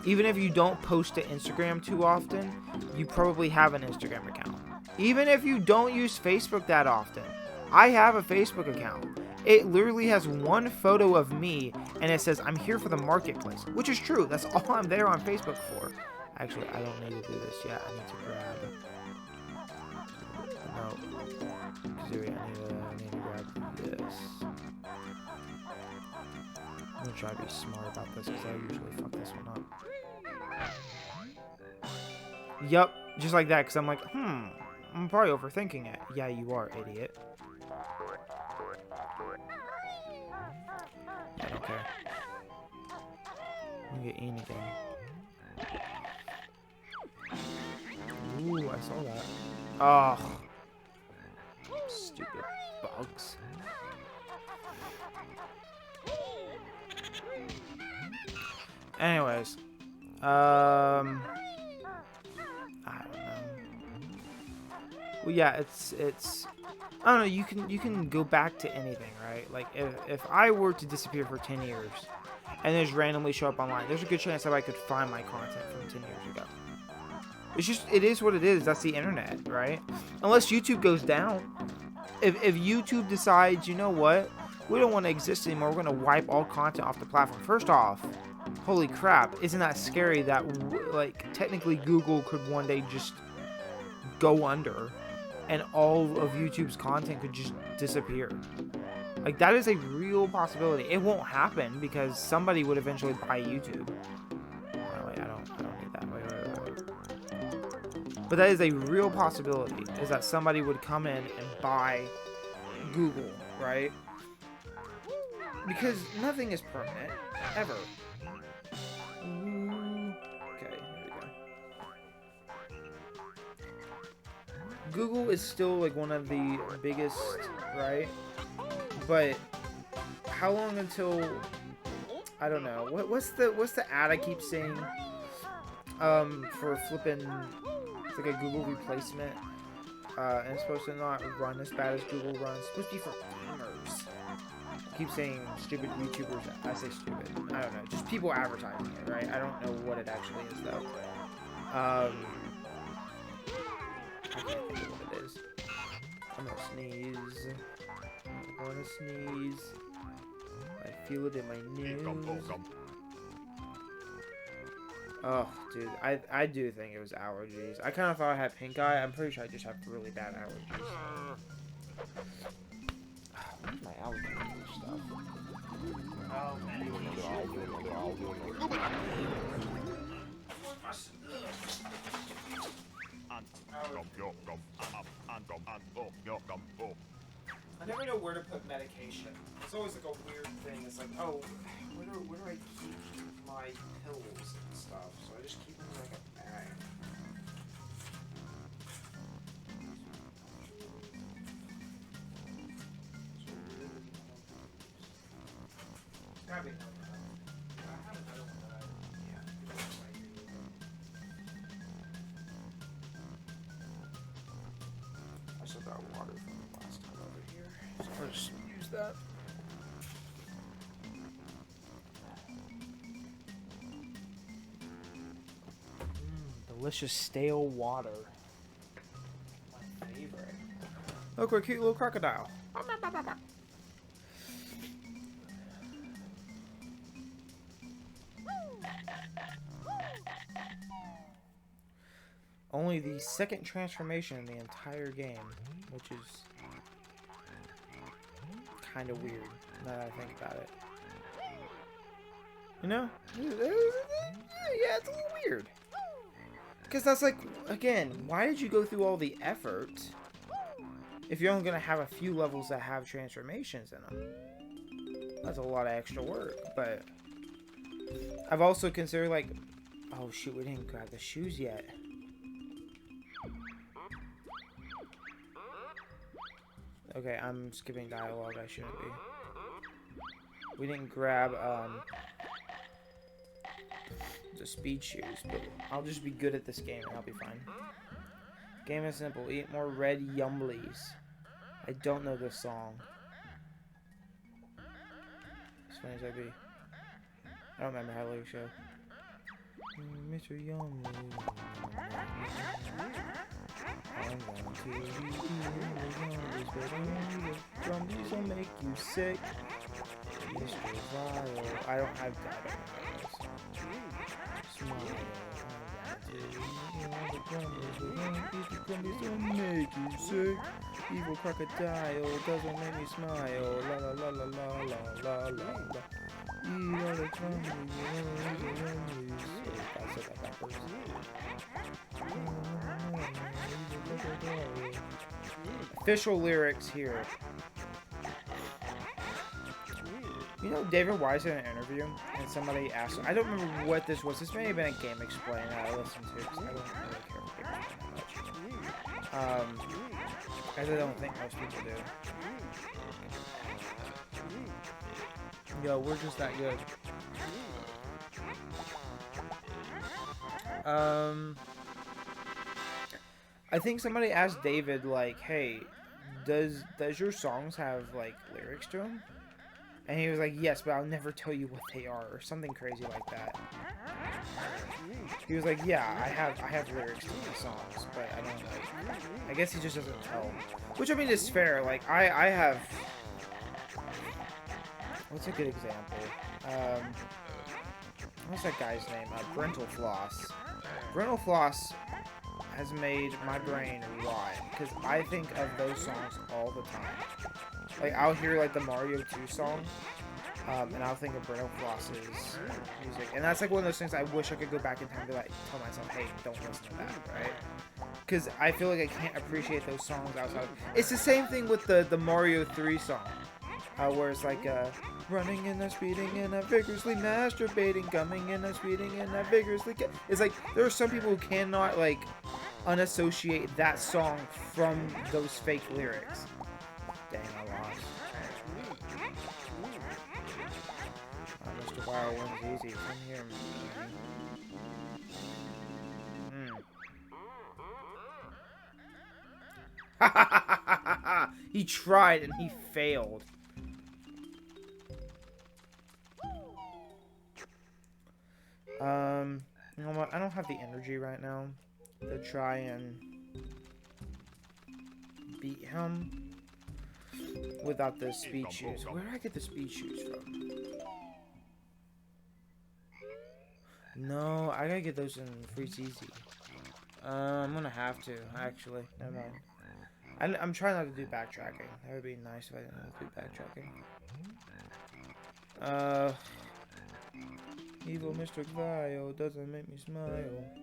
Even if you don't post to Instagram too often, you probably have an Instagram account. Even if you don't use Facebook that often, I have a Facebook account. It literally has one photo of me, and it says, I'm here for the marketplace, which is true. That's all I'm there on Facebook for. Actually, I don't need to do this yet. I need to grab... No. Kazooie, I need to grab this. I'm going to try to be smart about this, because I usually fuck this one up. Yup, just like that, because I'm like, I'm probably overthinking it. Yeah, you are, idiot. I don't care. I'm gonna get Ian again. Ooh, I saw that. Oh. Stupid bugs. Anyways. I don't know. Well, yeah, it's I don't know, you can go back to anything, right? Like if I were to disappear for 10 years and just randomly show up online, there's a good chance that I could find my content from 10 years ago. It's just, it is what it is. That's the internet, right? Unless YouTube goes down. If YouTube decides, you know what, we don't want to exist anymore, we're going to wipe all content off the platform. First off, holy crap, isn't that scary that like technically Google could one day just go under and all of YouTube's content could just disappear? Like, that is a real possibility. It won't happen because somebody would eventually buy YouTube. Oh, wait, I don't need that. Wait. But that is a real possibility, is that somebody would come in and buy Google, right? Because nothing is permanent, ever. Okay, here we go. Google is still like one of the biggest, right? But how long until, I don't know. What's the ad I keep seeing? For flipping, it's like a Google replacement. And it's supposed to not run as bad as Google runs. It's supposed to be for gamers. I keep saying stupid YouTubers. I say stupid. I don't know. Just people advertising it, right? I don't know what it actually is, though. I can't think of what it is. I'm gonna sneeze. I'm gonna sneeze. I feel it in my nose. Oh, dude. I do think it was allergies. I kind of thought I had pink eye. I'm pretty sure I just have really bad allergies. Where's my allergy stuff? Oh, I never know where to put medication. It's always like a weird thing. It's like, oh, where do I keep my pills? stuff, so I just keep them in like a bag. It's gotta be another one. I have another one that I still got water from the last time over here, so I'll just use that. Delicious stale water. My favorite. Look, we're a cute little crocodile. Only the second transformation in the entire game, which is kind of weird now that I think about it. You know? Yeah, it's a little weird. Because that's like, again, why did you go through all the effort if you're only going to have a few levels that have transformations in them? That's a lot of extra work, but I've also considered like, oh shoot, we didn't grab the shoes yet. Okay, I'm skipping dialogue, I shouldn't be. We didn't grab, the speed shoes, but I'll just be good at this game and I'll be fine. Game is simple. Eat more red yumblies. I don't know this song. As funny as I be. I don't remember how the lyrics go. Mr. Yumly. I'm going to eat yumblies, but only the yumblies will make you sick. Mr. Vile. I don't have that. Make you sick. Evil crocodile doesn't make me smile. La la la la la la la la la. Eat all the crumblies. I said that backwards. Official lyrics here. You know, David Wise in an interview, and somebody asked, I don't remember what this was. This may have been a Game Explain that I listened to, because I don't really care for Game Explain that much. As I don't think most people do. Yo, we're just that good. I think somebody asked David, like, hey, does your songs have, like, lyrics to them? And he was like, yes, but I'll never tell you what they are, or something crazy like that. He was like, yeah, I have lyrics to my songs, but I don't, like, I guess he just doesn't tell. Which, I mean, is fair. Like, I have, what's a good example? What's that guy's name? Brental Floss. Brental Floss has made my brain rot, because I think of those songs all the time. Like, I'll hear, like, the Mario 2 song, and I'll think of Brental Floss's music. And that's, like, one of those things I wish I could go back in time and be like, tell myself, hey, don't listen to that, right? Because I feel like I can't appreciate those songs outside. It's the same thing with the Mario 3 song, where it's like, running and speeding and vigorously masturbating, gumming and speeding and vigorously. It's like, there are some people who cannot, like, unassociate that song from those fake lyrics. Dang, I lost. Mr. Wire one's easy. Come here, man. He tried and he failed. You know what? I don't have the energy right now to try and beat him without the speed shoes. Where did I get the speed shoes from? No, I gotta get those in Freeze Easy. I'm gonna have to, actually. Never mind. I'm trying not to do backtracking. That would be nice if I didn't have to do backtracking. Evil Mr. Vile doesn't make me smile.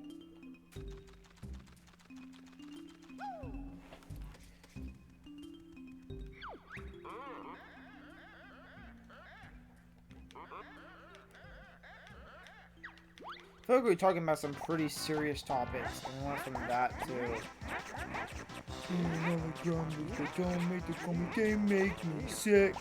feel like we're talking about some pretty serious topics, and we went from that to... Don't make the gummy, they make me sick.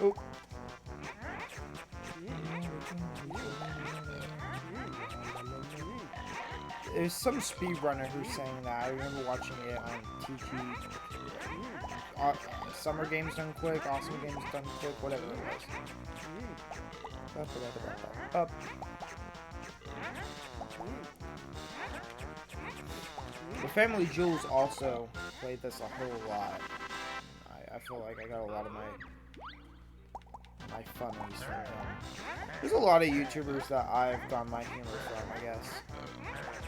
Oh. There's some speedrunner who's saying that. I remember watching it on TG. Summer Games Done Quick, Awesome Games Done Quick, whatever it was. Up. The Family Jewels also played this a whole lot. I feel like I got a lot of my funnies from them. There's a lot of YouTubers that I've gotten my humor from, I guess.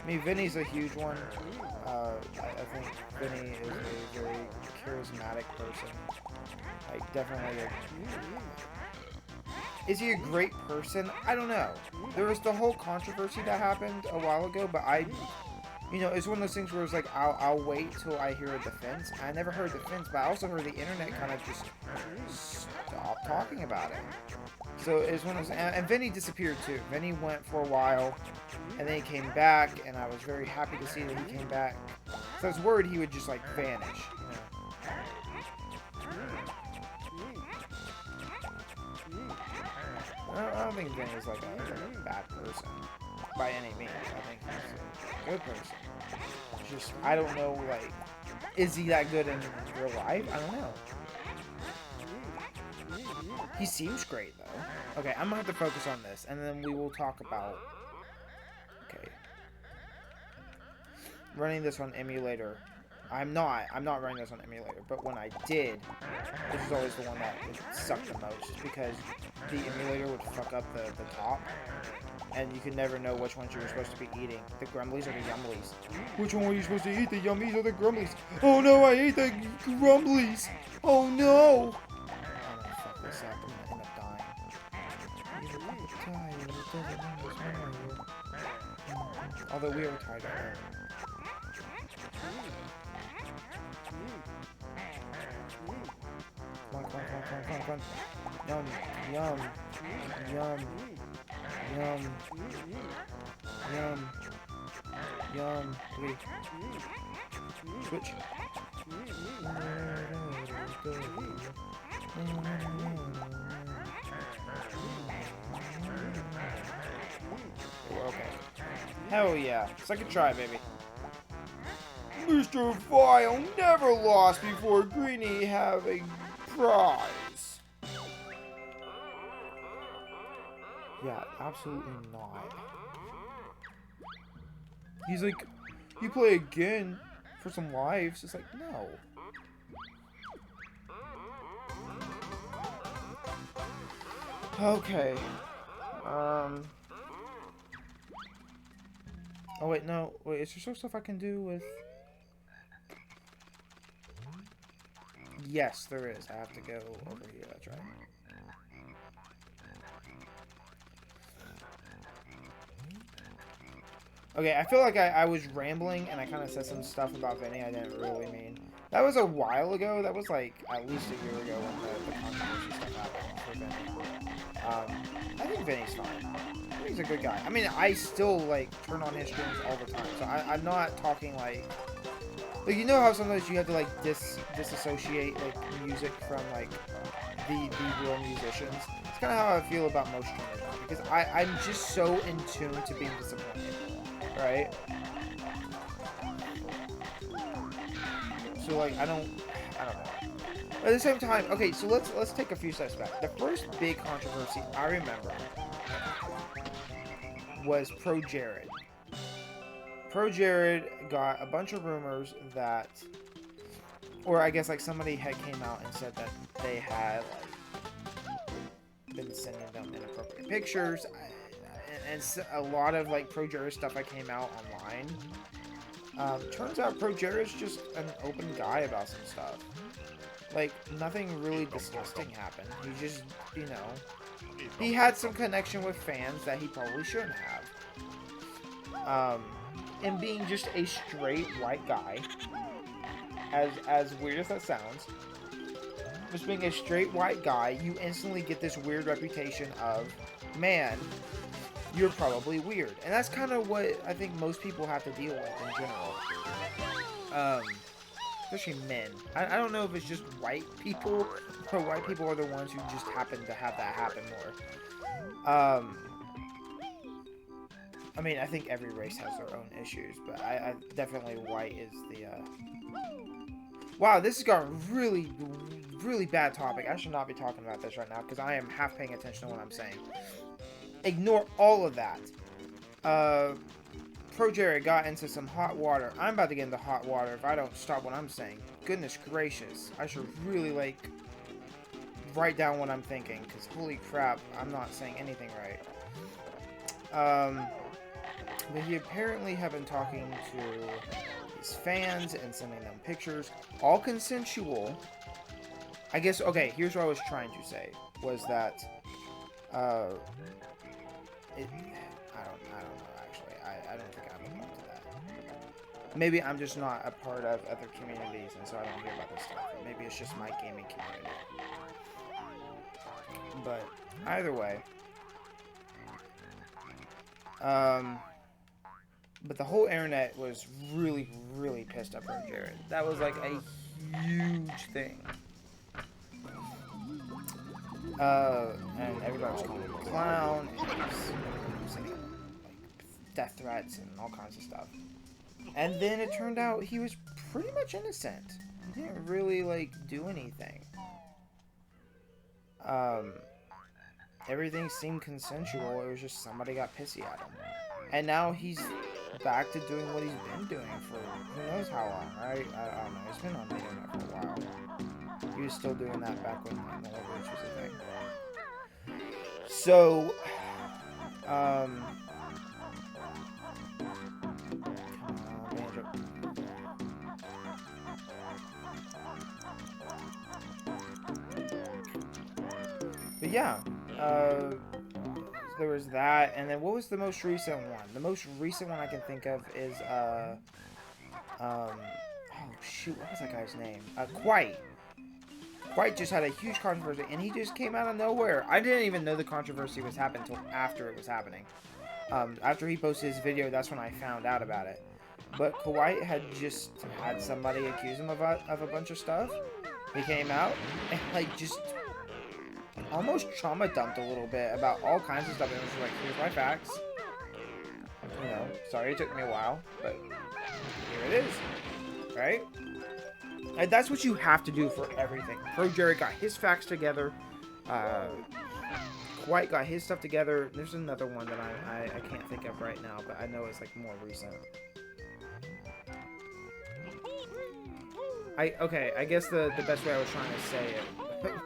I mean, Vinny's a huge one. I think Vinny is a very charismatic person. Like, definitely Is he a great person? I don't know. There was the whole controversy that happened a while ago, but you know, it's one of those things where it's like, I'll wait till I hear a defense. I never heard a defense, but I also heard the internet kind of just stop talking about it. So it's one of those, and Vinny disappeared too. Vinny went for a while, and then he came back, and I was very happy to see that he came back. So I was worried he would just like vanish, you know. I don't think Vinny's like a bad person by any means. I think he's a good person. Just, I don't know, like, is he that good in real life? I don't know. He seems great, though. Okay, I'm gonna have to focus on this, and then we will talk about... Okay. Running this on emulator. I'm not running this on emulator, but when I did, this is always the one that sucked the most, because the emulator would fuck up the top, and you could never know which ones you were supposed to be eating. The grumblies or the yumblies. Which one were you supposed to eat, the yummies or the grumblies? Oh no, I ate the grumblies! Oh no! I'm gonna fuck this up, I'm gonna end up dying. Although we are tired of it. Come on. Yum. Wait. Switch. Okay. Hell yeah. Second try, baby. Mr. Vile never lost before Greenie have a prize. Yeah, absolutely not. He's like, you play again for some lives. It's like, no. Okay. Oh wait, no. Wait, is there some stuff I can do with... Yes, there is. I have to go over here. That's right. Okay, I feel like I was rambling and I kind of said some stuff about Vinny I didn't really mean. That was a while ago. That was like at least a year ago when the controversy stuff happened for Vinny. I think Vinny's fine. I think he's a good guy. I mean, I still like turn on his streams all the time. So I'm not talking like you know how sometimes you have to like disassociate like music from like the real musicians. It's kind of how I feel about most streamers now, because I'm just so in tune to being disappointed, right? So like I don't know. But at the same time, okay, so let's take a few steps back. The first big controversy I remember was Pro Jared. Pro Jared got a bunch of rumors that, or I guess like somebody had came out and said that they had like been sending them inappropriate pictures, and a lot of like Pro Jared stuff that came out online Turns out Progera's just an open guy about some stuff. Like, nothing really disgusting happened. He just, you know, he had some connection with fans that he probably shouldn't have. And being just a straight white guy, as weird as that sounds, just being a straight white guy, you instantly get this weird reputation of, man, you're probably weird. And that's kind of what I think most people have to deal with in general. Especially men. I don't know if it's just white people, or white people are the ones who just happen to have that happen more. I mean, I think every race has their own issues, but I definitely white is the, Wow, this has got a really, really bad topic. I should not be talking about this right now, because I am half paying attention to what I'm saying. Ignore all of that. Progera got into some hot water. I'm about to get into hot water if I don't stop what I'm saying. Goodness gracious. I should really, like, write down what I'm thinking, because holy crap, I'm not saying anything right. But he apparently had been talking to his fans and sending them pictures. All consensual. I guess, okay, here's what I was trying to say. Was that, I don't know, actually. I don't think I belong to that. Maybe I'm just not a part of other communities, and so I don't hear about this stuff. Or maybe it's just my gaming community. But, either way. But the whole internet was really, really pissed up at Jared. That was like a huge thing. And everybody was calling him a clown, and he was saying like death threats and all kinds of stuff. And then it turned out he was pretty much innocent. He didn't really like do anything. Everything seemed consensual. It was just somebody got pissy at him. And now he's back to doing what he's been doing for who knows how long, right? I don't know. He's been on the internet for a while. He was still doing that back when Overwatch was a thing. So, Banjo. But yeah, there was that, and then what was the most recent one? The most recent one I can think of is, oh shoot, what was that guy's name? Quite. Quite just had a huge controversy, and he just came out of nowhere. I didn't even know the controversy was happening until after it was happening. After he posted his video, that's when I found out about it. But Kawhi had just had somebody accuse him of a bunch of stuff. He came out, and like, just almost trauma dumped a little bit about all kinds of stuff, and it was like, here's my facts. You know, sorry it took me a while, but here it is, right? And that's what you have to do for everything. Progera got his facts together, White got his stuff together. There's another one that I can't think of right now, but I know it's like more recent. Okay, I guess the best way I was trying to say it,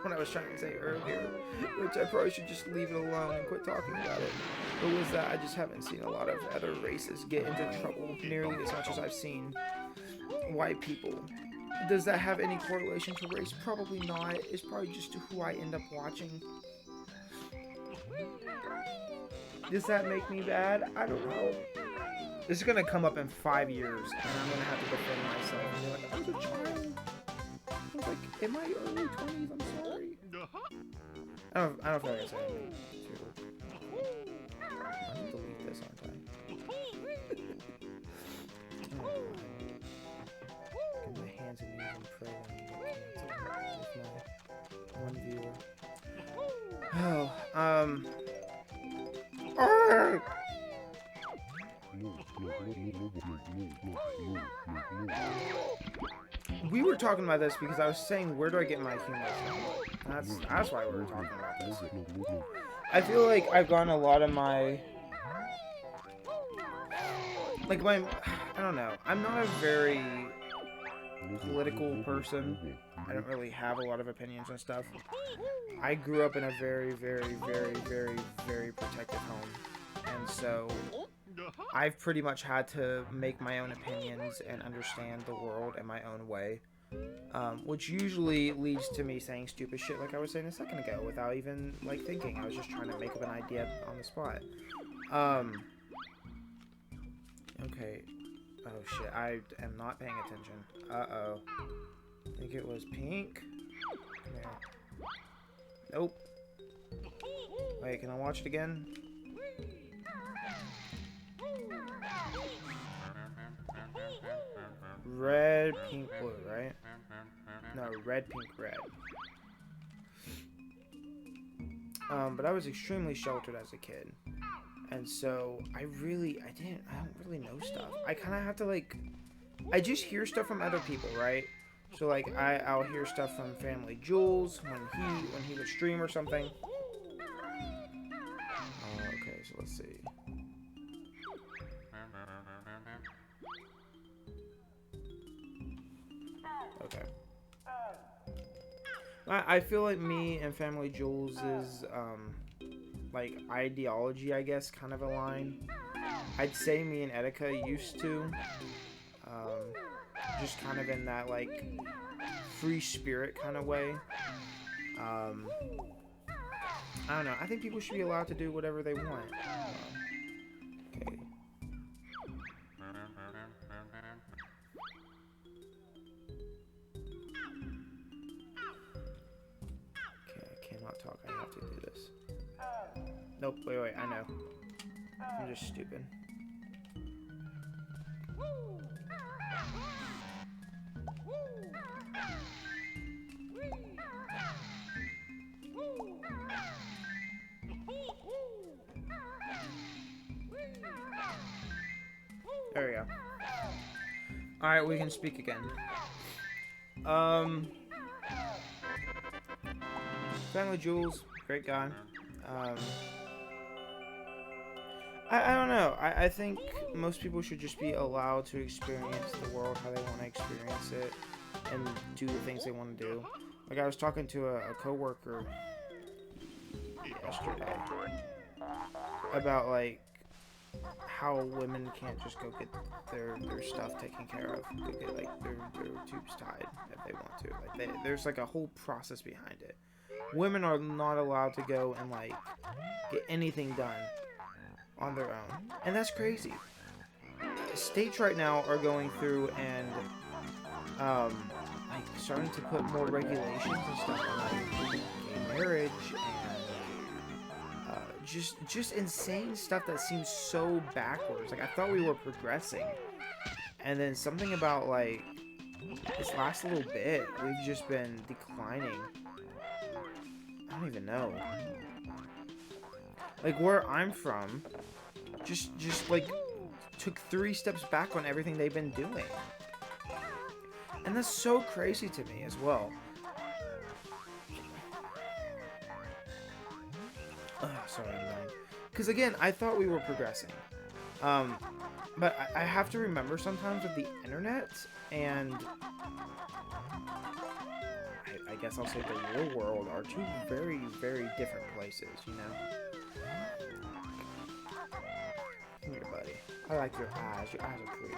what I was trying to say earlier, which I probably should just leave it alone and quit talking about it, but was that I just haven't seen a lot of other races get into trouble nearly as much as I've seen white people. Does that have any correlation to race? Probably not. It's probably just to who I end up watching. Does that make me bad? I don't know. This is gonna come up in 5 years, and I'm gonna have to defend myself and be like, I was a child. I was like, in my early 20s, I'm sorry. I don't feel like I said anything too. I need to delete this, aren't I? Get my hands and knees and pray when you get canceled with my one viewer. We were talking about this because I was saying, where do I get my humor from? That's why we were talking about this. I feel like I've gotten a lot of my... I don't know. I'm not a very political person. I don't really have a lot of opinions on stuff. I grew up in a very, very, very, very, very protective home. And so, I've pretty much had to make my own opinions and understand the world in my own way. Which usually leads to me saying stupid shit like I was saying a second ago without even, like, thinking. I was just trying to make up an idea on the spot. Okay. Oh, shit. I am not paying attention. Uh-oh. I think it was pink. Come here. Nope. Wait, can I watch it again? Red, pink, blue, right? No, red, pink, red. But I was extremely sheltered as a kid. And so, I don't really know stuff. I kind of have to, like, I just hear stuff from other people, right? So, like, I'll hear stuff from Family Jules when he would stream or something. Okay, so let's see. Okay. I feel like me and Family Jules' like, ideology, I guess, kind of align. I'd say me and Etika used to. Just kind of in that, like, free spirit kind of way. I don't know. I think people should be allowed to do whatever they want. Okay. Okay, I cannot talk. I have to do this. Nope, wait, I know. I'm just stupid. There we go. Alright, we can speak again. Family Jules, great guy. I don't know. I think most people should just be allowed to experience the world how they want to experience it and do the things they want to do. Like, I was talking to a coworker yesterday about, like, how women can't just go get their stuff taken care of, go get, like, their tubes tied if they want to. Like, there's, like, a whole process behind it. Women are not allowed to go and, like, get anything done on their own. And that's crazy. States right now are going through and, like, starting to put more regulations and stuff on, like, gay marriage and, just insane stuff that seems so backwards. Like, I thought we were progressing. And then something about, like, this last little bit, we've just been declining. I don't even know. Like, where I'm from, just like, took 3 steps back on everything they've been doing. And that's so crazy to me as well. Sorry, I'm dying. Because, again, I thought we were progressing. But I have to remember sometimes with the internet and I guess I'll say the real world are 2 very, very different places, you know? Come here, buddy. I like your eyes. Your eyes are pretty.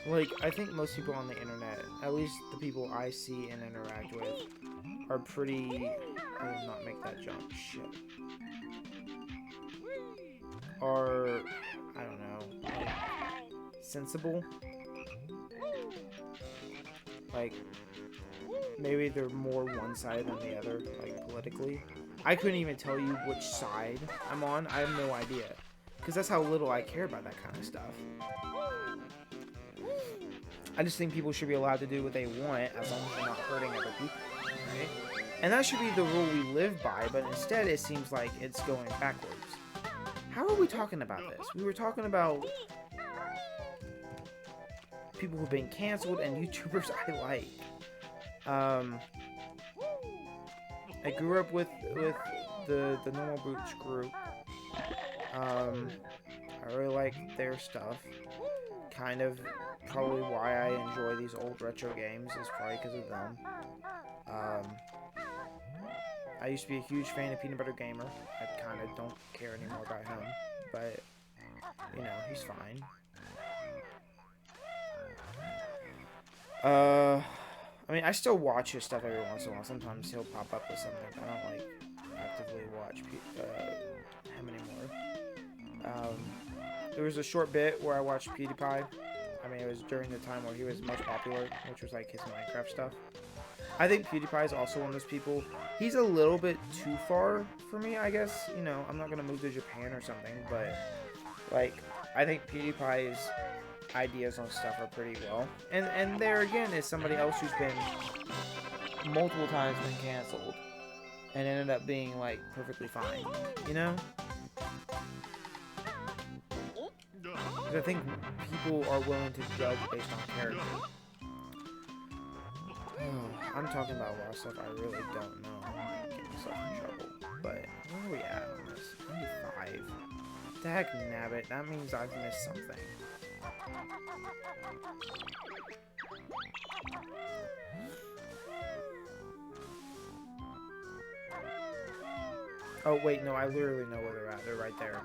Like, I think most people on the internet, at least the people I see and interact with, are pretty... I did not make that jump. Shit. Are... I don't know. Like, sensible. Like, maybe they're more one-sided than the other, like, politically. I couldn't even tell you which side I'm on. I have no idea. Because that's how little I care about that kind of stuff. I just think people should be allowed to do what they want as long as they're not hurting other people, right? And that should be the rule we live by, but instead it seems like it's going backwards. How are we talking about this? We were talking about people who've been canceled and YouTubers I like. I grew up with the Normal Boots group. I really like their stuff. Kind of probably why I enjoy these old retro games is probably because of them. I used to be a huge fan of Peanut Butter Gamer. I kind of don't care anymore about him, but you know, he's fine. I mean, I still watch his stuff every once in a while. Sometimes he'll pop up with something. I don't like actively watch him anymore. There was a short bit where I watched PewDiePie. I mean, it was during the time where he was most popular, which was like his Minecraft stuff. I think PewDiePie is also one of those people. He's a little bit too far for me, I guess. You know, I'm not gonna move to Japan or something, but like, I think PewDiePie's ideas on stuff are pretty well. And there again is somebody else who's been multiple times been canceled and ended up being like perfectly fine, you know? Because I think people are willing to judge based on character. I'm talking about a lot of stuff I really don't know. I'm gonna get myself in trouble. But where are we at on this? 95. Dag nabbit, that means I've missed something. Oh wait, no, I literally know where they're at. They're right there.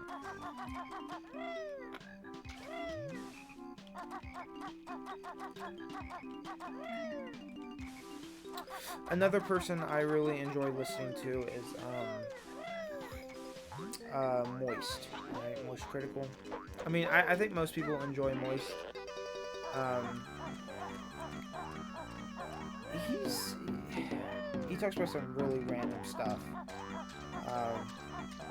Another person I really enjoy listening to is Moist, right? Moist Critical. I mean, I think most people enjoy Moist. He talks about some really random stuff. A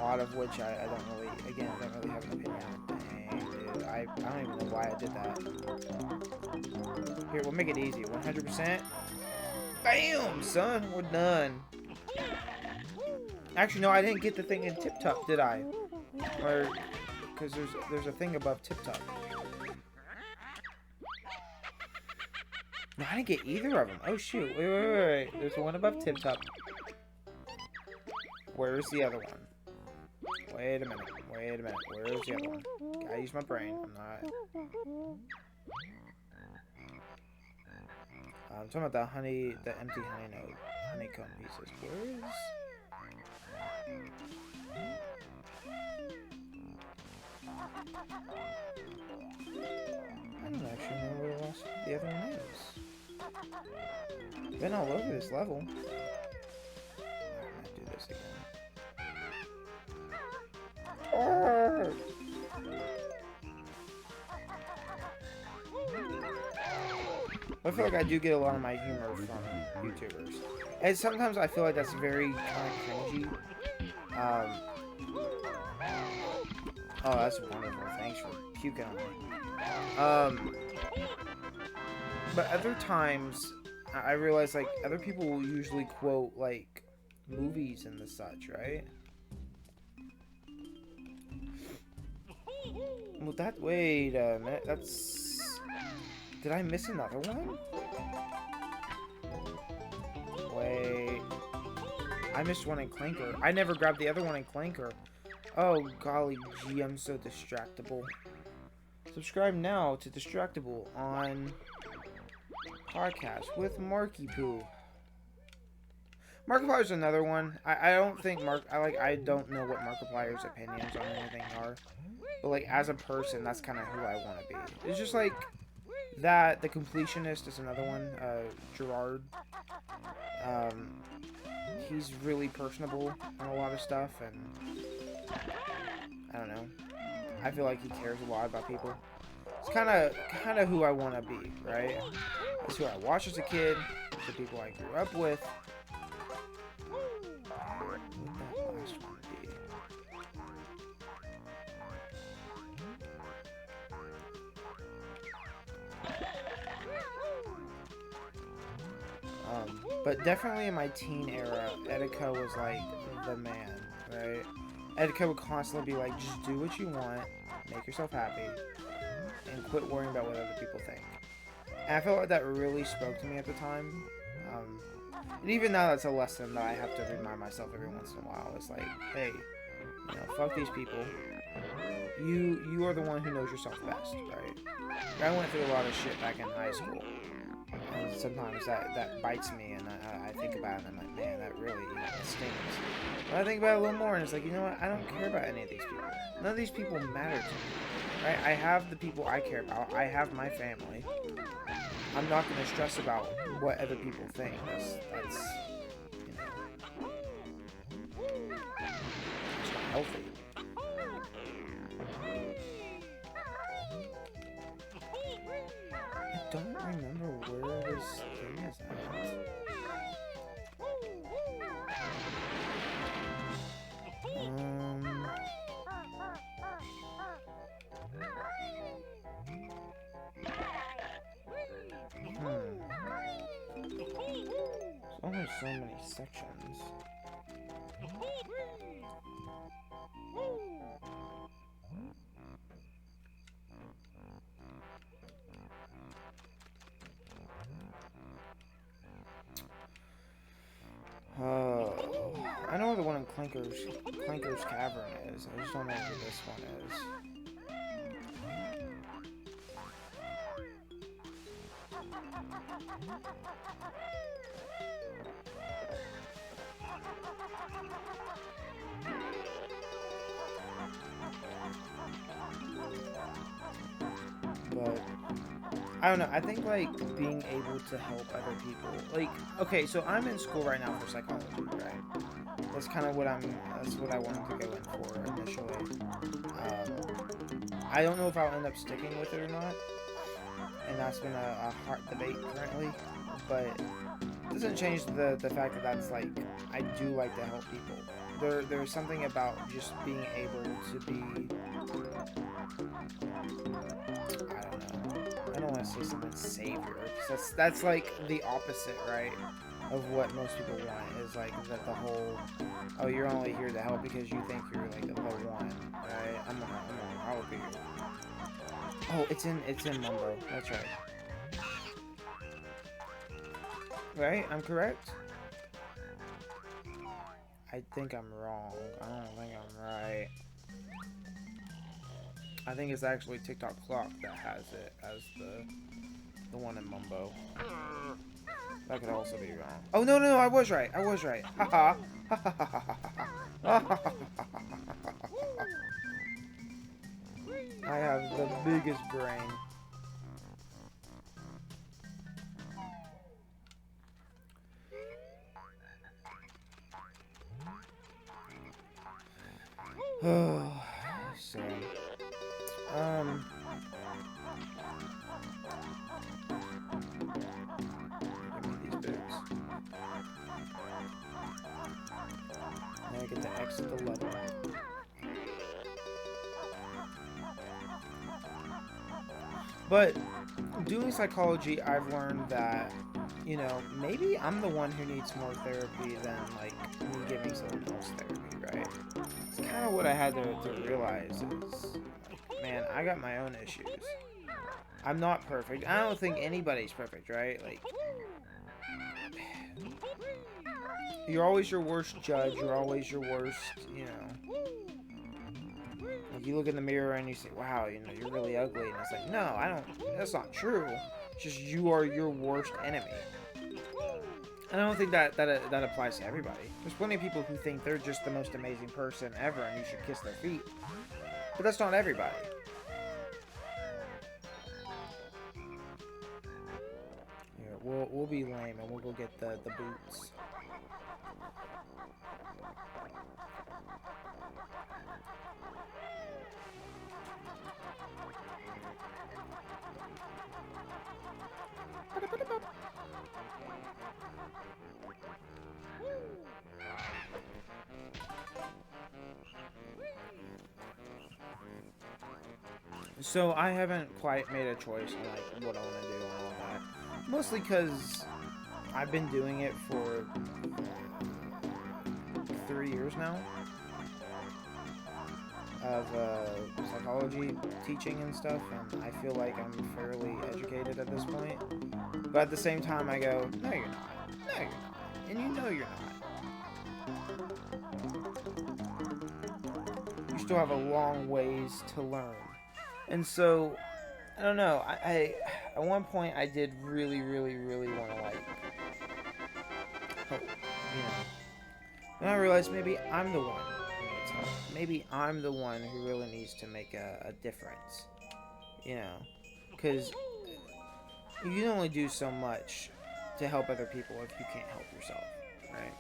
lot of which I don't really, again, I don't really have an opinion on. Dang, dude, I don't even know why I did that. Here, we'll make it easy. 100%. Bam, son, we're done. Actually, no, I didn't get the thing in Tip Top, did I? Or, because there's a thing above Tip Top. No, I didn't get either of them. Oh, shoot. Wait. There's one above Tip Top. Where's the other one? Wait a minute. Where's the other one? Gotta use my brain. I'm talking about the empty honeycomb pieces. Where is... I don't actually know where the other one is. Been all over this level. I'm gonna do this again. Oh! I feel like I do get a lot of my humor from YouTubers. And sometimes I feel like that's very kind of cringy. Oh, that's wonderful. Thanks for puking on me. But other times, I realize, like, other people will usually quote, like, movies and the such, right? Well, wait a minute, that's... Did I miss another one? Wait... I missed one in Clanker. I never grabbed the other one in Clanker. Oh, golly gee, I'm so distractible. Subscribe now to Distractible on podcast with Marky Poo. Markiplier's is another one. I don't think I don't know what Markiplier's opinions on anything are. But like as a person, that's kind of who I want to be. It's just like that. The Completionist is another one. Gerard. He's really personable on a lot of stuff, and I don't know. I feel like he cares a lot about people. It's kind of who I want to be, right? It's who I watched as a kid. It's the people I grew up with. What would that last one be? But definitely in my teen era, Etika was like the man, right? Etika would constantly be like, just do what you want, make yourself happy, and quit worrying about what other people think. And I felt like that really spoke to me at the time. And even now, that's a lesson that I have to remind myself every once in a while. It's like, hey, you know, fuck these people. You are the one who knows yourself best, right? I went through a lot of shit back in high school. And sometimes that bites me, and I think about it, and I'm like, man, that really stings. But I think about it a little more, and it's like, you know what? I don't care about any of these people. None of these people matter to me. Right? I have the people I care about. I have my family. I'm not going to stress about what other people think. That's you know, it's not healthy. I don't remember where this thing is at. There's only so many sections. I know where the one in Clinker's Cavern is. I just don't know where this one is. But I don't know. I think like being able to help other people. Like, okay, so I'm in school right now for psychology, right? That's kind of what that's what I wanted to go in for initially. I don't know if I'll end up sticking with it or not, and that's been a hot debate currently. But it doesn't change the fact that that's like I do like to help people. There's something about just being able to be. I don't want to say someone's savior, because that's like the opposite, right, of what most people want, is like that the whole, oh, you're only here to help because you think you're like the one, right? I'll be here. Oh, it's in Mumbo, that's right. Right? I'm correct? I think I'm wrong. I don't think I'm right. I think it's actually TikTok Clock that has it as the one in Mumbo. That could also be wrong. Oh, no, I was right. I was right. Haha. I have the biggest brain. So, give me these boots. Now I get to exit the level. But doing psychology, I've learned that, you know, maybe I'm the one who needs more therapy than like me giving someone else therapy, right? It's kind of what I had to realize is, like, man, I got my own issues. I'm not perfect. I don't think anybody's perfect, right? Like, you're always your worst judge. You're always your worst, you know. Like, you look in the mirror and you say, wow, you know, you're really ugly. And it's like, no, that's not true. It's just you are your worst enemy. And I don't think that applies to everybody. There's plenty of people who think they're just the most amazing person ever and you should kiss their feet. But that's not everybody. Here, we'll be lame and we'll go get the boots. So I haven't quite made a choice on like what I want to do and all that. Mostly because I've been doing it for 3 years now of psychology teaching and stuff, and I feel like I'm fairly educated at this point. But at the same time, I go, no, you're not. No, you're not. And you know you're not. You still have a long ways to learn. And so I don't know. I at one point I did really, really, really want to like, help, you know. And I realized maybe I'm the one who needs help. Maybe I'm the one who really needs to make a difference. You know, because you can only do so much to help other people if you can't help yourself, right?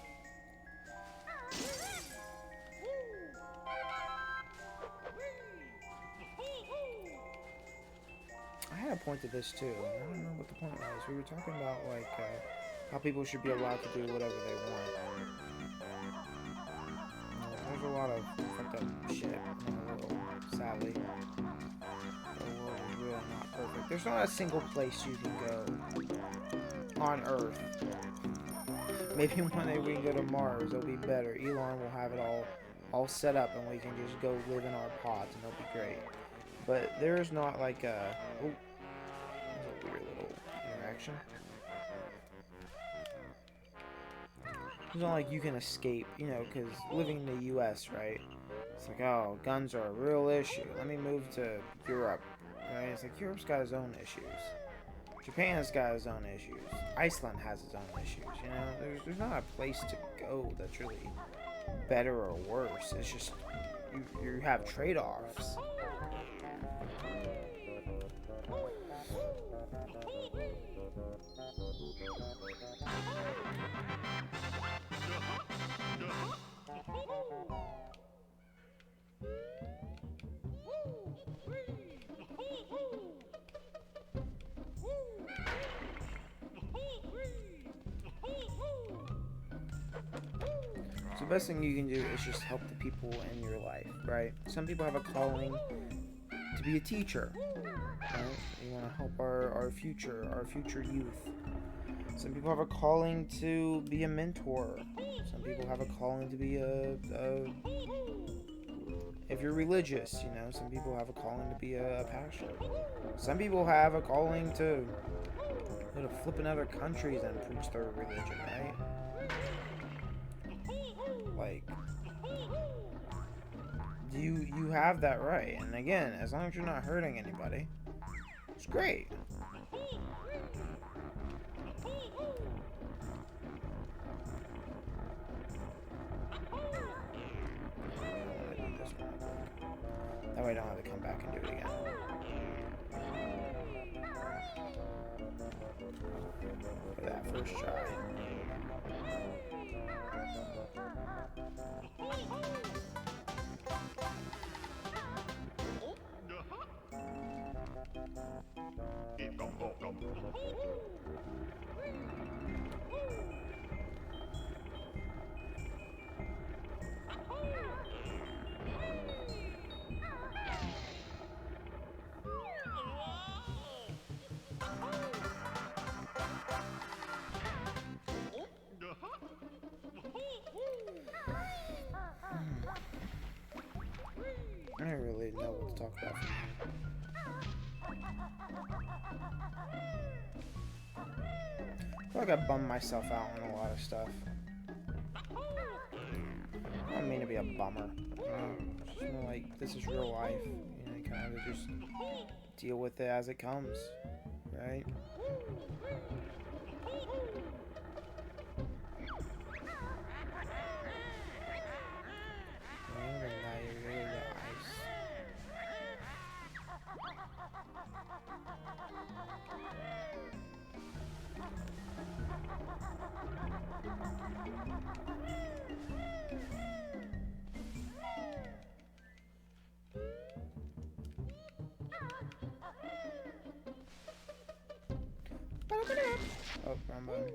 I had a point to this too, and I don't remember what the point was. We were talking about like how people should be allowed to do whatever they want. There's a lot of fucked up shit in the world, sadly. The world is really not perfect. There's not a single place you can go on Earth. Maybe one day we can go to Mars, it'll be better. Elon will have it all set up and we can just go live in our pods and it'll be great. But there's not like a... Oh, that's a weird little interaction. It's not like you can escape, you know, because living in the U.S., right? It's like, oh, guns are a real issue. Let me move to Europe. Right? It's like Europe's got its own issues. Japan's got its own issues. Iceland has its own issues, you know? There's not a place to go that's really better or worse. It's just, you have trade-offs. So the best thing you can do is just help the people in your life, right? Some people have a calling to be a teacher, right? You want to help our future youth. Some people have a calling to be a mentor. Some people have a calling to be if you're religious, you know, some people have a calling to be a pastor. Some people have a calling to flip in other countries and preach their religion, right? Like, you have that right. And again, as long as you're not hurting anybody, it's great. That way I don't have to come back and do it again. For that first try. I don't really know what to talk about. I feel like I bummed myself out on a lot of stuff. I don't mean to be a bummer. You know, just more like, this is real life. You know, you kind of just deal with it as it comes, right? Oh, wrong button.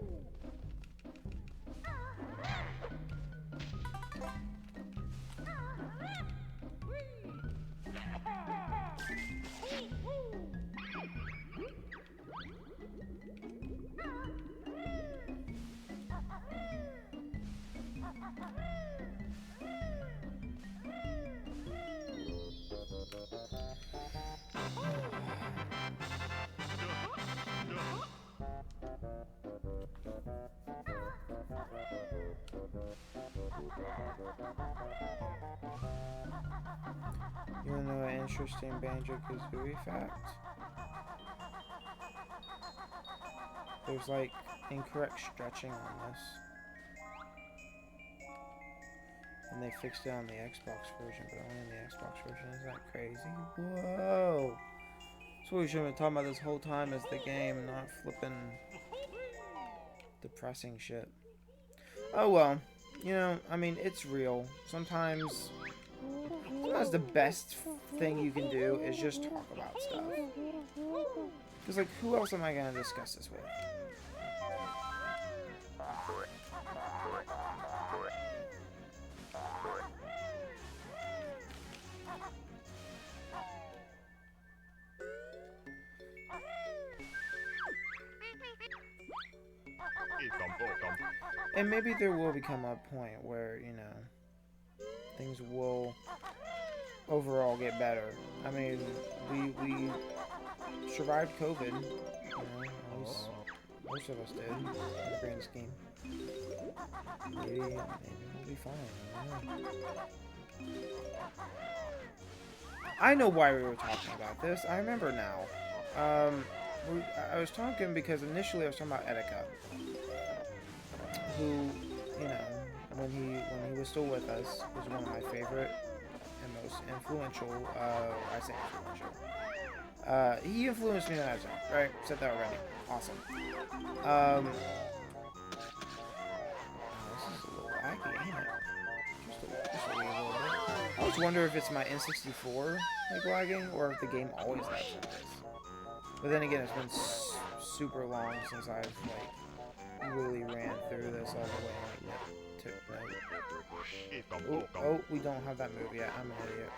You wanna know an interesting Banjo-Kazooie fact? there's like incorrect stretching on this. And they fixed it on the Xbox version, but only on the Xbox version. Isn't that crazy? Whoa! That's what we should have been talking about this whole time, is the game, not flipping depressing shit. Oh well. You know, I mean, it's real. Sometimes the best thing you can do is just talk about stuff. Because, like, who else am I going to discuss this with? And maybe there will become a point where, you know, things will overall get better. I mean, we survived COVID, you know, at least most of us did, in the grand scheme. Maybe we'll be fine, I don't know. I know why we were talking about this, I remember now. I was talking because initially I was talking about Etika, who, you know, when he was still with us, was one of my favorite and most influential, I say influential. He influenced me in that time, right? Said that already. Awesome. This is a little laggy, ain't it? Just a little bit. I always wonder if it's my N64 like lagging, or if the game always lags like this. But then again, it's been super long since I've like really ran through this all the way. Oh, we don't have that move yet. I'm an idiot.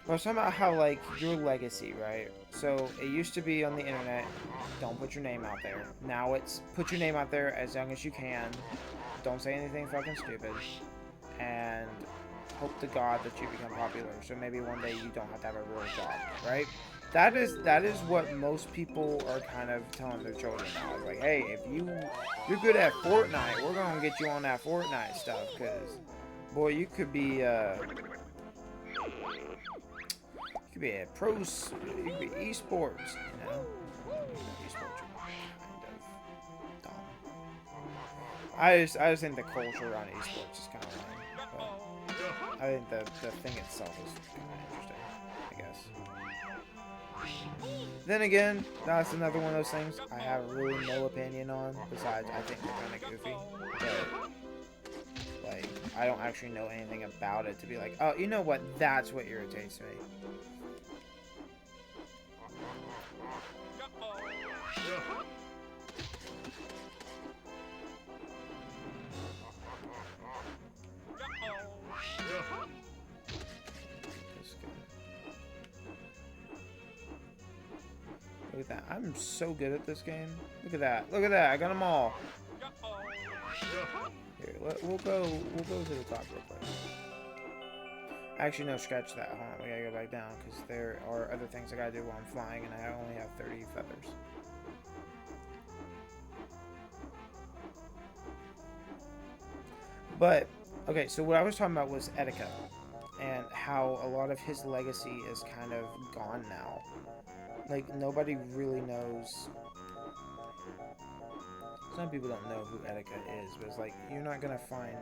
I was talking about how, like, your legacy, right? So, it used to be on the internet, don't put your name out there. Now it's, put your name out there as young as you can. Don't say anything fucking stupid. And hope to God that you become popular. So maybe one day you don't have to have a real job, right? That is what most people are kind of telling their children now. It's like, hey, if you're good at Fortnite, we're gonna get you on that Fortnite stuff, because boy, you could be a pro, you could be esports, you know. Esports are kind of dumb. I just think the culture on esports is kind of lame, but I think the thing itself is kind of interesting, I guess. Then again, that's another one of those things I have really no opinion on, besides I think they're kind of goofy, but, like, I don't actually know anything about it to be like, oh, you know what, that's what irritates me. Look at that. I'm so good at this game. Look at that. Look at that. I got them all. Here, we'll go to the top real quick. Actually, no, scratch that. Hold on. We gotta go back down because there are other things I gotta do while I'm flying, and I only have 30 feathers. But, okay, so what I was talking about was Etika, and how a lot of his legacy is kind of gone now. Like, nobody really knows. Some people don't know who Etika is, but it's like, you're not gonna find...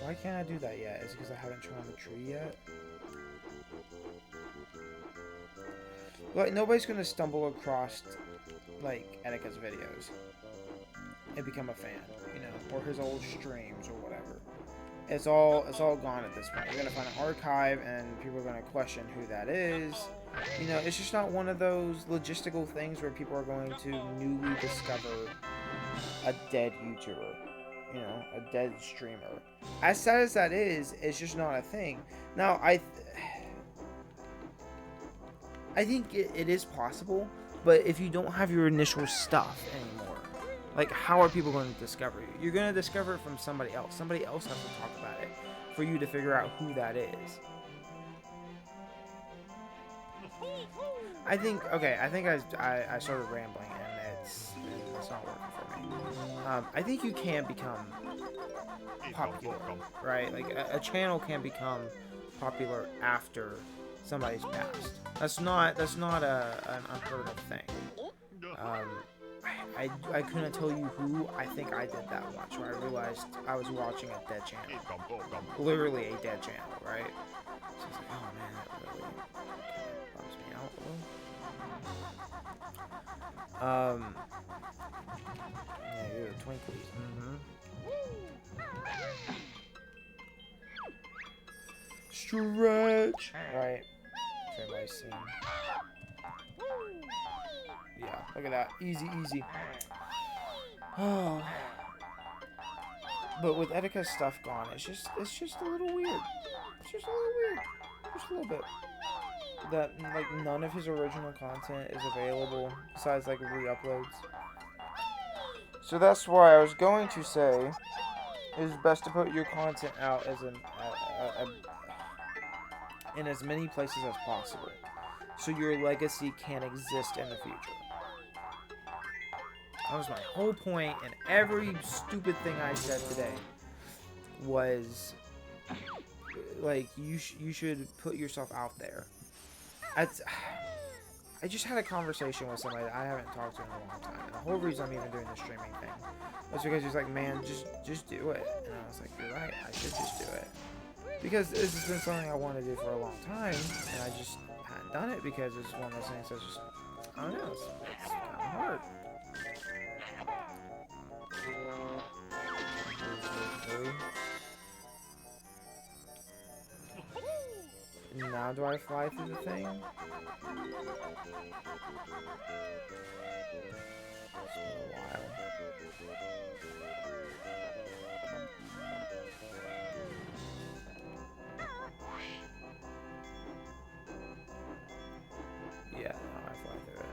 Why can't I do that yet? Is it because I haven't drawn the tree yet? Like, nobody's gonna stumble across, like, Etika's videos and become a fan, you know, or his old streams or whatever. It's all gone at this point. We're gonna find an archive, and people are gonna question who that is. You know, it's just not one of those logistical things where people are going to newly discover a dead YouTuber, you know, a dead streamer. As sad as that is, it's just not a thing. Now, I think it is possible, but if you don't have your initial stuff anymore, like, how are people going to discover you? You're going to discover it from somebody else. Somebody else has to talk about it for you to figure out who that is. I think I started rambling, and it's not working for me. I think you can become popular, right? Like, a channel can become popular after somebody's passed. That's not an unheard of thing. I couldn't tell you who. I think I did that once where I realized I was watching a dead channel. Literally a dead channel, right? So I was like, oh man, that really bums me out a little. Yeah, you're Twinklies. Stretch! Right. Everybody's seen. Yeah, look at that. Easy, easy. Oh. But with Etika's stuff gone, it's just a little weird. It's just a little weird. Just a little bit. That, like, none of his original content is available besides, like, re-uploads. So that's why I was going to say it's best to put your content out as in as many places as possible, so your legacy can exist in the future. That was my whole point, and every stupid thing I said today was, like, you should put yourself out there. I just had a conversation with somebody that I haven't talked to in a long time, and the whole reason I'm even doing the streaming thing was because he's like, man, just do it. And I was like, you're right, I should just do it. Because this has been something I wanted to do for a long time, and I just hadn't done it because it's one of those things that's just, I don't know, it's kind of hard. Now do I fly through the thing? It's been a while. Yeah, now I fly through it.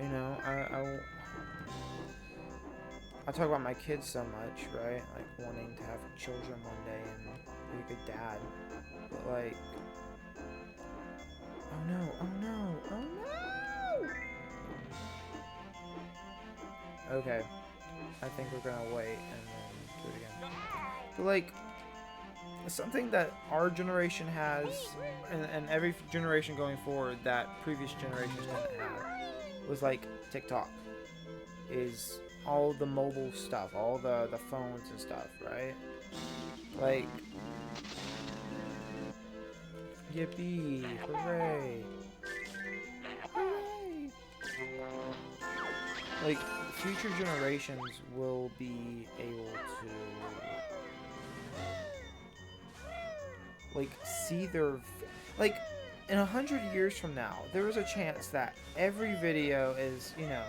You know, I talk about my kids so much, right? Like, wanting to have children one day and be a good dad. But, like... Oh no, oh no, oh no! Okay. I think we're gonna wait and then do it again. But, like... Something that our generation has, and every generation going forward that previous generations didn't have, was, like, TikTok. Is... all the mobile stuff, all the phones and stuff, right? Like, yippee, hooray, hooray! Like, future generations will be able to, like, see their, like, in 100 years from now, there is a chance that every video is, you know,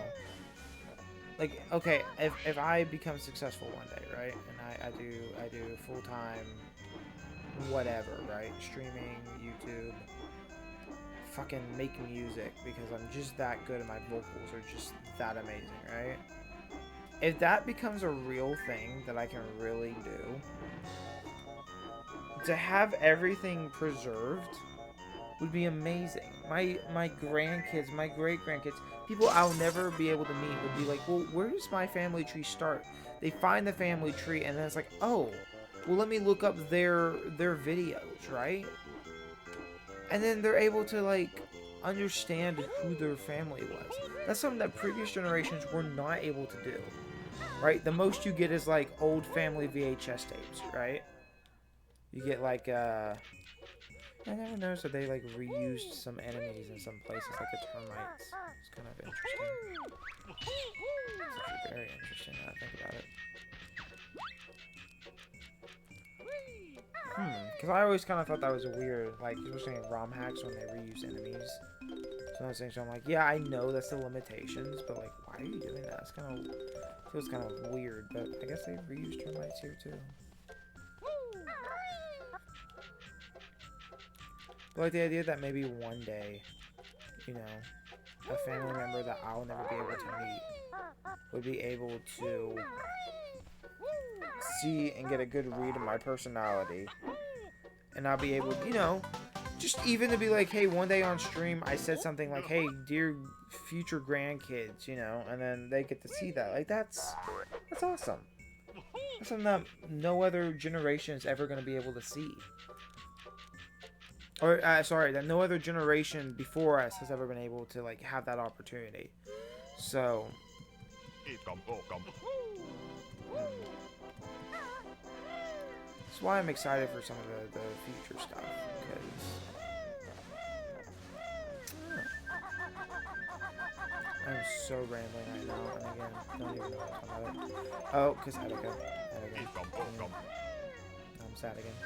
like, okay, if I become successful one day, right, and I do full-time whatever, right, streaming, YouTube, fucking make music, because I'm just that good and my vocals are just that amazing, right? If that becomes a real thing that I can really do, to have everything preserved would be amazing. My grandkids, my great-grandkids, people I'll never be able to meet would be like, well, where does my family tree start? They find the family tree, and then it's like, oh, well, let me look up their videos, right? And then they're able to, like, understand who their family was. That's something that previous generations were not able to do, right? The most you get is, like, old family VHS tapes, right? You get, like, I never noticed that they, like, reused some enemies in some places, like the termites. It's kind of interesting. It's actually very interesting now I think about it. Because I always kind of thought that was weird, like, especially in ROM hacks when they reuse enemies. So I'm like, yeah, I know that's the limitations, but, like, why are you doing that? It's kind of, feels kind of weird, but I guess they reused termites here, too. But, like, the idea that maybe one day, you know, a family member that I'll never be able to meet would be able to see and get a good read of my personality. And I'll be able, you know, just even to be like, hey, one day on stream, I said something like, hey, dear future grandkids, you know, and then they get to see that. Like, that's awesome. That's something that no other generation is ever going to be able to see. Or, sorry, that no other generation before us has ever been able to, like, have that opportunity. So... That's why I'm excited for some of the future stuff, because... I'm so rambling right now, and again, don't even know what I'm talking about. Oh, because Attica. I'm sad again.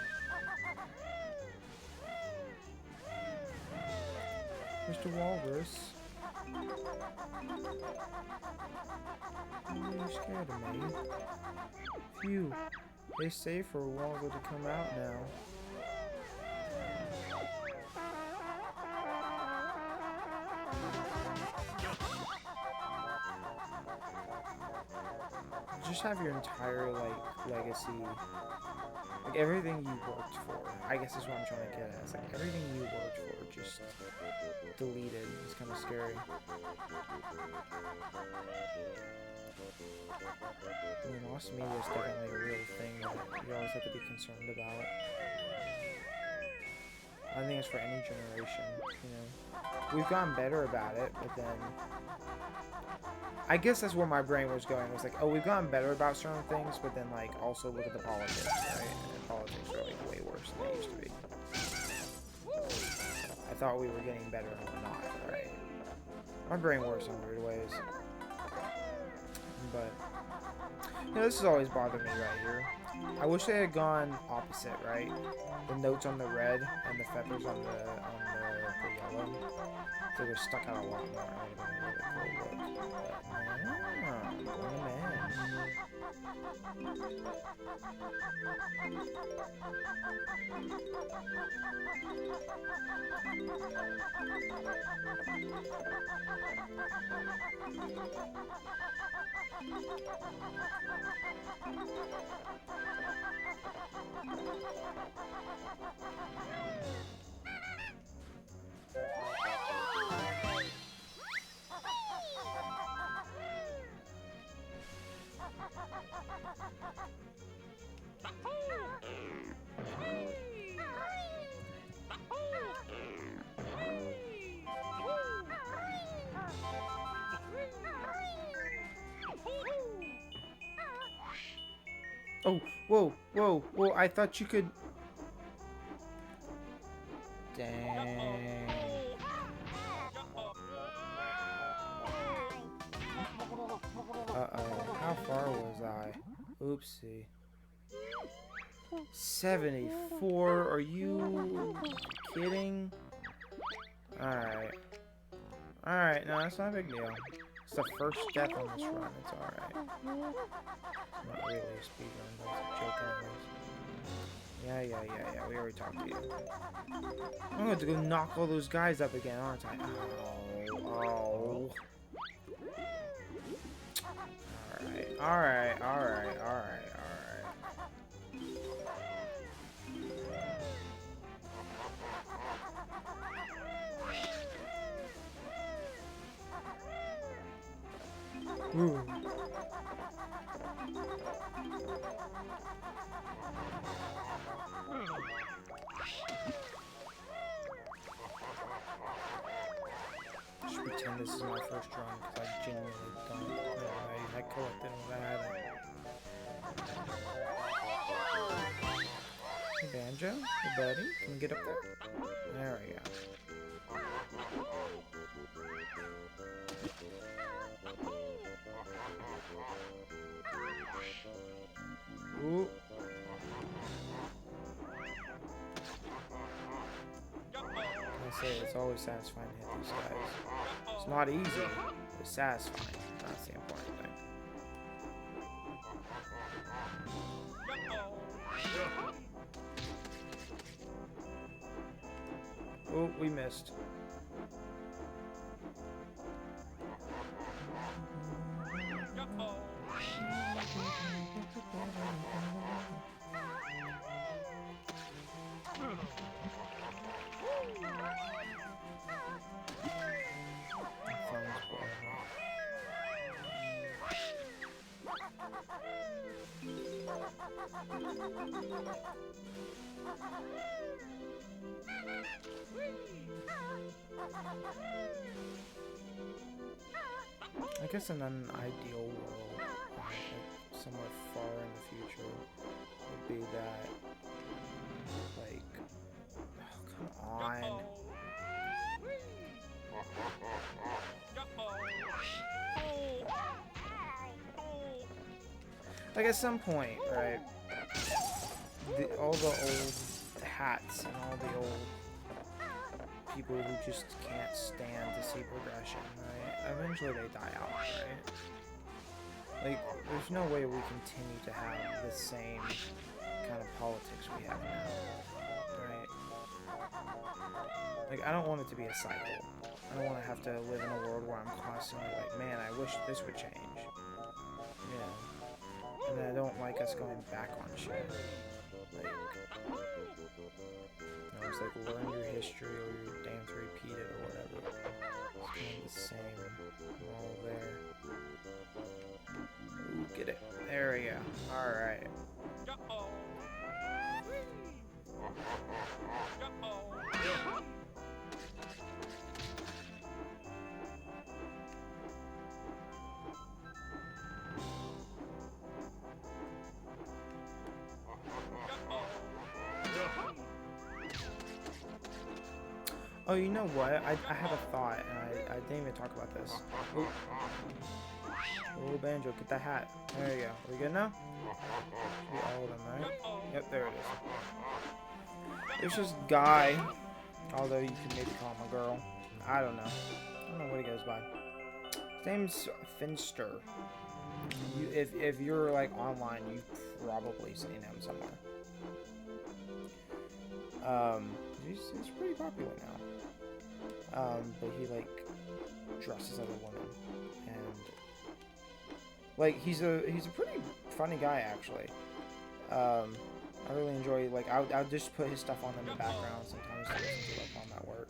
Mr. Walrus. Are you scared of me? Phew. They say for Waldo to come out now. Just have your entire, like, legacy, like, everything you worked for, I guess is what I'm trying to get at. It's like, everything you worked for, just deleted. It's kind of scary. I mean, lost media is definitely a real thing that you always have to be concerned about. I think it's for any generation, you know. We've gotten better about it, but then... I guess that's where my brain was going. It was like, oh, we've gotten better about certain things, but then, like, also look at the politics, right? And politics are, like, way worse than they used to be. I thought we were getting better and we're not, right? My brain works in weird ways. But, you know, this has always bothered me right here. I wish they had gone opposite, right? The notes on the red and the feathers on the yellow. They were stuck out a lot more. That would have been a really cool look. But, bring them Oh, whoa, whoa, whoa, I thought you could... Dang. Uh-oh, how far was I? Oopsie. 74? Are you kidding? Alright. Alright, no, that's not a big deal. It's the first step on this run, it's alright. It's not really a speedrun, but it's a joke anyways. Yeah, we already talked to you. I'm gonna have to go knock all those guys up again, aren't I? Oh. Alright. Ooh. Just pretend this is my first run because I genuinely don't know. I collected what I had. Hey Banjo, hey buddy, can you get up there? There we go. Ooh. I say it's always satisfying to hit these guys. It's not easy, but it's satisfying. That's the important thing. Oh, we missed. I guess in an ideal world, like somewhere far in the future, would be that, like, oh, come on. Like at some point, right, all the old hats and all the old people who just can't stand to see progression, right, eventually they die out, right? Like, there's no way we continue to have the same kind of politics we have now, right? Like, I don't want it to be a cycle. I don't want to have to live in a world where I'm constantly like, man, I wish this would change. Yeah. And I don't like us going back on shit. Like, you know, it's like learn your history or you're damned to repeat it or whatever. It's kind of the same all there. Ooh, get it. There we go. Alright. Oh, you know what? I had a thought, and I didn't even talk about this. Ooh. Oh, Banjo, get that hat. There you go. Are we good now? See all of them, right? Yep, there it is. There's this guy, although you could maybe call him a girl. I don't know. I don't know what he goes by. His name's Finster. If you're like online, you've probably seen him somewhere. He's pretty popular now. But he like dresses as a woman, and like he's a pretty funny guy actually. I really enjoy, like, I'll just put his stuff on in the background sometimes to listen to, like, while I'm at work,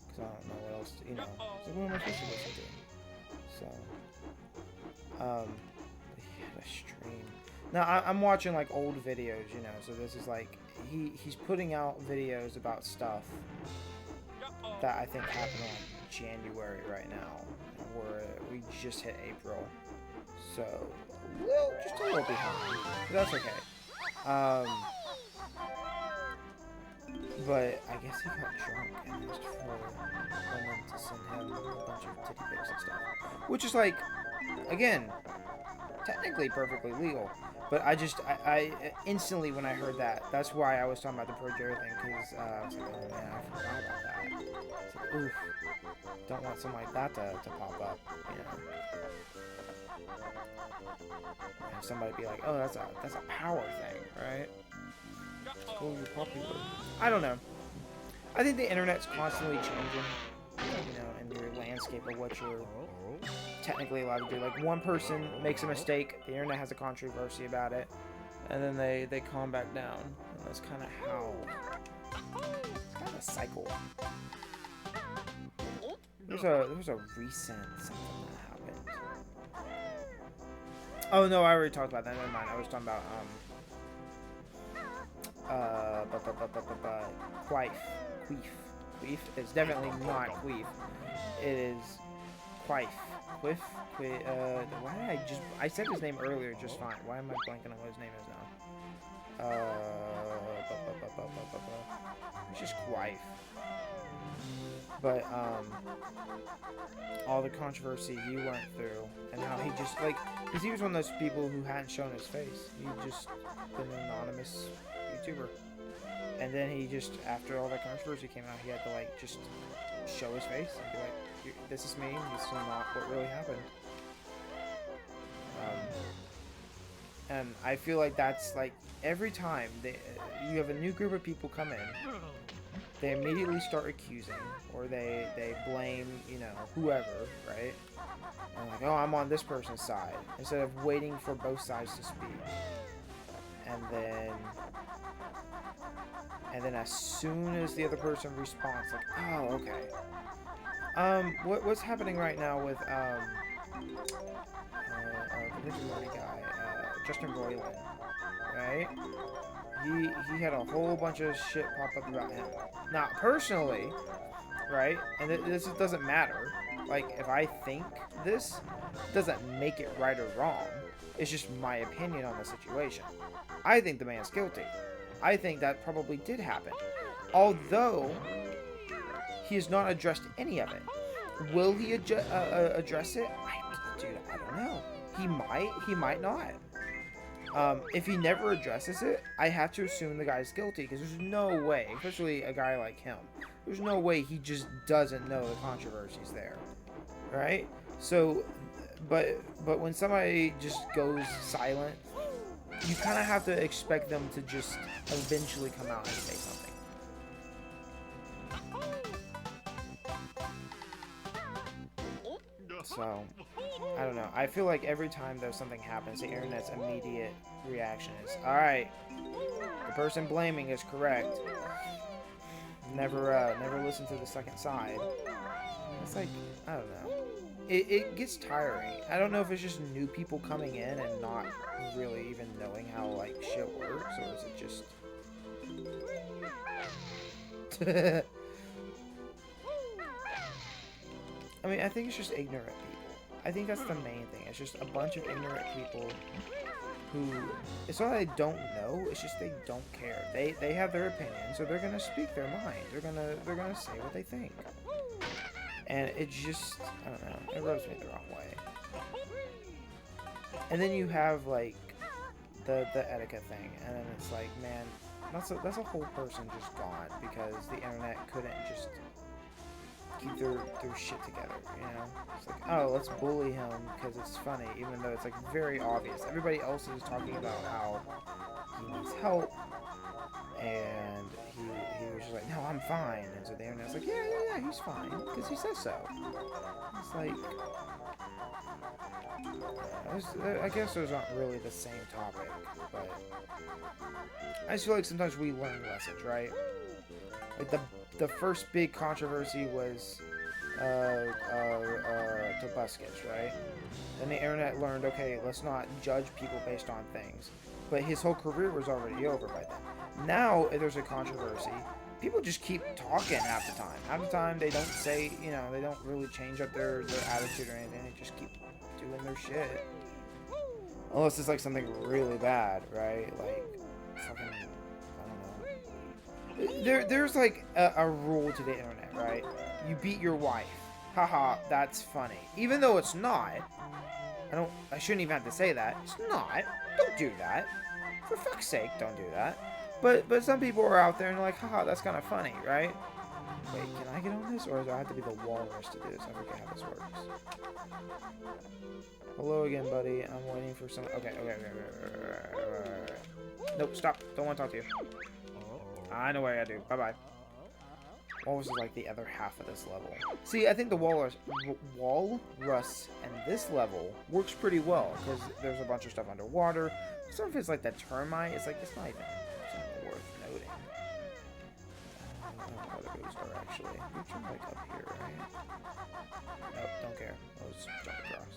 because I don't know what else to, you know, so what am I supposed to listen to? So he had a stream. Now I'm watching like old videos, you know, so this is like he's putting out videos about stuff that I think happened in January right now, where we just hit April, so just a little behind, but that's okay. But I guess he got drunk and asked for women to send him a bunch of titty pics and stuff, which is like, again, technically perfectly legal. But I instantly, when I heard that, that's why I was talking about the Pro Jerry thing, because I was like, oh man, I forgot about that. It's like, oof, don't want something like that to pop up, you know. And somebody be like, oh, that's a power thing, right? Oh, you're popular. I don't know. I think the internet's constantly changing, you know, and your landscape of what you're technically allowed to do. Like, one person makes a mistake, the internet has a controversy about it, and then they calm back down. And that's kind of how, it's kind of a cycle. There's a recent something that happened. Oh no, I already talked about that. Never mind. I was talking about Queef. It's definitely not Queef. It is Queef. Why did I said his name earlier just fine. Why am I blanking on what his name is now? It's just Queef. But, all the controversy he went through, and how he just, like, because he was one of those people who hadn't shown his face. He just been an anonymous YouTuber. And then he just, after all that controversy came out, he had to, like, just show his face and be like, this is me, this is not what really happened. And I feel like that's, like, every time you have a new group of people come in, they immediately start accusing, or they blame, you know, whoever, right? And like, oh, I'm on this person's side, instead of waiting for both sides to speak. And then as soon as the other person responds, like, oh, okay. What's happening right now with the Rick and Morty guy, Justin Roiland, right? he had a whole bunch of shit pop up about him. Now, personally, right, and this doesn't matter. Like, if I think this, doesn't make it right or wrong. It's just my opinion on the situation. I think the man's guilty. I think that probably did happen. Although, he has not addressed any of it. Will he address it? Dude, I don't know. He might not. If he never addresses it, I have to assume the guy's guilty, because there's no way, especially a guy like him, there's no way he just doesn't know the controversy's there, right? So, but when somebody just goes silent, you kind of have to expect them to just eventually come out and say something. So, I don't know. I feel like every time though something happens, the internet's immediate reaction is, alright, the person blaming is correct. Never listen to the second side. It's like, I don't know. It gets tiring. I don't know if it's just new people coming in and not really even knowing how, like, shit works, or is it just... I mean, I think it's just ignorant people. I think that's the main thing. It's just a bunch of ignorant people who, it's not that they don't know, it's just they don't care. They have their opinion, so they're gonna speak their mind. They're gonna say what they think. And it just, I don't know, it rubs me the wrong way. And then you have, like, the etiquette thing, and then it's like, man, that's a whole person just gone because the internet couldn't just keep their shit together, you know? It's like, oh, let's bully him because it's funny, even though it's, like, very obvious. Everybody else is talking about how he needs help, and he was just like, no, I'm fine. And so the internet's like, yeah, he's fine, because he says so. It's like, I guess those aren't really the same topic, but I just feel like sometimes we learn lessons, right? Like, the first big controversy was Tobuscus, right? Then the internet learned, okay, let's not judge people based on things. But his whole career was already over by then. Now, if there's a controversy, people just keep talking half the time. Half the time, they don't say, you know, they don't really change up their attitude or anything. They just keep doing their shit. Unless it's like something really bad, right? Like, fucking, I don't know. There's like a rule to the internet, right? You beat your wife. Haha, that's funny. Even though it's not. I shouldn't even have to say that. It's not. Don't do that. For fuck's sake, don't do that. But some people are out there and they're like, haha, that's kind of funny, right? Wait, can I get on this? Or do I have to be the walrus to do this? I forget how this works. Hello again, buddy. I'm waiting for some... Okay. Nope, stop. Don't want to talk to you. I know what I gotta do. Bye-bye. Walrus is like the other half of this level. See, I think the walrus and this level works pretty well because there's a bunch of stuff underwater. Some of it's like the termite. It's like it's not even worth noting. I don't know how the goes are actually. We jump like up here, right? Nope, don't care. I'll just jump across.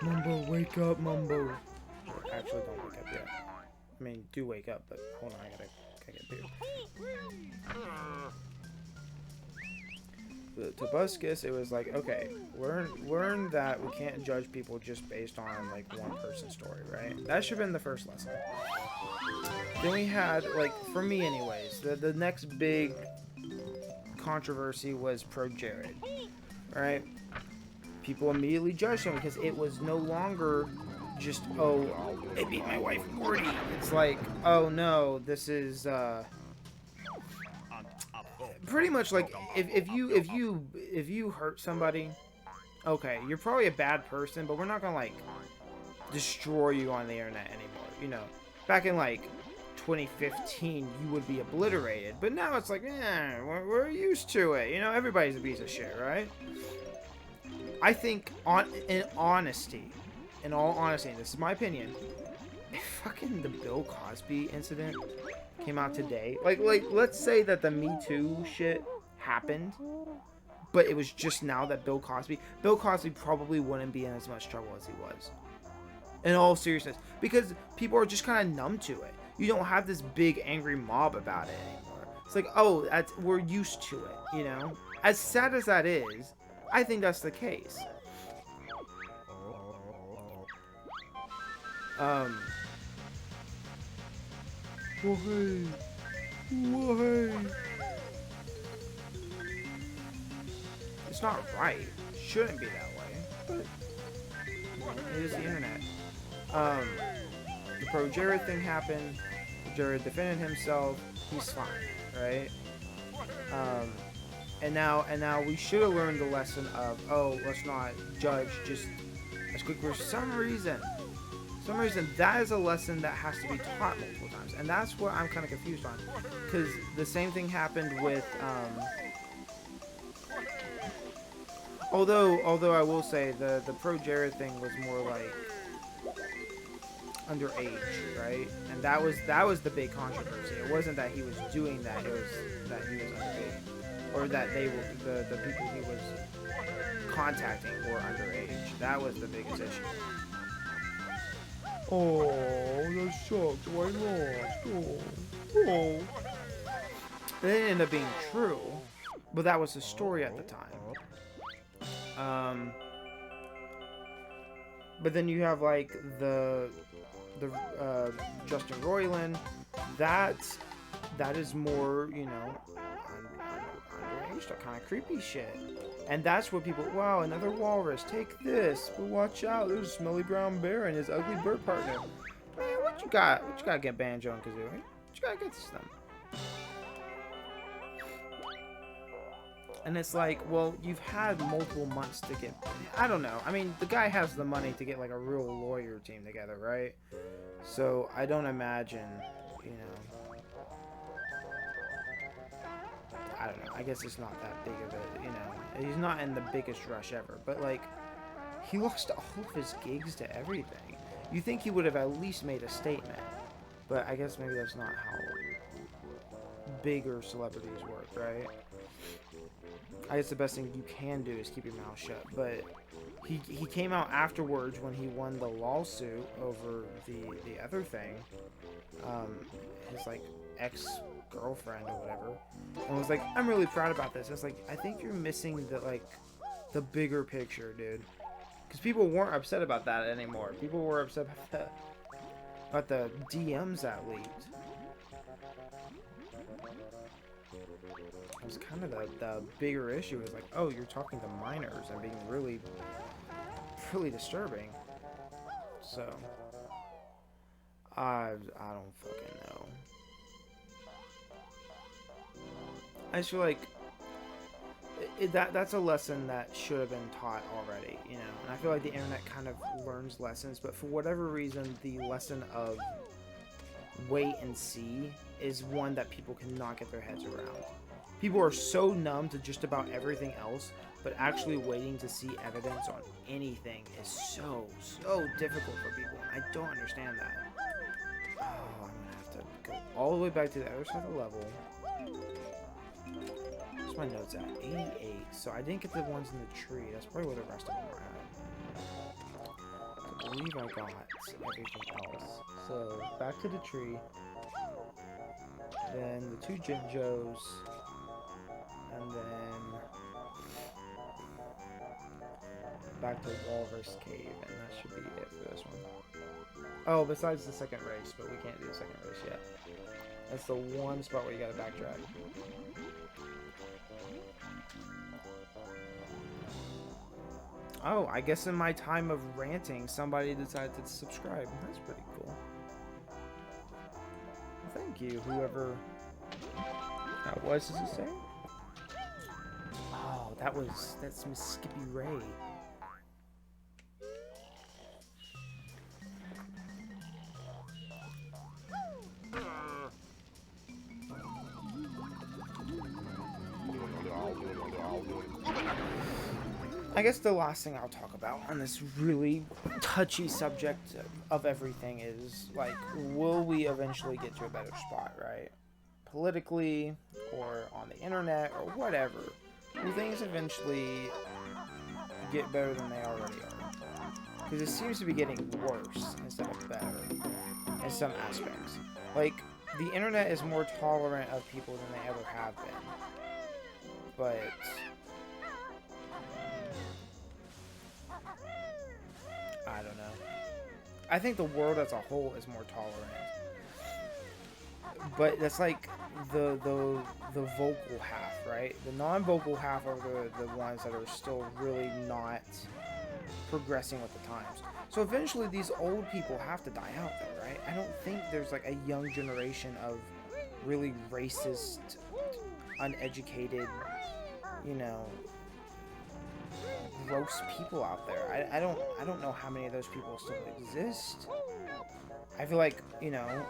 Mumbo, wake up, Mumbo. Actually, don't wake up yet. I mean, do wake up, but hold on, I gotta get through. The Tobuscus, it was like, okay, learn that we can't judge people just based on, like, one person's story, right? That should have been the first lesson. Then we had, like, for me anyways, the next big controversy was Pro Jared, right? People immediately judged him because it was no longer just, oh, they beat my wife Morty. It's like, oh no, this is pretty much like if you hurt somebody, okay, you're probably a bad person, but we're not gonna like destroy you on the internet anymore. You know, back in like 2015, you would be obliterated, but now it's like, we're used to it. You know, everybody's a piece of shit, right? I think, in all honesty, this is my opinion, if fucking the Bill Cosby incident came out today, like, let's say that the Me Too shit happened, but it was just now that Bill Cosby probably wouldn't be in as much trouble as he was. In all seriousness. Because people are just kind of numb to it. You don't have this big angry mob about it anymore. It's like, oh, we're used to it, you know? As sad as that is, I think that's the case. Why? It's not right. It shouldn't be that way. But it is the internet. The Pro Jared thing happened. Jared defended himself. He's fine, right? And now we should have learned the lesson of, oh, let's not judge just as quick. For some reason, that is a lesson that has to be taught multiple times, and that's what I'm kind of confused on, because the same thing happened with. Although I will say the Pro Jared thing was more like underage, right? And that was the big controversy. It wasn't that he was doing that; it was that he was underage, or that they were the people he was contacting were underage. That was the biggest issue. Oh, that sucks. Why lost? Oh. It didn't end up being true, but that was the story at the time. But then you have like the Justin Roiland. That is more, you know, underage, that kind of creepy shit. And that's what people, wow, another walrus, take this, but watch out, there's a smelly brown bear and his ugly bird partner. Man, what you got get Banjo and Kazooie? What you gotta get this them? And it's like, well, you've had multiple months to get, I don't know, I mean, the guy has the money to get like a real lawyer team together, right? So, I don't imagine, you know, I don't know, I guess it's not that big of a, you know, he's not in the biggest rush ever, but like, he lost all of his gigs to everything. You think he would have at least made a statement, but I guess maybe that's not how bigger celebrities work, right? I guess the best thing you can do is keep your mouth shut, but he came out afterwards when he won the lawsuit over the other thing, his like ex-girlfriend or whatever, and was like, I'm really proud about this. It's like, I think you're missing the bigger picture, dude, because people weren't upset about that anymore. People were upset about the DMs that leaked. It was kind of the bigger issue is like, oh, you're talking to minors and being really, really disturbing. So, I don't fucking know. I just feel like that's a lesson that should have been taught already, you know. And I feel like the internet kind of learns lessons, but for whatever reason, the lesson of wait and see is one that people cannot get their heads around. People are so numb to just about everything else, but actually waiting to see evidence on anything is so difficult for people. I don't understand that. Oh, I'm gonna have to go all the way back to the other side of the level. What's my notes at? 88. So I didn't get the ones in the tree. That's probably where the rest of them are at. I believe I got everything else. So back to the tree. Then the two Jinjos. And then back to Walrus Cave, and that should be it for this one. Oh, besides the second race, but we can't do the second race yet. That's the one spot where you gotta backtrack. Oh, I guess in my time of ranting, somebody decided to subscribe. That's pretty cool. Well, thank you, whoever that was. Does it say? Oh, that's Miss Skippy Ray. I guess the last thing I'll talk about on this really touchy subject of everything is, like, will we eventually get to a better spot, right? Politically, or on the internet, or whatever. will things eventually get better than they already are? Because it seems to be getting worse instead of better in some aspects. Like, the internet is more tolerant of people than they ever have been. But I don't know. I think the world as a whole is more tolerant. But that's like the vocal half, right? The non-vocal half are the ones that are still really not progressing with the times. So eventually these old people have to die out there, right? I don't think there's like a young generation of really racist, uneducated, you know, gross people out there. I don't know how many of those people still exist. I feel like, you know,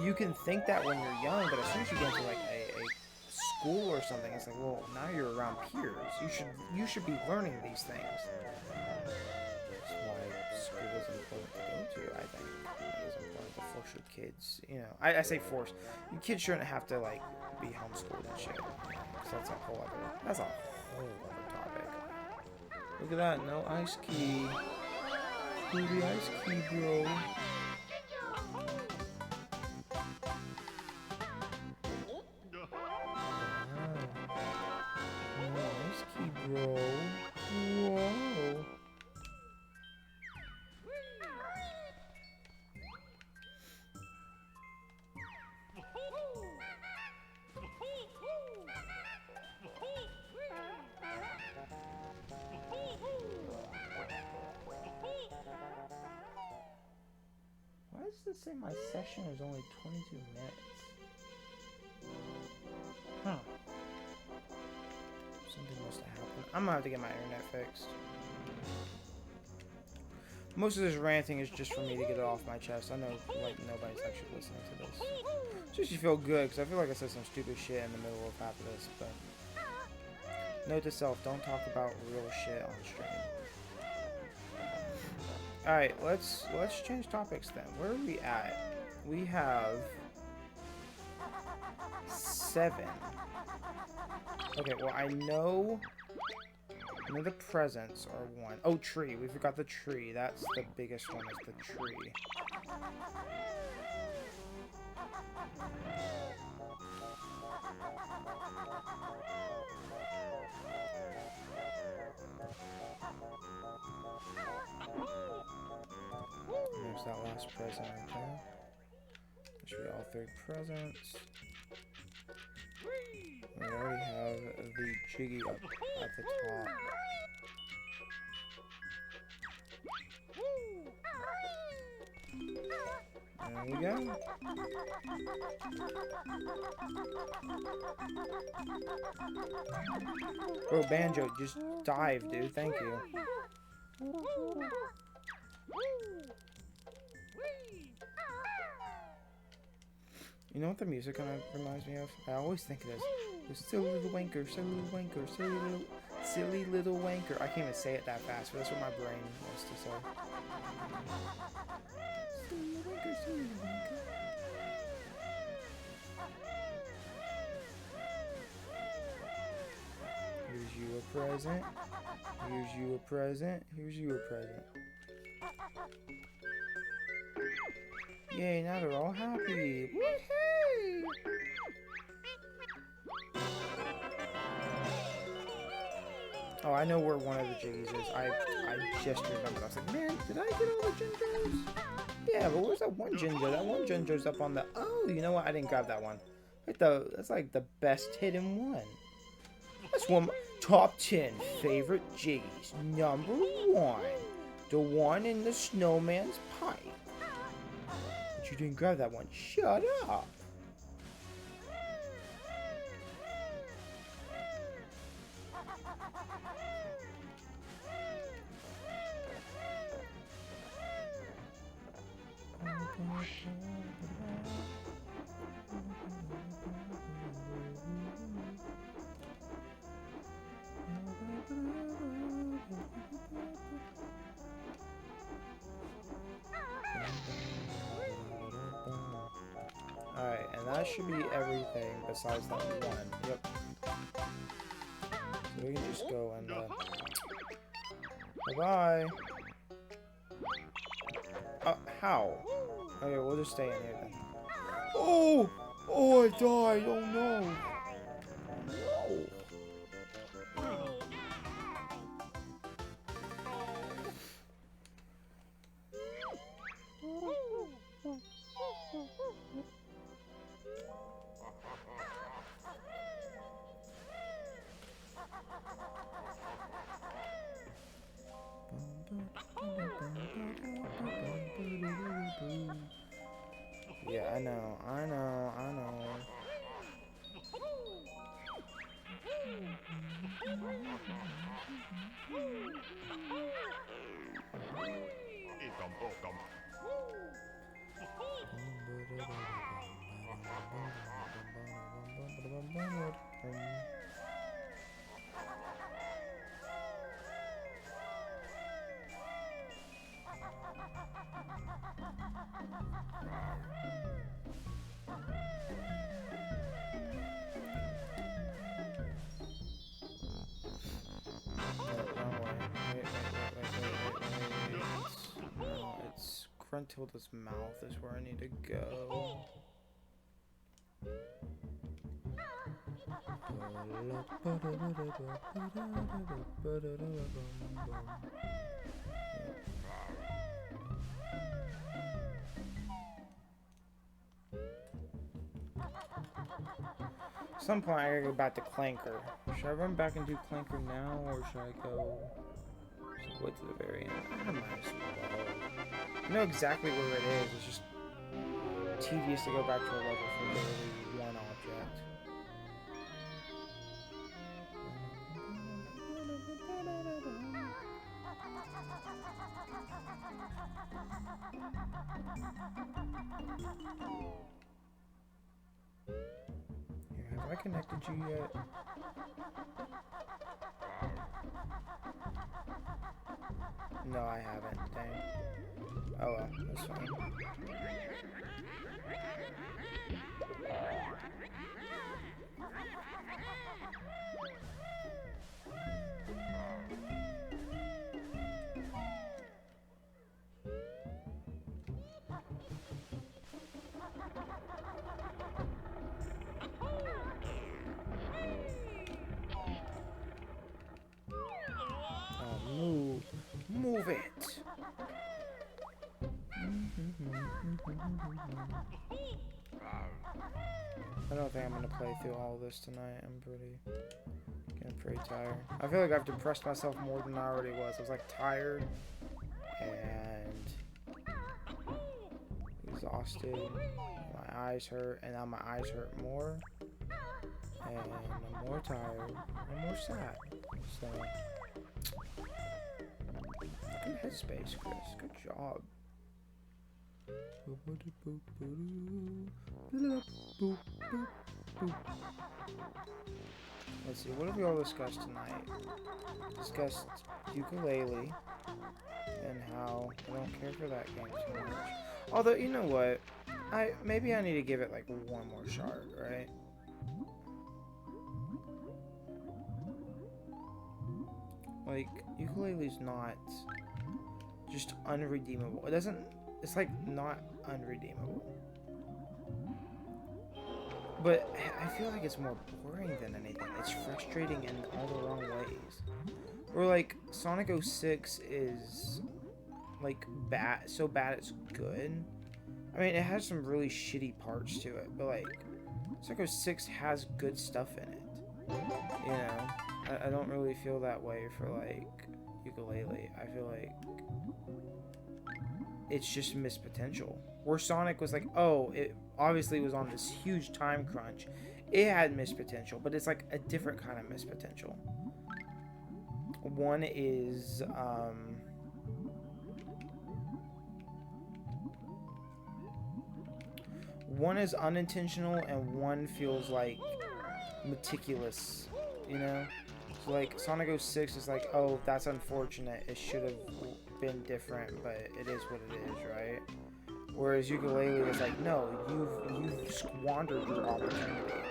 you can think that when you're young, but as soon as you get into like a school or something, it's like, well, now you're around peers. You should be learning these things. That's why school is important to go to, I think. It is important to force your kids, you know. I say force. Your kids shouldn't have to like be homeschooled and shit. Because that's a whole other topic. Look at that, no ice key. Do the ice key, bro. Bro. Whoa. Why does it say my session is only 22 minutes? Huh. Something must have happened. I'm gonna have to get my internet fixed. Most of this ranting is just for me to get it off my chest. I know, like, nobody's actually listening to this. It just you feel good, because I feel like I said some stupid shit in the middle of half of this, but... Note to self, don't talk about real shit on stream. Alright, let's change topics then. Where are we at? We have... 7. Okay, well, I know the presents are 1. Oh, tree. We forgot the tree. That's the biggest one, is the tree. There's that last present right there. There should be all 3 presents. We already have the Jiggy up at the top. There we go. Bro, Banjo, just dive, dude. Thank you. You know what the music kind of reminds me of? I always think it is. The silly little wanker, silly little wanker, silly little wanker. I can't even say it that fast, but that's what my brain wants to say. Silly little wanker, silly little wanker. Here's you a present. Here's you a present. Here's you a present. Yay, now they're all happy. Woohoo! Oh, I know where one of the Jiggies is. I just remembered. I was like, man, did I get all the Gingers? Yeah, but where's that one Ginger? That one Ginger's up on the... Oh, you know what? I didn't grab that one. That's like the best hidden one. That's one... Top 10 favorite Jiggies. Number 1. The one in the snowman's pipe. But you didn't grab that one. Shut up. Alright, and that should be everything besides that one. Yep. So We can just go and, bye-bye. How? Okay, we'll just stay in here then. Oh! Oh, I died! Oh, no! No! Yeah, I know. No, it's Gruntilda's mouth is where I need to go. At some point I gotta go back to Clanker. Should I run back and do Clanker now, or should I go wait to the very end? I might as well. I know exactly where it is. It's just tedious to go back to a level for literally one object. Here, have I connected you yet? No, I haven't. Dang. Oh well, that's fine. Move it. I don't think I'm gonna play through all this tonight. I'm getting pretty tired. I feel like I've depressed myself more than I already was. I was like tired and exhausted. My eyes hurt, and now my eyes hurt more. And I'm more tired and more sad. So. Good headspace, Chris. Good job. Let's see, what have we all discussed tonight? Discussed ukulele and how I don't care for that game too much. Although, you know what? Maybe I need to give it like one more shot, right? Like, ukulele's not just unredeemable. It's like not unredeemable. But I feel like it's more boring than anything. It's frustrating in all the wrong ways. Or like, Sonic 06 is like so bad it's good. I mean, it has some really shitty parts to it, but like, Sonic 06 has good stuff in it. You know? I don't really feel that way for like ukulele. I feel like it's just missed potential. Where Sonic was like, oh, it obviously was on this huge time crunch. It had missed potential, but it's like a different kind of missed potential. One is unintentional, and one feels like meticulous, you know? So like Sonic 06 is like, oh, that's unfortunate. It should have been different, but it is what it is, right? Whereas ukulele is like, no, you've squandered your opportunity.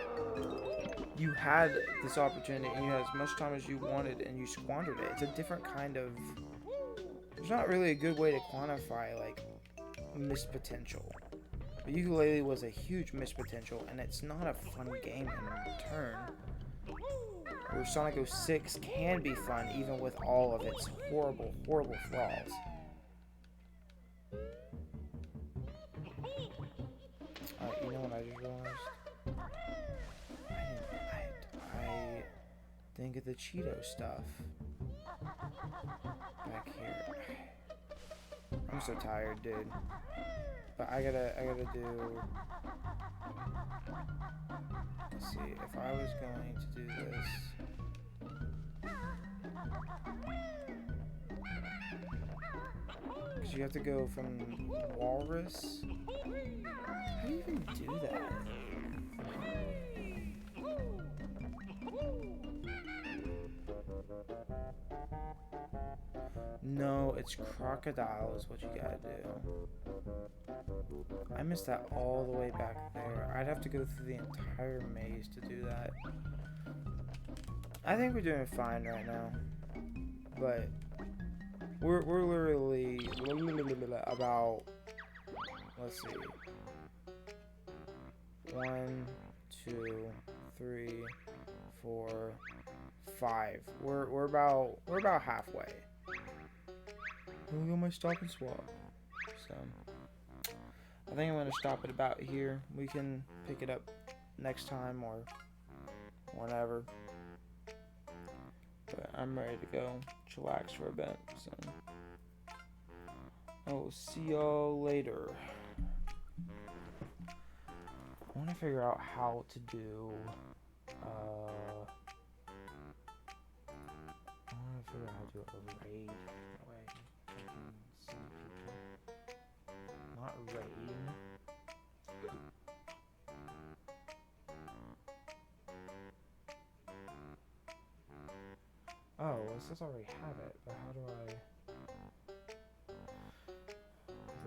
you had this opportunity and you had as much time as you wanted and you squandered it. It's a different kind of... There's not really a good way to quantify, like, missed potential. But Ukulele was a huge missed potential, and it's not a fun game in return. Where Sonic 06 can be fun, even with all of its horrible, horrible flaws. Alright, you know what I just realized? I didn't get the Cheeto stuff back here. I'm so tired, dude. But I gotta do... Let's see, if I was going to do this... Because you have to go from Walrus... How do you even do that? No, it's Crocodile is what you gotta do. I missed that all the way back there. I'd have to go through the entire maze to do that. I think we're doing fine right now. But we're literally about, let's see, 1, 2, 3, 4, 5. We're about halfway. Look at my stop and swap. So I think I'm gonna stop it about here. We can pick it up next time or whenever. But I'm ready to go chillax for a bit. So I will see y'all later. I want to figure out how to do. I want to figure out how to do a raid. That way I can see people. Not raid. Oh, well, it says I already have it, but how do I...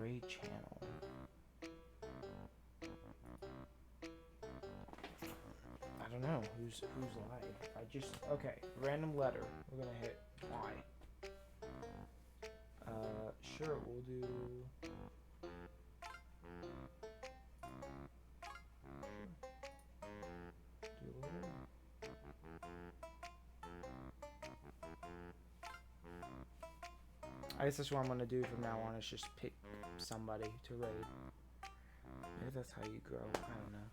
Raid channel. I don't know who's live. Okay, random letter. We're gonna hit Y. Sure, we'll do... I guess that's what I'm gonna do from now on, is just pick somebody to raid. Maybe that's how you grow, I don't know.